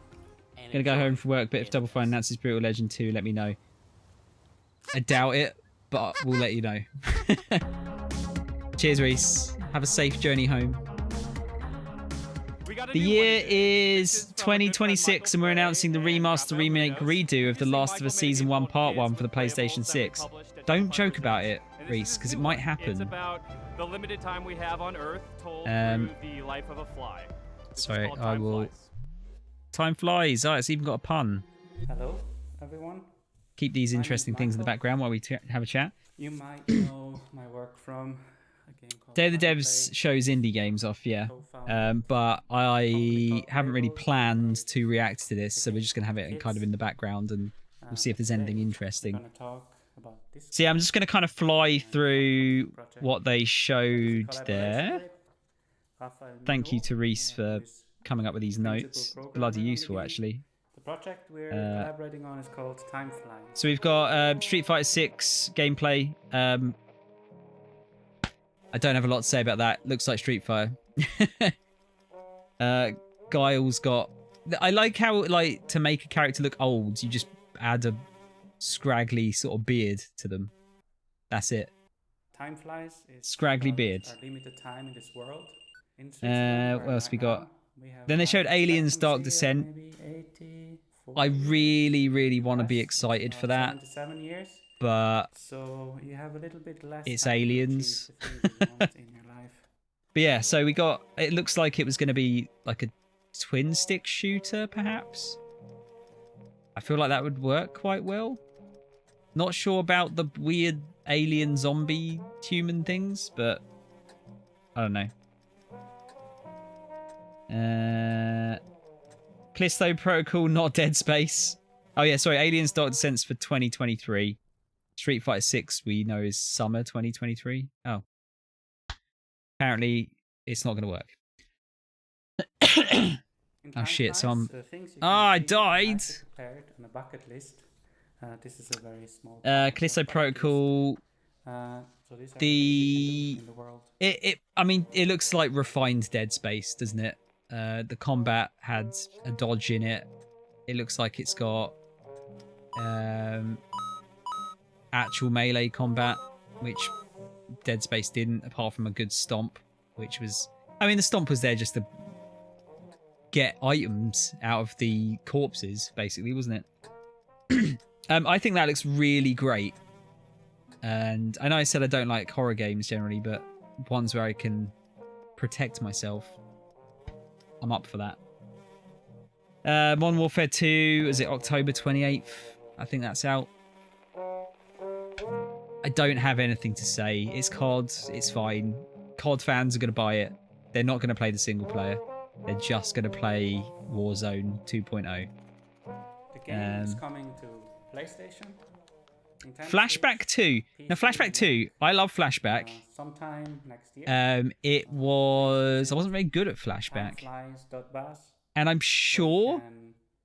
S10: And
S1: Gonna go
S10: enjoy.
S1: home from work, but if Double Fine announces Brutal Legend 2, let me know. I doubt it, but we'll let you know. Cheers, Reese. Have a safe journey home. The year is 2026, and we're announcing the remaster, remake, redo of The Last of Us Season 1 Part 1 for the PlayStation 6. Don't joke about it, Reese, because it might
S14: It's
S1: happen.
S14: about the limited time we have on Earth told
S1: Um,
S14: through the life of a fly. This is
S1: Sorry,
S14: called
S1: I
S14: Time
S1: will.
S14: Flies.
S1: Time flies. Oh, it's even got a pun.
S16: Hello, everyone.
S1: Keep these interesting things in the background while we have a chat.
S16: You might know my work from a game called
S1: Day of the Devs shows indie games off, yeah. But I haven't really planned to react to this, so we're just going to have it kind of in the background and we'll see if there's anything interesting.
S16: We're gonna talk about this
S1: See, I'm just going to kind of fly through what they showed there. Thank you to Reese for coming up with these notes. Bloody useful, actually.
S16: The project we're collaborating on is called Time Flies.
S1: So we've got Street Fighter 6 gameplay. I don't have a lot to say about that. Looks like Street Fighter. Guile's got... I like how, like, to make a character look old, you just add a scraggly sort of beard to them. That's it.
S16: Time Flies is
S1: Scraggly
S16: about
S1: beard.
S16: our limited time in this world. In Switzerland,
S1: What else we got?
S16: we have
S1: Then they showed
S16: life
S1: Aliens Dark
S16: expectancy
S1: Descent.
S16: of maybe 80,
S1: I really, really want to be excited for that.
S16: 77 years.
S1: But
S16: So you have a little bit less
S1: it's
S16: time to achieve
S1: aliens.
S16: the things you want in your life.
S1: But yeah, so we got... It looks like it was going to be like a twin stick shooter, perhaps. I feel like that would work quite well. Not sure about the weird alien zombie human things, but I don't know. Callisto Protocol, not Dead Space. Oh yeah, sorry, Aliens Dark Descent for 2023. Street Fighter 6 we know is summer 2023. Oh. Apparently it's not going to work. Oh shit, so I'm... I died!
S16: Prepared on a bucket list. This is a very small.
S1: Callisto Protocol The I mean, it looks like refined Dead Space, doesn't it? The combat had a dodge in it. It looks like it's got actual melee combat, which Dead Space didn't, apart from a good stomp, which was, I mean, the stomp was there just to get items out of the corpses, basically, wasn't it? I think that looks really great. And I know I said I don't like horror games generally, but ones where I can protect myself, I'm up for that. Modern Warfare 2, is it October 28th? I think that's out. I don't have anything to say. It's COD, it's fine. COD fans are going to buy it. They're not going to play the single player. They're just going to play Warzone 2.0.
S16: The game is coming to PlayStation. Nintendo
S1: Flashback 2. Now, Flashback 2, I love Flashback.
S16: Sometime next year.
S1: It was... I wasn't very good at Flashback. And I'm sure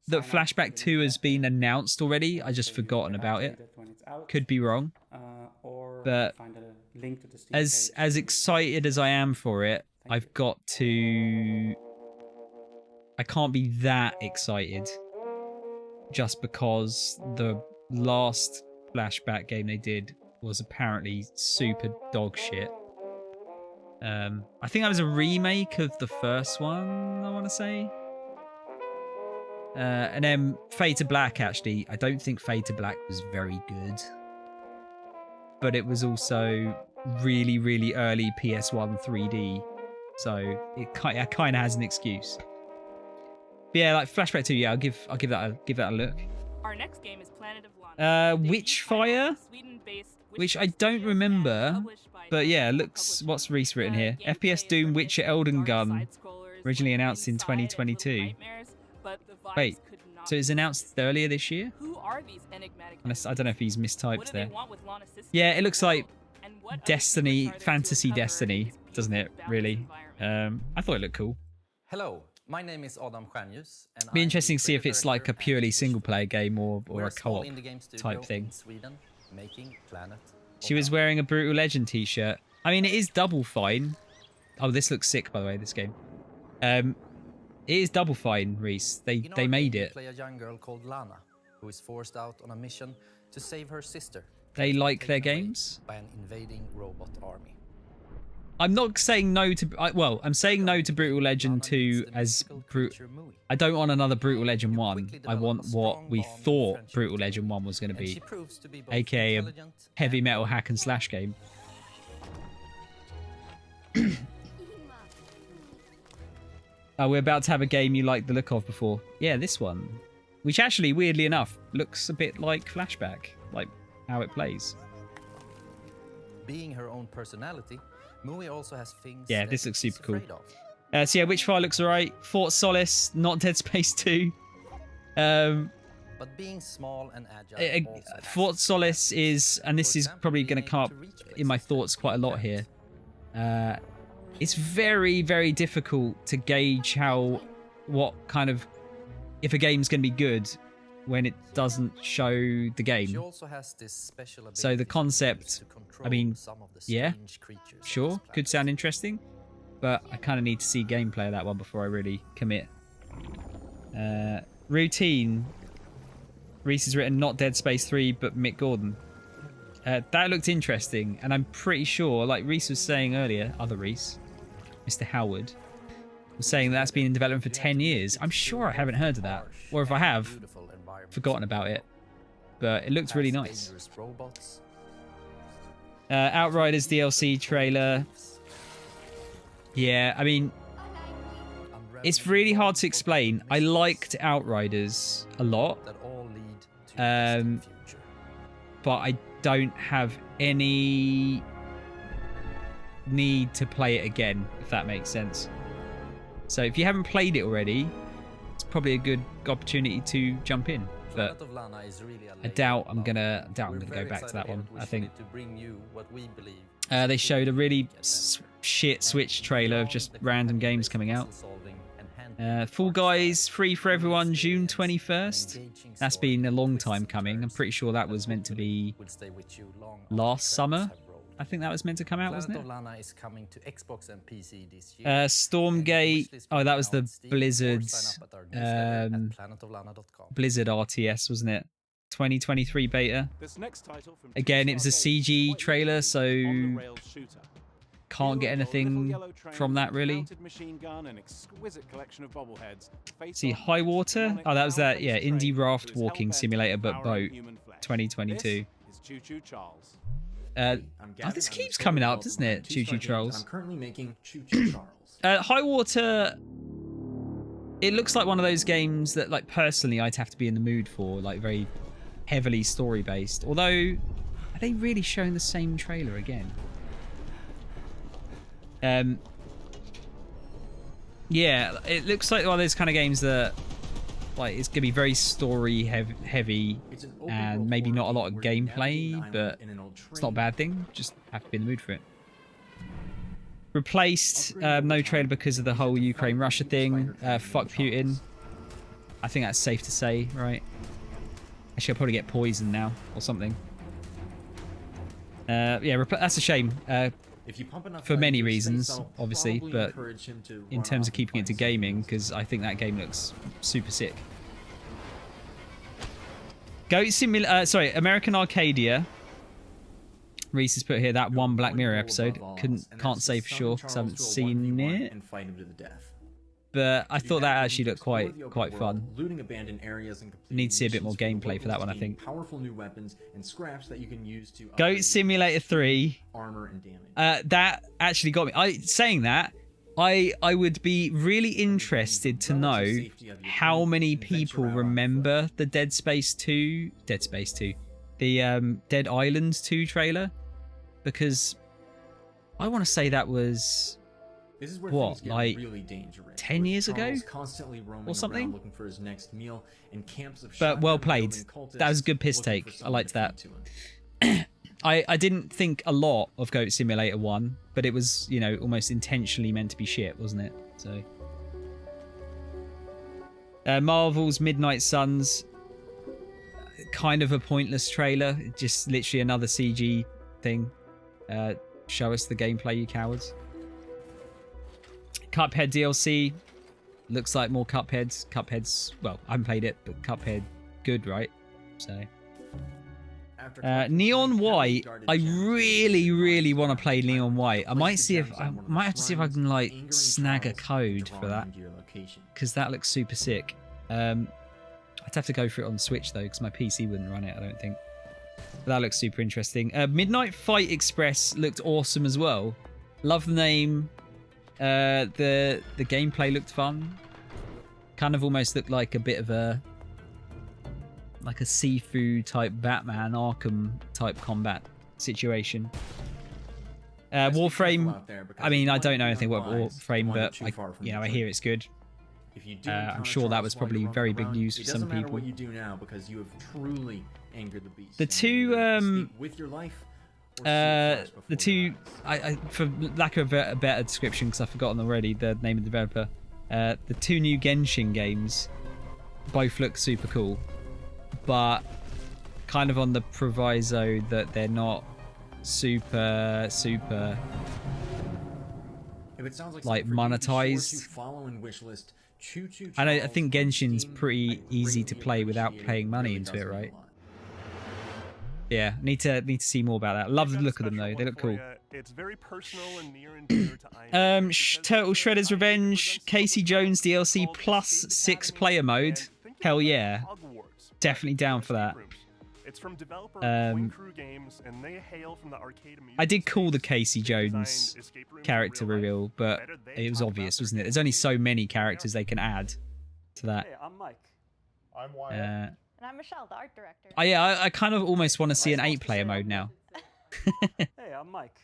S1: that Flashback 2 has been announced already. I just forgotten about it. Could be wrong. But as excited as I am for it, I've got to... I can't be that excited just because the last Flashback game they did was apparently super dog shit. I think that was a remake of the first one, I want to say. And then Fade to Black, actually. I don't think Fade to Black was very good. But it was also really, really early PS1 3D. So it kind of has an excuse. But yeah, like Flashback 2, yeah, I'll give that a look.
S7: Our next game is Planet of Lana.
S1: Witchfire, which I don't remember, but yeah, looks. What's Reese written here? FPS Doom Witcher Elden Gun, originally announced in 2022. Wait, so it was announced earlier this year? I don't know if he's mistyped there. Yeah, it looks like Destiny, Fantasy Destiny, doesn't it? Really? I thought it looked cool.
S17: Hello. My name is Adam Stjernljus, and
S1: Be interesting to see if it's like a purely single-player game or a co-op type thing.
S17: Sweden, making Planet.
S1: She was wearing a Brutal Legend t-shirt. I mean, it is Double Fine. Oh, this looks sick, by the way, this game. It is Double Fine, Reese. They made it.
S17: Play a young girl called Lana, who is forced out on a mission to save her sister.
S1: They like their games?
S17: By an invading robot army.
S1: I'm not saying no to... Well, I'm saying no to Brutal Legend 2 as... I don't want another Brutal Legend 1. I want what we thought Brutal Legend 1 was going to be. AKA a heavy metal hack and slash game. Oh, we're about to have a game you liked the look of before. Yeah, this one. Which actually, weirdly enough, looks a bit like Flashback. Like, how it plays.
S17: Being her own personality... Mui also has things.
S1: Yeah, this looks super cool. So yeah, Witchfire looks alright. Fort Solace, not Dead Space 2.
S17: But being small and agile.
S1: Fort Solace is, and this is probably going to come up in my thoughts quite a lot here. It's very, very difficult to gauge what kind of, if a game's going to be good when it doesn't show the game. So the concept, I mean, yeah, sure, could sound interesting, but I kind of need to see gameplay of that one before I really commit. Routine. Reese has written not Dead Space 3, but Mick Gordon. That looked interesting, and I'm pretty sure, like Reese was saying earlier, other Reese, Mr. Howard, was saying that's been in development for 10 years. I'm sure I haven't heard of that, or if I have, forgotten about it, but it looked really nice. Outriders DLC trailer. Yeah, I mean, it's really hard to explain. I liked Outriders a lot, but I don't have any need to play it again, if that makes sense. So if you haven't played it already, it's probably a good opportunity to jump in. But I doubt I'm gonna go back to that one. I think they showed a really shit Switch trailer of just random games coming out. Fall Guys free for everyone June 21st. That's been a long time coming. I'm pretty sure that was meant to be last summer, I think that was meant to come out,
S17: Planet
S1: wasn't
S17: of
S1: it?
S17: Lana is coming to Xbox and PC this year.
S1: Stormgate. Oh, that was the Blizzard.
S17: Sign up at our newsletter at planetoflana.com.
S1: Blizzard RTS, wasn't it? 2023 beta.
S8: This next title from
S1: Again, it was a
S8: Two-Star
S1: CG
S8: Games,
S1: trailer, so
S8: on-the-rails shooter.
S1: can't get
S8: Hero, your
S1: anything
S8: little yellow train
S1: from that
S8: with
S1: really.
S8: mounted machine gun and exquisite collection of bobbleheads face
S1: See,
S8: off
S1: High Water.
S8: demonic
S1: Oh, that was that. Yeah,
S8: power-based
S1: indie
S8: train
S1: raft
S8: who is
S1: walking
S8: hell-bent
S1: simulator,
S8: on
S1: but
S8: devouring
S1: boat.
S8: human flesh.
S1: 2022.
S8: This is Choo Choo Charles.
S1: Oh, this keeps coming up, doesn't it? Choo Choo Charles.
S5: I'm currently making Choo Choo Charles.
S1: High Water. It looks like one of those games that, like, personally, I'd have to be in the mood for, like, very heavily story based. Although, are they really showing the same trailer again? Yeah, it looks like one of those kind of games that, like, it's gonna be very story heavy and maybe not a lot of gameplay, but it's not a bad thing. Just have to be in the mood for it. Replaced, no trailer because of the whole Ukraine-Russia thing. Fuck Putin. I think that's safe to say, right? Actually, I'll probably get poisoned now or something. Yeah, that's a shame. For many reasons, obviously, but in terms of keeping it to gaming, because I think that game looks super sick. American Arcadia. Reese has put here that one Black Mirror episode. Can't say for sure because I haven't seen it. But I thought that actually looked quite fun.
S5: Looting abandoned areas and
S1: Need to see a bit more gameplay for that one, I think.
S5: Powerful new weapons and scraps that you can use to
S1: Goat Simulator 3.
S5: Armor and damage.
S1: That actually got me. Saying that, I would be really interested to know how many people remember the Dead Space 2, the Dead Island 2 trailer, because I want to say that was what, like
S5: really dangerous,
S1: 10 years ago
S5: constantly roaming
S1: or something.
S5: around looking for his next meal in camps of
S1: But well played. That was a good piss take. I liked that. I didn't think a lot of Goat Simulator 1, but it was, you know, almost intentionally meant to be shit, wasn't it? So Marvel's Midnight Suns, kind of a pointless trailer, just literally another CG thing. Show us the gameplay, you cowards. Cuphead DLC, looks like more Cupheads. Cuphead's, well, I haven't played it, but Cuphead, good, right? So Neon White, I really want to play Neon White. I might see if I might have to see if I can like snag a code for that, because that looks super sick. I'd have to go for it on Switch though, because my PC wouldn't run it, I don't think. But that looks super interesting. Midnight Fight Express looked awesome as well. Love the name. The gameplay looked fun. Kind of almost looked like a bit of a Sifu type Batman Arkham type combat situation. Warframe. I mean, I don't know anything about Warframe, but I hear it's good. I'm sure that was probably very big news for some people.
S5: What you do now, because you have truly angered the beast.
S1: The two
S5: with your life.
S1: The two, for lack of a better description, because I've forgotten already the name of the developer, the two new Genshin games both look super cool, but kind of on the proviso that they're not super
S5: If it sounds
S1: like monetized. I think Genshin's pretty easy to play without paying money into it, right? Yeah, need to see more about that. Love the look of them though; they look cool.
S22: It's very personal and near and dear to
S1: Turtle Shredder's Revenge, Casey Jones DLC plus 6-player mode. Hell yeah, definitely down for that.
S22: It's from developer Twin Crew Games, and they hail from the arcade amusement
S1: I did call the
S22: space
S1: Casey Jones character reveal, but it was obvious, wasn't it? There's only so many characters they can add to that.
S16: Hey, I'm Mike.
S22: I'm Wyatt.
S23: And I'm Michelle, the art director.
S1: I kind of almost want to see an 8-player mode now.
S16: Hey, I'm Mike.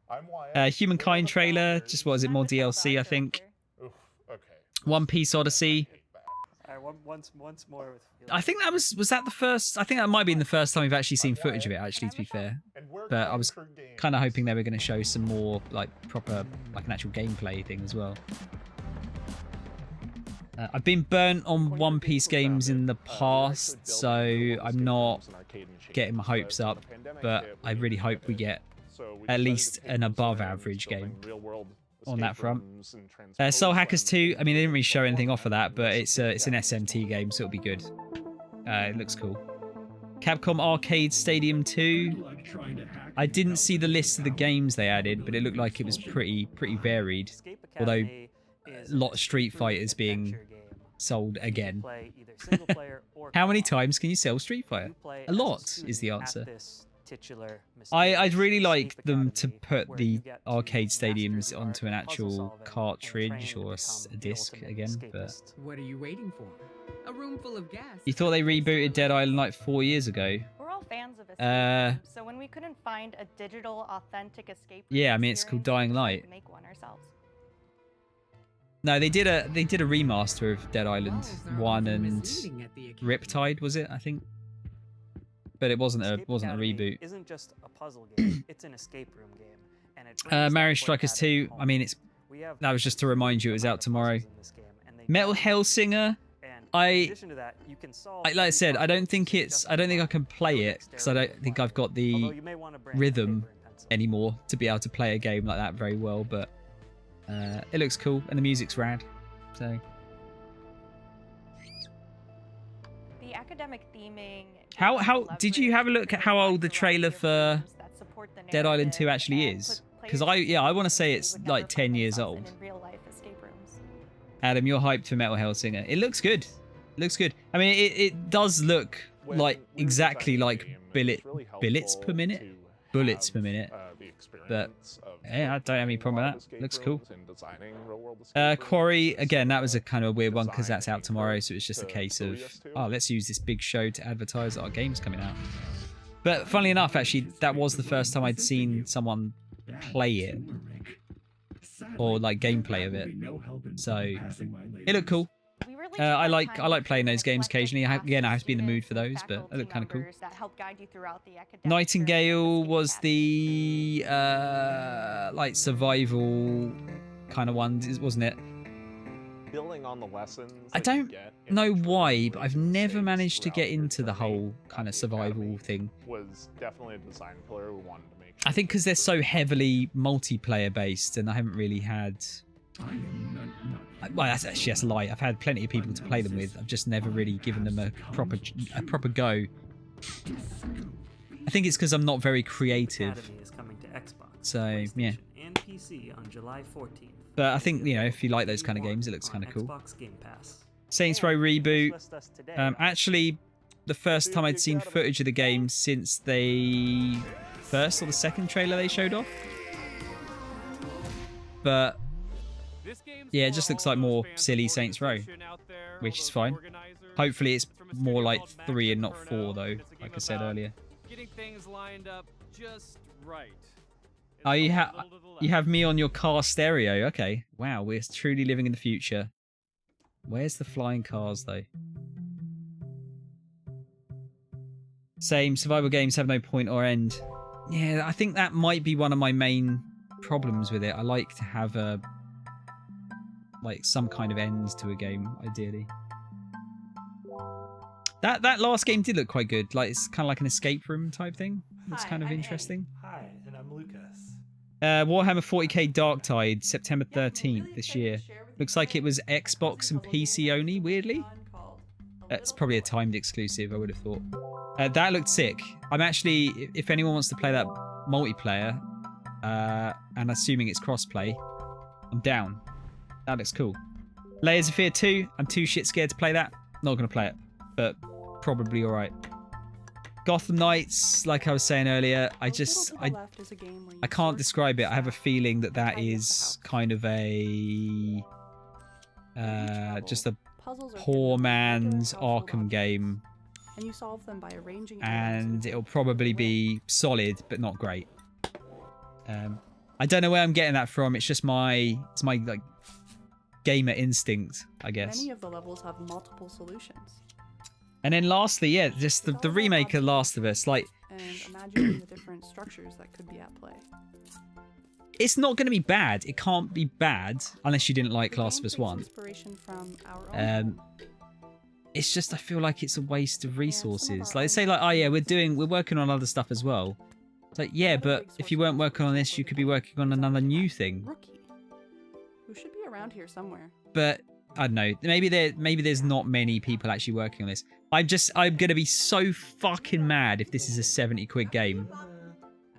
S22: I'm Wyatt.
S1: Humankind trailer, just what is it, more DLC, I think.
S22: Oof, okay.
S1: One Piece Odyssey.
S16: Alright, once more with
S1: I think that was that the first. I think that might be the first time we've actually seen footage of it. Actually, to be fair, but I was kind of hoping they were going to show some more like proper, like an actual gameplay thing as well. I've been burnt on One Piece games in the past, so I'm not getting my hopes up. But I really hope we get at least an above average game on that front. Soul Hackers 2, I mean, they didn't really show anything off of that, but it's an SMT game, so it'll be good. It looks cool. Capcom Arcade Stadium 2. I didn't see the list of the games they added, but it looked like it was pretty varied. Although, a lot of Street Fighters being sold again. How many times can you sell Street Fighter? A lot is the answer. I'd really like them to put the arcade stadiums onto an actual cartridge or a disc again, but
S6: What are you waiting for? A room full of gas.
S1: you thought they rebooted Dead Island like 4 years ago.
S21: We're all fans of escape rooms, so when we couldn't find a digital, authentic escape room
S1: Yeah, I mean it's called Dying Light.
S21: to make one ourselves.
S1: No, they did a remaster of Dead Island 1 and Riptide, was it? I think. But it wasn't a reboot.
S13: Isn't just a puzzle game; it's an escape room game, and it
S1: Marriage Strikers 2. I mean, that was just to remind you it was out tomorrow. Metal Hellsinger. Like I said, I don't think I can play it because I don't think I've got the rhythm anymore to be able to play a game like that very well. But it looks cool and the music's rad. So
S21: The academic theming.
S1: how did you have a look at how old the trailer for Dead Island 2 actually is? Because I want to say it's like 10 years old.
S21: In real life escape rooms.
S1: Adam, you're hyped for Metal Hellsinger. It looks good. It looks good. I mean, it does look like exactly like bullets per minute. But yeah, I don't have any problem with that. Looks cool. Quarry, again, that was a kind of a weird one because that's out tomorrow, so it's just a case of, oh, let's use this big show to advertise that our game's coming out. But funnily enough, actually, that was the first time I'd seen someone play it. Or like gameplay of it. So it looked cool. I like playing those games occasionally. Again, I have to be in the mood for those, but they look kind of cool. Nightingale was the like survival kind of one, wasn't it?
S22: Building on the lessons.
S1: I don't know why, but I've never managed to get into the whole kind of survival thing.
S22: Was definitely a design pillar we wanted to make.
S1: I think because they're so heavily multiplayer based, and I haven't really had. Well, that's a lie. I've had plenty of people to play them with. I've just never really given them a proper go. I think it's because I'm not very creative.
S10: Academy is coming to Xbox,
S1: So yeah.
S10: and PC on July 14th.
S1: But I think if you like those kind of games, it looks kind of cool.
S10: Xbox Game Pass.
S1: Saints Row reboot. Actually, the first time I'd seen footage of the game since the first or the second trailer they showed off. But yeah, it just looks like more silly Saints Row, which is fine. Hopefully it's more like 3 and not 4 though, like I said earlier.
S14: Getting things lined up just right.
S1: Oh, you have me on your car stereo. Okay. Wow, we're truly living in the future. Where's the flying cars though? Same, survival games have no point or end. Yeah, I think that might be one of my main problems with it. I like to have some kind of end to a game, ideally. That last game did look quite good. Like it's kind of like an escape room type thing. It's kind of interesting.
S18: Hi, and I'm Lucas.
S1: Warhammer 40k Darktide, September 13th this year. Looks like it was Xbox and PC only, weirdly. It's probably a timed exclusive, I would have thought. That looked sick. I'm actually, if anyone wants to play that multiplayer, and assuming it's crossplay, I'm down. That looks cool. Layers of Fear 2, I'm too shit scared to play that. Not going to play it, but probably alright. Gotham Knights, like I was saying earlier, I can't describe it. I have a feeling that is kind of a just a poor man's Arkham game,
S24: and you solve them by arranging,
S1: and it'll probably be solid but not great. I don't know where I'm getting that from. It's just my like gamer instinct, I guess.
S24: Many of the levels have multiple solutions.
S1: And then lastly, yeah, just the remake of Last of Us, like,
S24: and imagining the different structures that could be at play.
S1: It's not going to be bad. It can't be bad unless you didn't like Last of Us 1.
S24: Inspiration from our own
S1: it's just I feel like it's a waste of resources. Like they say, like, oh yeah, we're working on other stuff as well. It's like, yeah, but if you weren't working on this, you could be working on another new thing.
S24: Rookie, who should be around here somewhere.
S1: But I don't know. Maybe there's not many people actually working on this. I'm gonna be so fucking mad if this is a 70 quid game.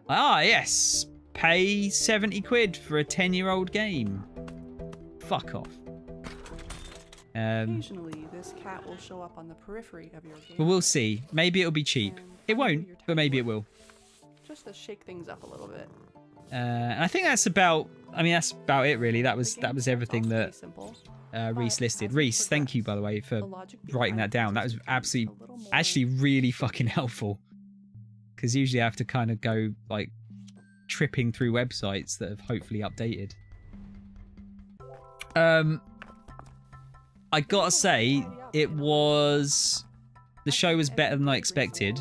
S1: Ah, yes. Pay 70 quid for a 10-year-old game. Fuck off.
S24: Occasionally, this cat will show up on the periphery of your game.
S1: But we'll see. Maybe it'll be cheap. It won't, but maybe it will.
S24: Just to shake things up a little bit.
S1: And I think that's about. I mean, that's about it, really. That was everything that Reese listed. Reese, thank you, by the way, for writing that down. That was actually really fucking helpful. Because usually I have to kind of go like tripping through websites that have hopefully updated. I gotta say, the show was better than I expected,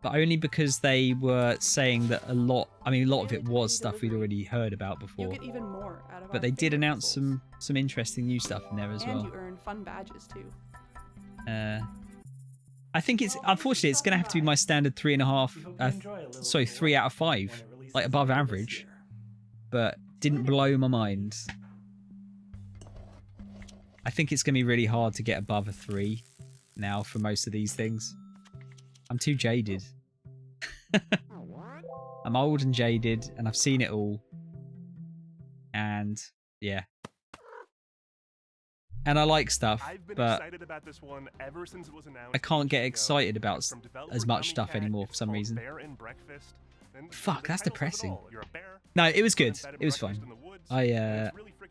S1: but only because they were saying that a lot of it was stuff we'd already heard about before. But they did announce some interesting new stuff in there as well.
S24: And you earn fun badges too.
S1: I think unfortunately it's gonna have to be my standard 3.5, 3 out of 5, like above average, but didn't blow my mind. I think it's going to be really hard to get above a 3 now for most of these things. I'm too jaded. I'm old and jaded, and I've seen it all. And, yeah. And I like stuff, but I can't get excited about as much stuff anymore for some reason. Fuck, that's depressing. No, it was good. It was fun.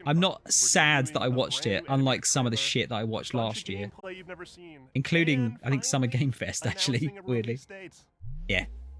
S1: I'm not sad that I watched it, unlike some of the shit that I watched last year. Including, I think, Summer Game Fest, actually, weirdly. Yeah.